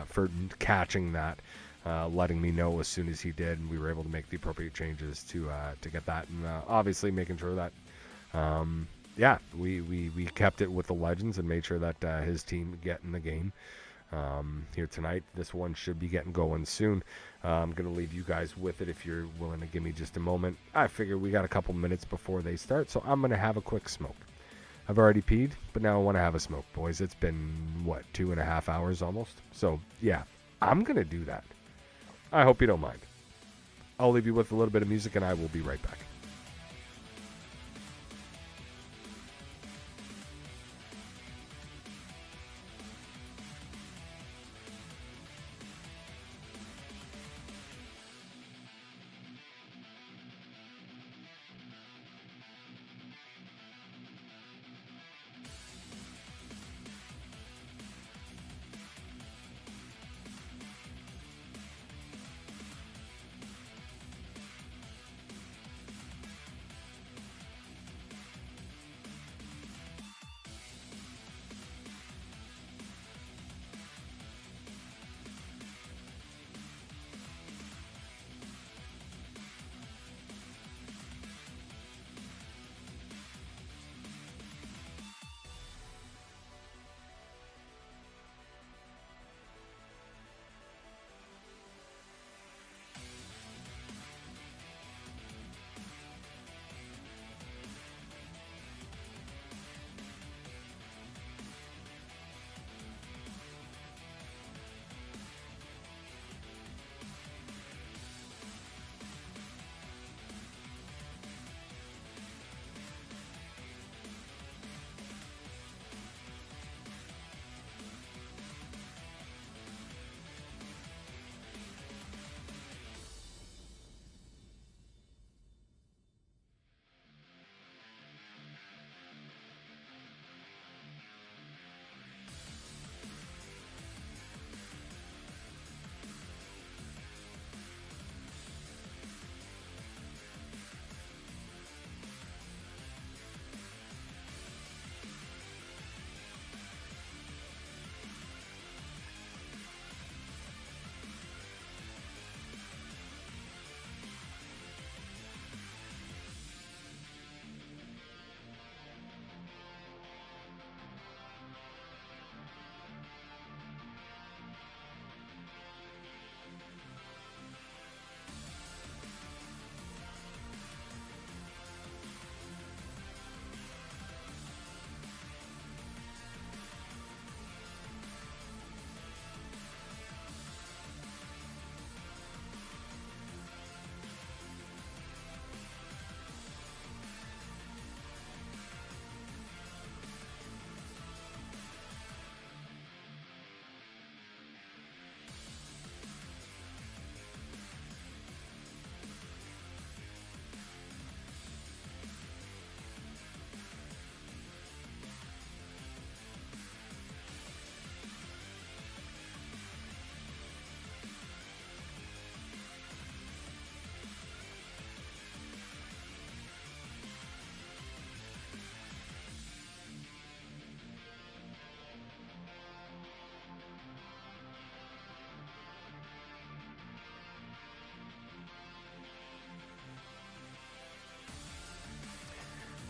catching that, letting me know as soon as he did, and we were able to make the appropriate changes to get that, and obviously making sure that yeah, we kept it with the Legends and made sure that his team get in the game here tonight. This one should be getting going soon. I'm going to leave you guys with it if you're willing to give me just a moment. I figure we got a couple minutes before they start, so I'm going to have a quick smoke. I've already peed, but now I want to have a smoke, boys. It's been, what, 2.5 hours almost? So, yeah, I'm going to do that. I hope you don't mind. I'll leave you with a little bit of music, and I will be right back.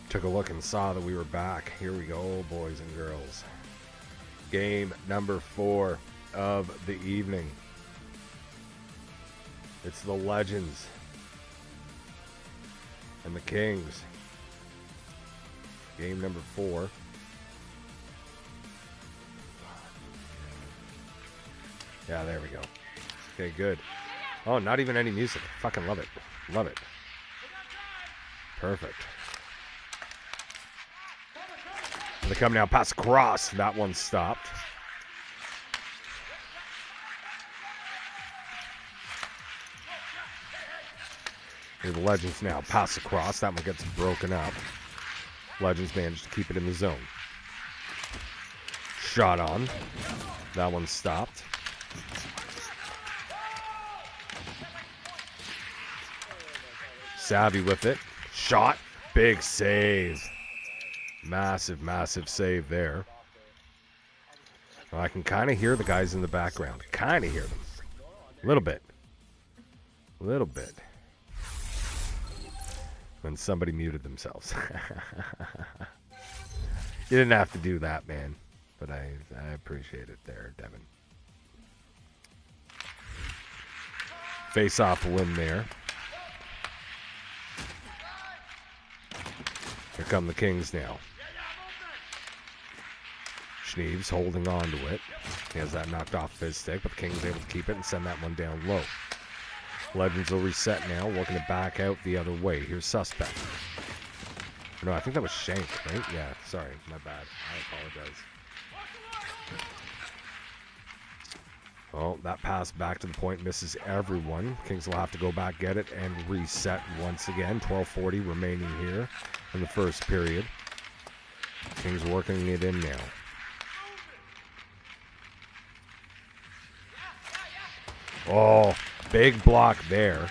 Took a look and saw that we were back. Here we go, boys and girls. Game number 4 of the evening. It's the Legends and the Kings. Game number 4. Yeah, there we go. Okay, good. Oh, not even any music. Fucking love it. Love it. Perfect. They come now, pass across. That one stopped. Here the Legends now, pass across. That one gets broken up. Legends managed to keep it in the zone. Shot on. That one stopped. Savvy with it. Shot. Big save. Massive, massive save there. Well, I can kind of hear the guys in the background. Kind of hear them. A little bit. A little bit. When somebody muted themselves. You didn't have to do that, man. But I appreciate it there, Devin. Face-off win there. Here come the Kings now. Schneeves holding on to it. He has that knocked off his stick, but the Kings able to keep it and send that one down low. Legends will reset now, working it back out the other way. Here's Suspect. No, I think that was Shank, right? Yeah, sorry, my bad. I apologize. Oh, that pass back to the point misses everyone. Kings will have to go back, get it, and reset once again. 12:40 remaining here in the first period. Kings working it in now. Oh, big block there.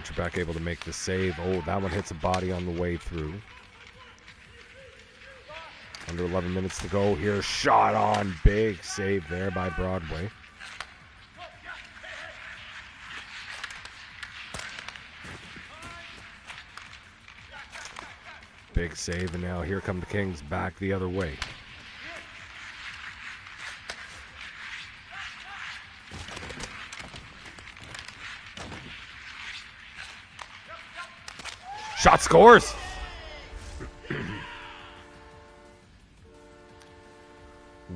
Trebek able to make the save. Oh, that one hits a body on the way through. Under 11 minutes to go here. Shot on. Big save there by Broadway. Big save, and now here come the Kings back the other way. Shot scores!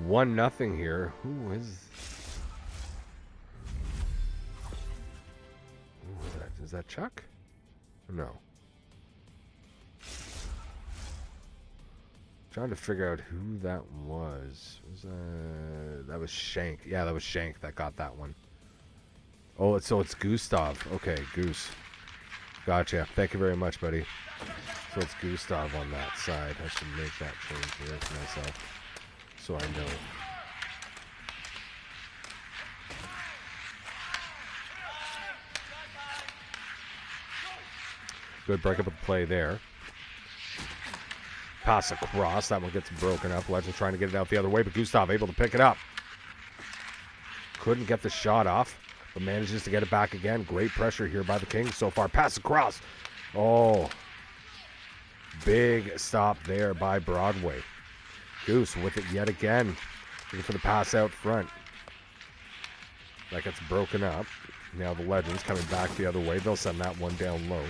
1-0 here. Who is that? Is that Chuck? No. Trying to figure out who that was. That was Shank. Yeah, that was Shank that got that one. Oh, so it's Gustav. Okay, Goose. Gotcha. Thank you very much, buddy. So it's Gustav on that side. I should make that change here for myself, so I know. Good breakup of the play there. Pass across. That one gets broken up. Legend trying to get it out the other way, but Gustav able to pick it up. Couldn't get the shot off, but manages to get it back again. Great pressure here by the Kings so far. Pass across. Oh. Big stop there by Broadway. Goose with it yet again. Looking for the pass out front. That gets broken up. Now the Legends coming back the other way. They'll send that one down low.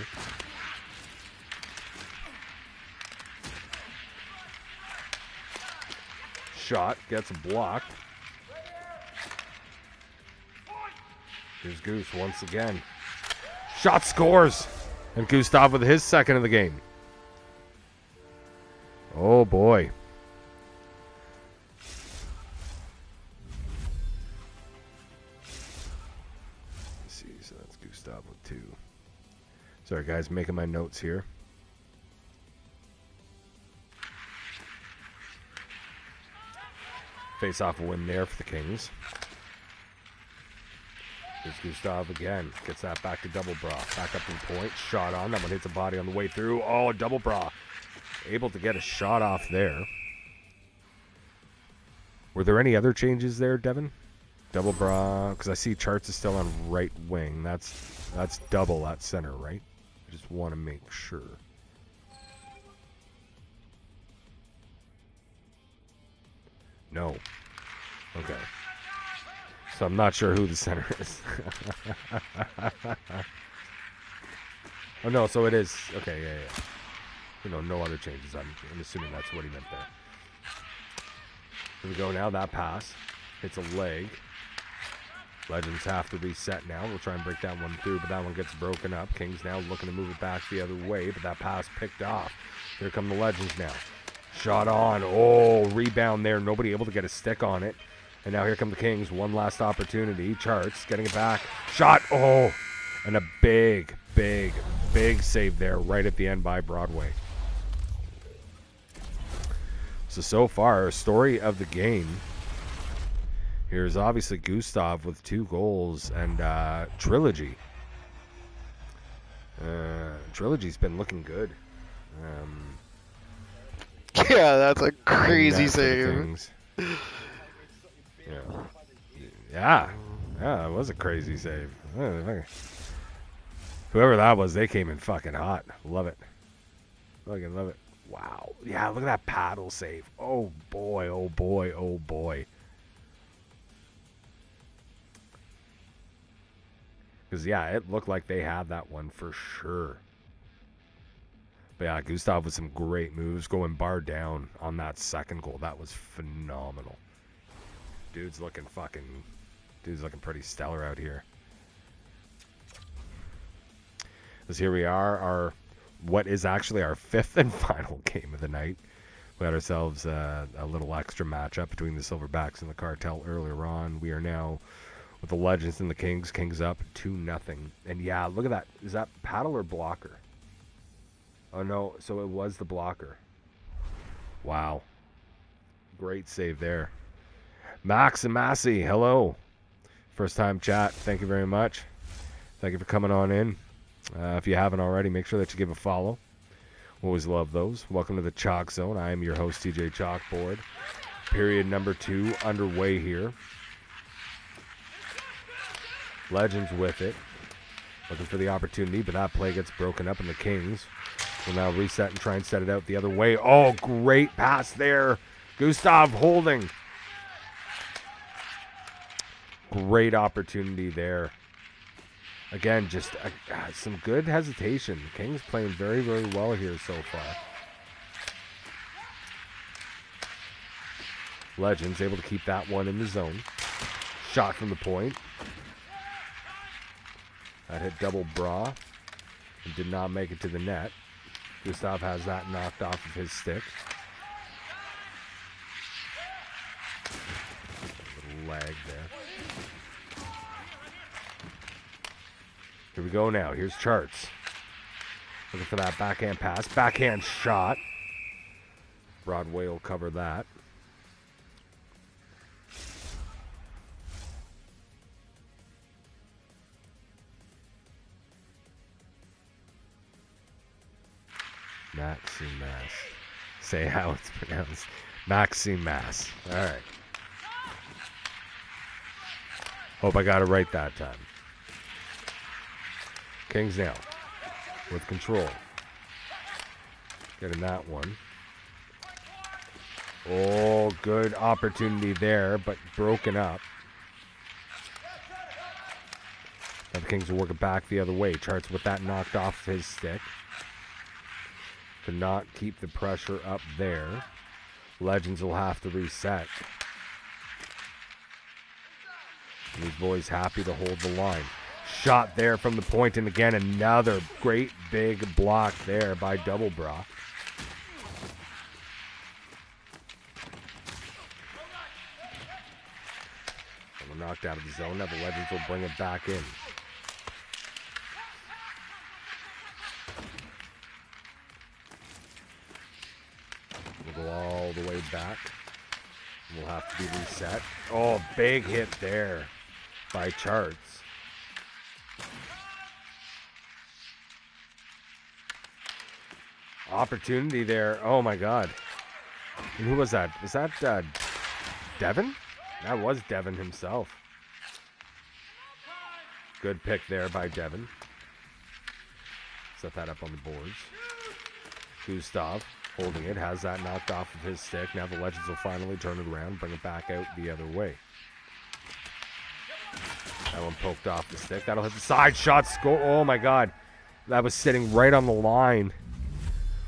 Shot gets blocked. Here's Goose once again. Shot scores! And Gustav with his second of the game. Oh boy. Let's see, so that's Gustav with 2. Sorry guys, making my notes here. Face-off win there for the Kings. Here's Gustav again. Gets that back to Double Bra. Back up to the point. Shot on. That one hits a body on the way through. Oh, Double Bra. Able to get a shot off there. Were there any other changes there, Devin? Double Bra. Because I see Charts is still on right wing. That's double at center, right? Just want to make sure. No. Okay. So I'm not sure who the center is. Oh, no, so it is. Okay, yeah. You know, no other changes. I'm assuming that's what he meant there. Here we go now. That pass hits a leg. Legends have to reset now. We'll try and break that one through, but that one gets broken up. Kings now looking to move it back the other way, but that pass picked off. Here come the Legends now. Shot on. Oh, rebound there. Nobody able to get a stick on it. And now here come the Kings. One last opportunity. Charts getting it back. Shot. Oh, and a big save there right at the end by Broadway. So far, story of the game. Here's obviously Gustav with 2 goals and Trilogy. Trilogy's been looking good. Yeah, that's a crazy save. Yeah, it was a crazy save. Whoever that was, they came in fucking hot. Love it. Fucking love it. Wow. Yeah, look at that paddle save. Oh, boy, oh, boy, oh, boy. Because, yeah, it looked like they had that one for sure. But, yeah, Gustav with some great moves going bar down on that second goal. That was phenomenal. Dude's looking pretty stellar out here. Because here we are, what is actually our 5th and final game of the night. We had ourselves a little extra matchup between the Silverbacks and the Cartel earlier on. We are now with the Legends and the Kings. Kings up 2-0. And yeah, look at that. Is that paddle or blocker? Oh no, so it was the blocker. Wow. Great save there. Max and Massey, hello. First time chat. Thank you very much. Thank you for coming on in. If you haven't already, make sure that you give a follow. Always love those. Welcome to the Chalkzone. I am your host, TJchalkboard. Period number 2 underway here. Legends with it. Looking for the opportunity, but that play gets broken up, and the Kings will now reset and try and set it out the other way. Oh, great pass there. Gustav holding. Great opportunity there. Again, just some good hesitation. Kings playing very, very well here so far. Legends able to keep that one in the zone. Shot from the point. That hit double bra. And did not make it to the net. Gustav has that knocked off of his stick. A little lag there. Here we go now. Here's Charts. Looking for that backhand pass. Backhand shot. Broadway will cover that. Maximas. Say how it's pronounced. Maximas. All right. Hope I got it right that time. Kings now with control. Getting that one. Oh, good opportunity there, but broken up. Now the Kings will work it back the other way. Charts with that knocked off his stick. To not keep the pressure up there. Legends will have to reset. And these boys happy to hold the line. Shot there from the point, and again another great big block there by Double Bra. And we're knocked out of the zone. Now the Legends will bring it back in. We'll go all the way back. We'll have to be reset. Oh, big hit there by Charts. Opportunity there. Oh, my God. And who was that? Was that Devin? That was Devin himself. Good pick there by Devin. Set that up on the boards. Gustav holding it, has that knocked off of his stick. Now the Legends will finally turn it around, bring it back out the other way. That one poked off the stick. That'll hit the side shot. Score. Oh my God. That was sitting right on the line.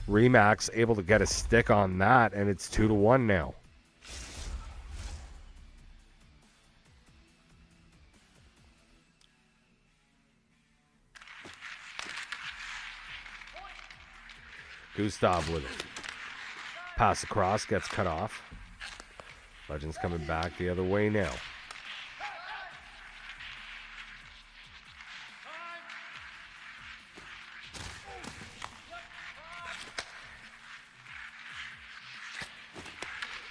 Remax able to get a stick on that, and it's 2-1 now. Gustav with it. Pass across, gets cut off. Legends coming back the other way now.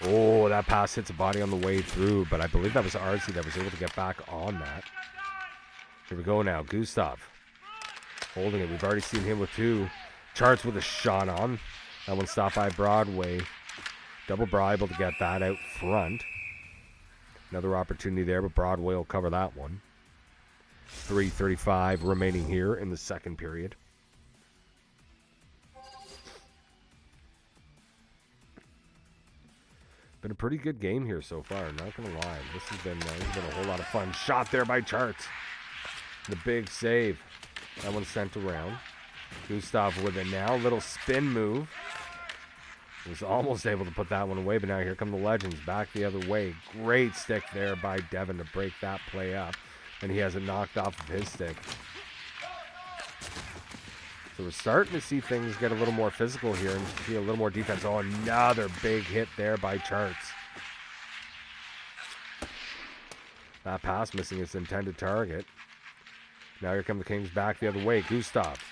Oh, that pass hits a body on the way through, but I believe that was RC that was able to get back on that. Here we go now. Gustav holding it. We've already seen him with two. Charts with a shot on. That one stopped by Broadway. Double Bra able to get that out front. Another opportunity there, but Broadway will cover that one. 3:35 remaining here in the second period. Been a pretty good game here so far, not going to lie. This has been a whole lot of fun. Shot there by Charts. The big save. That one's sent around. Gustav with it now. Little spin move. Was almost able to put that one away, but now here come the Legends back the other way. Great stick there by Devin to break that play up. And he has it knocked off of his stick. So we're starting to see things get a little more physical here and see a little more defense. Oh, another big hit there by Charts. That pass missing its intended target. Now here come the Kings back the other way. Gustav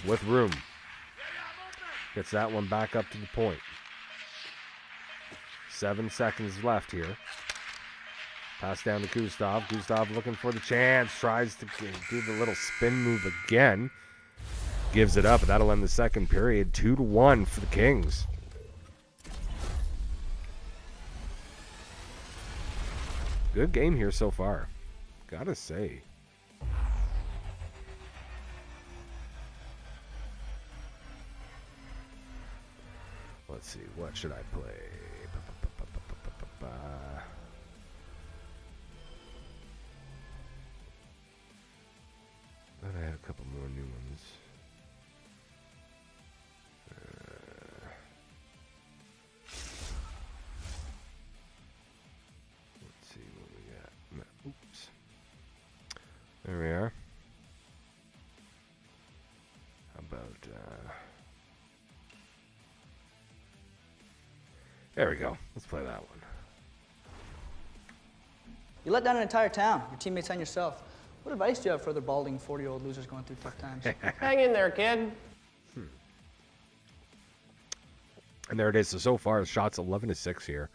with room. Gets that one back up to the point. 7 seconds left here. Pass down to Gustav. Gustav looking for the chance. Tries to do the little spin move again. Gives it up, but that'll end the second period. 2-1 for the Kings. Good game here so far. Gotta say. Let's see, what should I play? Thought I had a couple more new ones. Let's see what we got. Oops. There we are. How about... There we go. Let's play that one. You let down an entire town, your teammates and yourself. What advice do you have for other balding 40-year-old losers going through tough times? Hang in there, kid. And there it is. So far, the shots 11-6 here.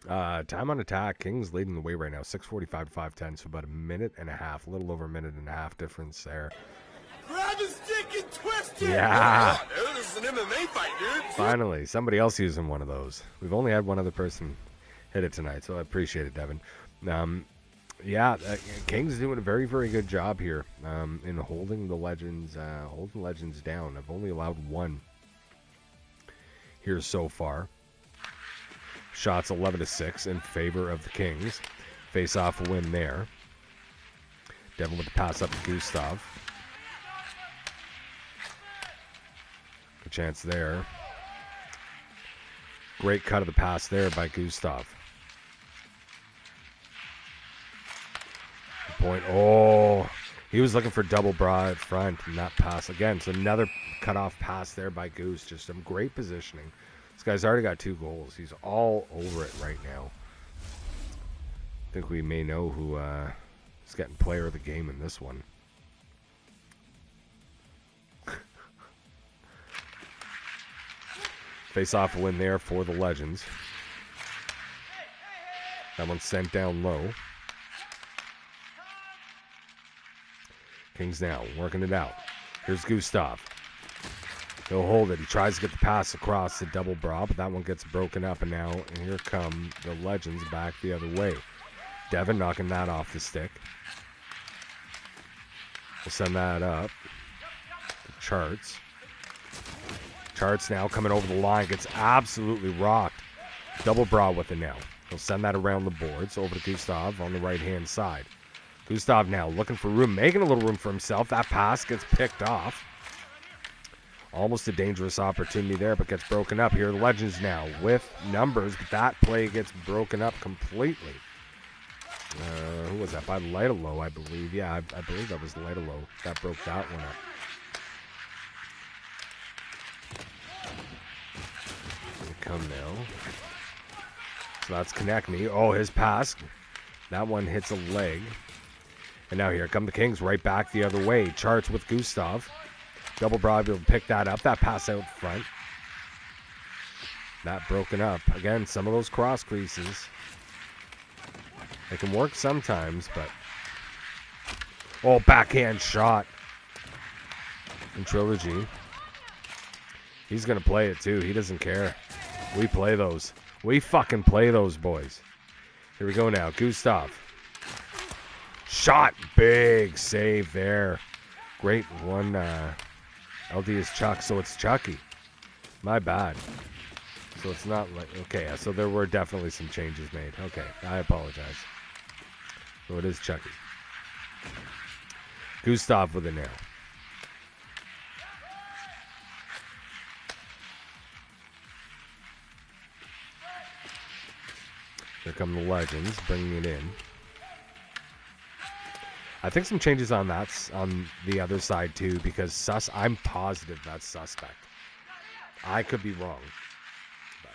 Time on attack. Kings leading the way right now. 6:45 to 5:10. So about a minute and a half. A little over a minute and a half difference there. Grab his stick and twist it! Yeah. Dude, this is an MMA fight, dude. Finally, somebody else using one of those. We've only had one other person hit it tonight, so I appreciate it, Devin. Kings doing a very, very good job here in holding the Legends down. I've only allowed one here so far. Shots 11-6 in favor of the Kings. Face-off win there. Devin with the pass up to Gustav. Good chance there. Great cut of the pass there by Gustav. Good point. Oh, he was looking for double bra at front and that pass again. So another cut-off pass there by Goose. Just some great positioning. This guy's already got 2 goals. He's all over it right now. I think we may know who is getting player of the game in this one. Face-off win there for the Legends. That one's sent down low. Kings now working it out. Here's Gustav. He'll hold it. He tries to get the pass across the double bra, but that one gets broken up, and now here come the Legends back the other way. Devin knocking that off the stick. We'll send that up. Charts. Charts now coming over the line. Gets absolutely rocked. Double bra with it now. He'll send that around the boards over to Gustav on the right-hand side. Gustav now looking for room, making a little room for himself. That pass gets picked off. Almost a dangerous opportunity there, but gets broken up. Here are the Legends now with numbers, but that play gets broken up completely. Who was that? By Lightalow, I believe. Yeah, I believe that was Lightalow. That broke that one up. Here we come now. So that's Konechny. Oh, his pass. That one hits a leg. And now here come the Kings right back the other way. Charts with Gustav. Double Broad will pick that up. That pass out front. That broken up. Again, some of those cross creases. They can work sometimes, but... Oh, backhand shot. In Trilogy. He's going to play it too. He doesn't care. We play those. We fucking play those, boys. Here we go now. Gustav. Shot. Big save there. Great one. LD is Chuck, so it's Chucky. My bad. So it's not like... Okay, so there were definitely some changes made. Okay, I apologize. So it is Chucky. Gustav with it now. Here come the Legends, bringing it in. I think some changes on that's on the other side too, because I'm positive that's Suspect. I could be wrong. But.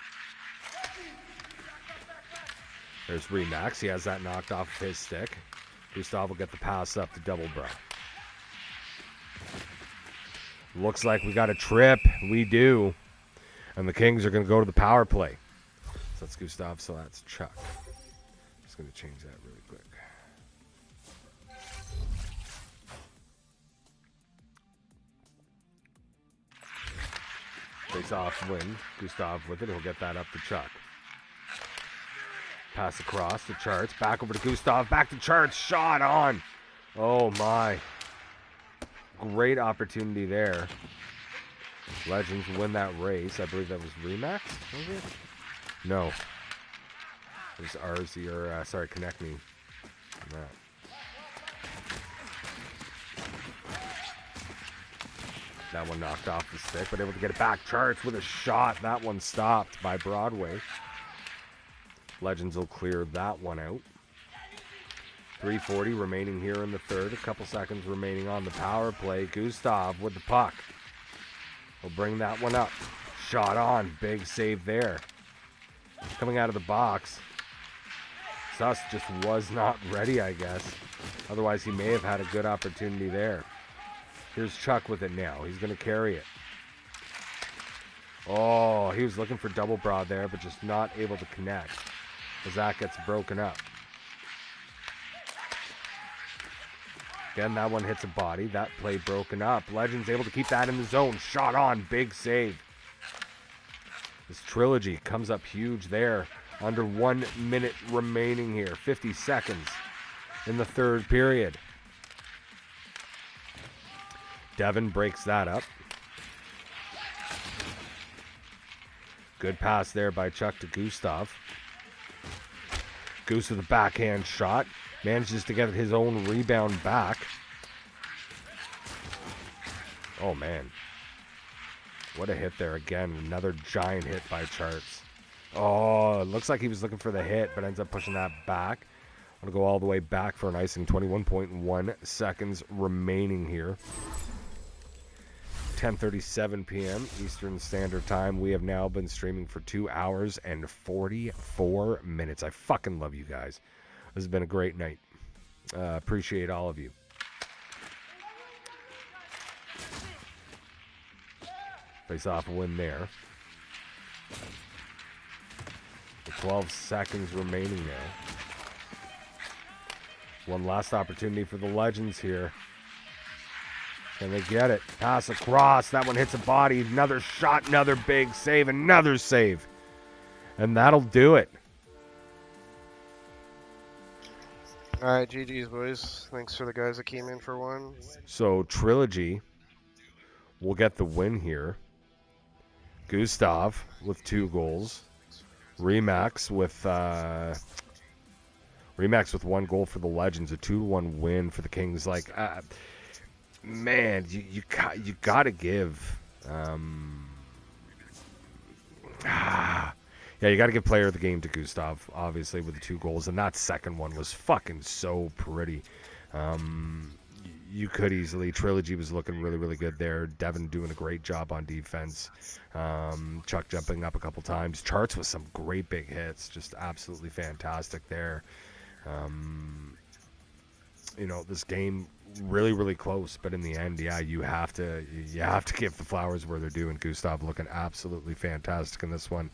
There's Remax. He has that knocked off of his stick. Gustav will get the pass up to Double Bro. Looks like we got a trip. We do. And the Kings are going to go to the power play. So that's Gustav, so that's Chuck. Just going to change that really quick. Face off win. Gustav with it. He'll get that up to Chuck. Pass across to Charts. Back over to Gustav. Back to Charts. Shot on. Oh, my. Great opportunity there. Legends win that race. I believe that was Remax, was it? No. It was RZ, or, sorry, Konechny. That one knocked off the stick, but able to get it back. Charts with a shot. That one stopped by Broadway. Legends will clear that one out. 3:40 remaining here in the third. A couple seconds remaining on the power play. Gustav with the puck. We'll bring that one up. Shot on. Big save there. Coming out of the box. Sus just was not ready, I guess. Otherwise, he may have had a good opportunity there. Here's Chuck with it now. He's going to carry it. Oh, he was looking for double broad there, but just not able to connect as that gets broken up. Again, that one hits a body. That play broken up. Legends able to keep that in the zone. Shot on. Big save. This Trilogy comes up huge there. Under 1 minute remaining here. 50 seconds in the third period. Devin breaks that up. Good pass there by Chuck to Gustav. Goose with a backhand shot. Manages to get his own rebound back. Oh, man. What a hit there again. Another giant hit by Charts. Oh, it looks like he was looking for the hit, but ends up pushing that back. I'm going to go all the way back for an icing. 21.1 seconds remaining here. 10:37 p.m. Eastern Standard Time. We have now been streaming for 2 hours and 44 minutes. I fucking love you guys. This has been a great night. Appreciate all of you. Face off win there. 12 seconds remaining now. One last opportunity for the Legends here. Can they get it? Pass across. That one hits a body. Another shot. Another big save. Another save. And that'll do it. All right, GG's, boys. Thanks for the guys that came in for one. So, Trilogy will get the win here. Gustav with 2 goals. Remax with 1 goal for the Legends. A 2-1 win for the Kings. Like, man, you got to give. Yeah, you got to give player of the game to Gustav, obviously, with the 2 goals. And that second one was fucking so pretty. You could easily. Trilogy was looking really, really good there. Devin doing a great job on defense. Chuck jumping up a couple times. Charts with some great big hits. Just absolutely fantastic there. This game really, really close. But in the end, yeah, you have to give the flowers where they're due. And Gustav looking absolutely fantastic in this one.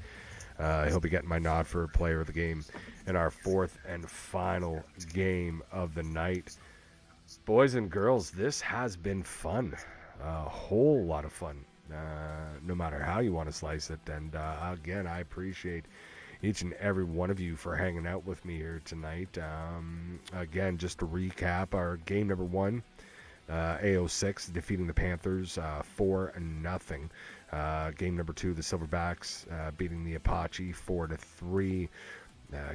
He'll be getting my nod for player of the game in our 4th and final game of the night. Boys and girls, this has been fun. A whole lot of fun, no matter how you want to slice it. And again, I appreciate each and every one of you for hanging out with me here tonight. Again, just to recap, our game number 1, AO6 defeating the Panthers 4-0. Game number 2, the Silverbacks beating the Apache 4-3.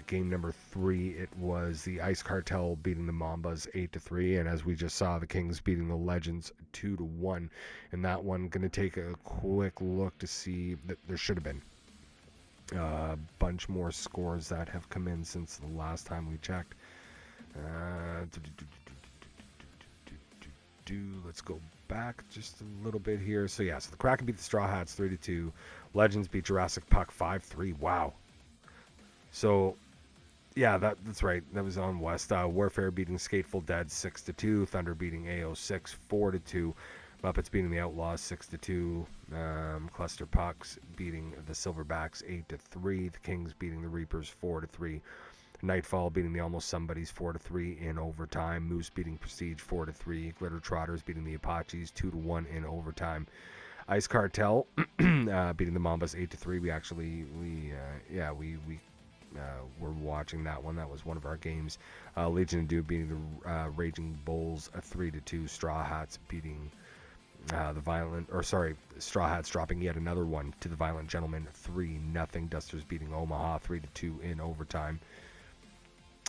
Game number 3, it was the Ice Cartel beating the Mambas 8-3, and as we just saw, the Kings beating the Legends 2-1. In that one, going to take a quick look to see that there should have been a bunch more scores that have come in since the last time we checked. Let's go back just a little bit here. So yeah, so the Kraken beat the Straw Hats 3-2. Legends beat Jurassic Puck 5-3. Wow. So yeah, that's right. That was on West. Warfare beating Skateful Dead 6-2. Thunder beating AO6 4-2. Muppets beating the Outlaws 6-2. Cluster Pucks beating the Silverbacks 8-3. The Kings beating the Reapers 4-3. Nightfall beating the Almost Somebodies 4-3 in overtime. Moose beating Prestige 4-3. Glitter Trotters beating the Apaches 2-1 in overtime. Ice Cartel beating the Mambas 8-3. We actually were watching that one. That was one of our games. Legion of Doom beating the Raging Bulls 3-2. Straw Hats beating Straw Hats dropping yet another one to the Violent Gentlemen 3-0. Dusters beating Omaha 3-2 in overtime.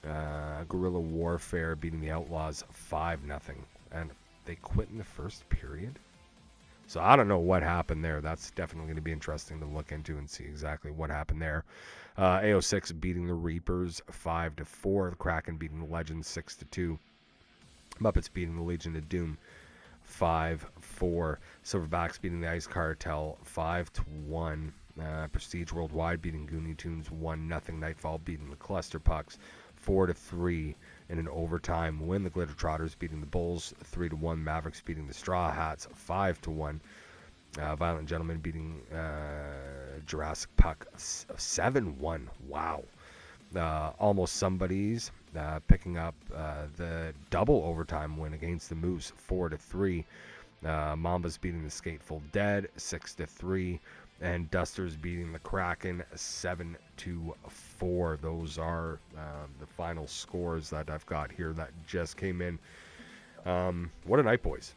Guerrilla Warfare beating the Outlaws 5-0, and they quit in the first period. So I don't know what happened there. That's definitely going to be interesting to look into and see exactly what happened there. AO6 beating the Reapers 5-4. The Kraken beating the Legends 6-2. Muppets beating the Legion of Doom 5-4. Silverbacks beating the Ice Cartel 5-1. Prestige Worldwide beating Goonie Tunes 1-0. Nightfall beating the Cluster Pucks 4-3 in an overtime win. The Glitter Trotters beating the Bulls 3-1. Mavericks beating the Straw Hats 5-1. Violent Gentlemen beating Jurassic Puck 7-1. Wow. Almost Somebodies picking up the double overtime win against the Moose 4-3. Mambas beating the Skateful Dead 6-3. And Dusters beating the Kraken 7-4. Those are the final scores that I've got here that just came in. What a night, boys.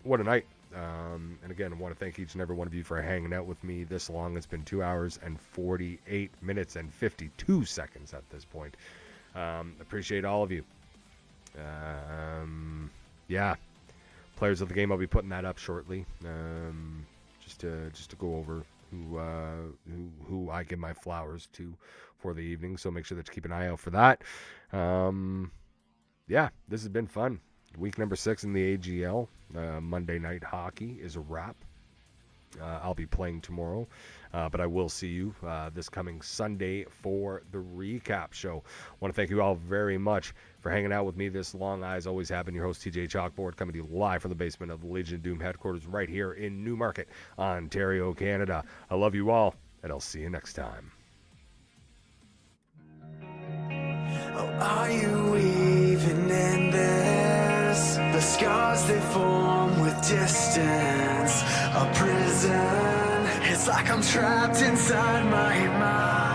What a night. And again, I want to thank each and every one of you for hanging out with me this long. It's been 2 hours and 48 minutes and 52 seconds at this point. Appreciate all of you. Yeah. Players of the game, I'll be putting that up shortly. Just to go over who I give my flowers to for the evening. So make sure that you keep an eye out for that. Yeah, this has been fun. Week number 6 in the AGL. Monday Night Hockey is a wrap. I'll be playing tomorrow, but I will see you this coming Sunday for the recap show. I want to thank you all very much for hanging out with me this long. As always have been your host, TJchalkboard, coming to you live from the basement of the Legion of Doom headquarters right here in Newmarket, Ontario, Canada. I love you all, and I'll see you next time. Oh, are you even in this? The scars they form with distance. A prison. It's like I'm trapped inside my mind.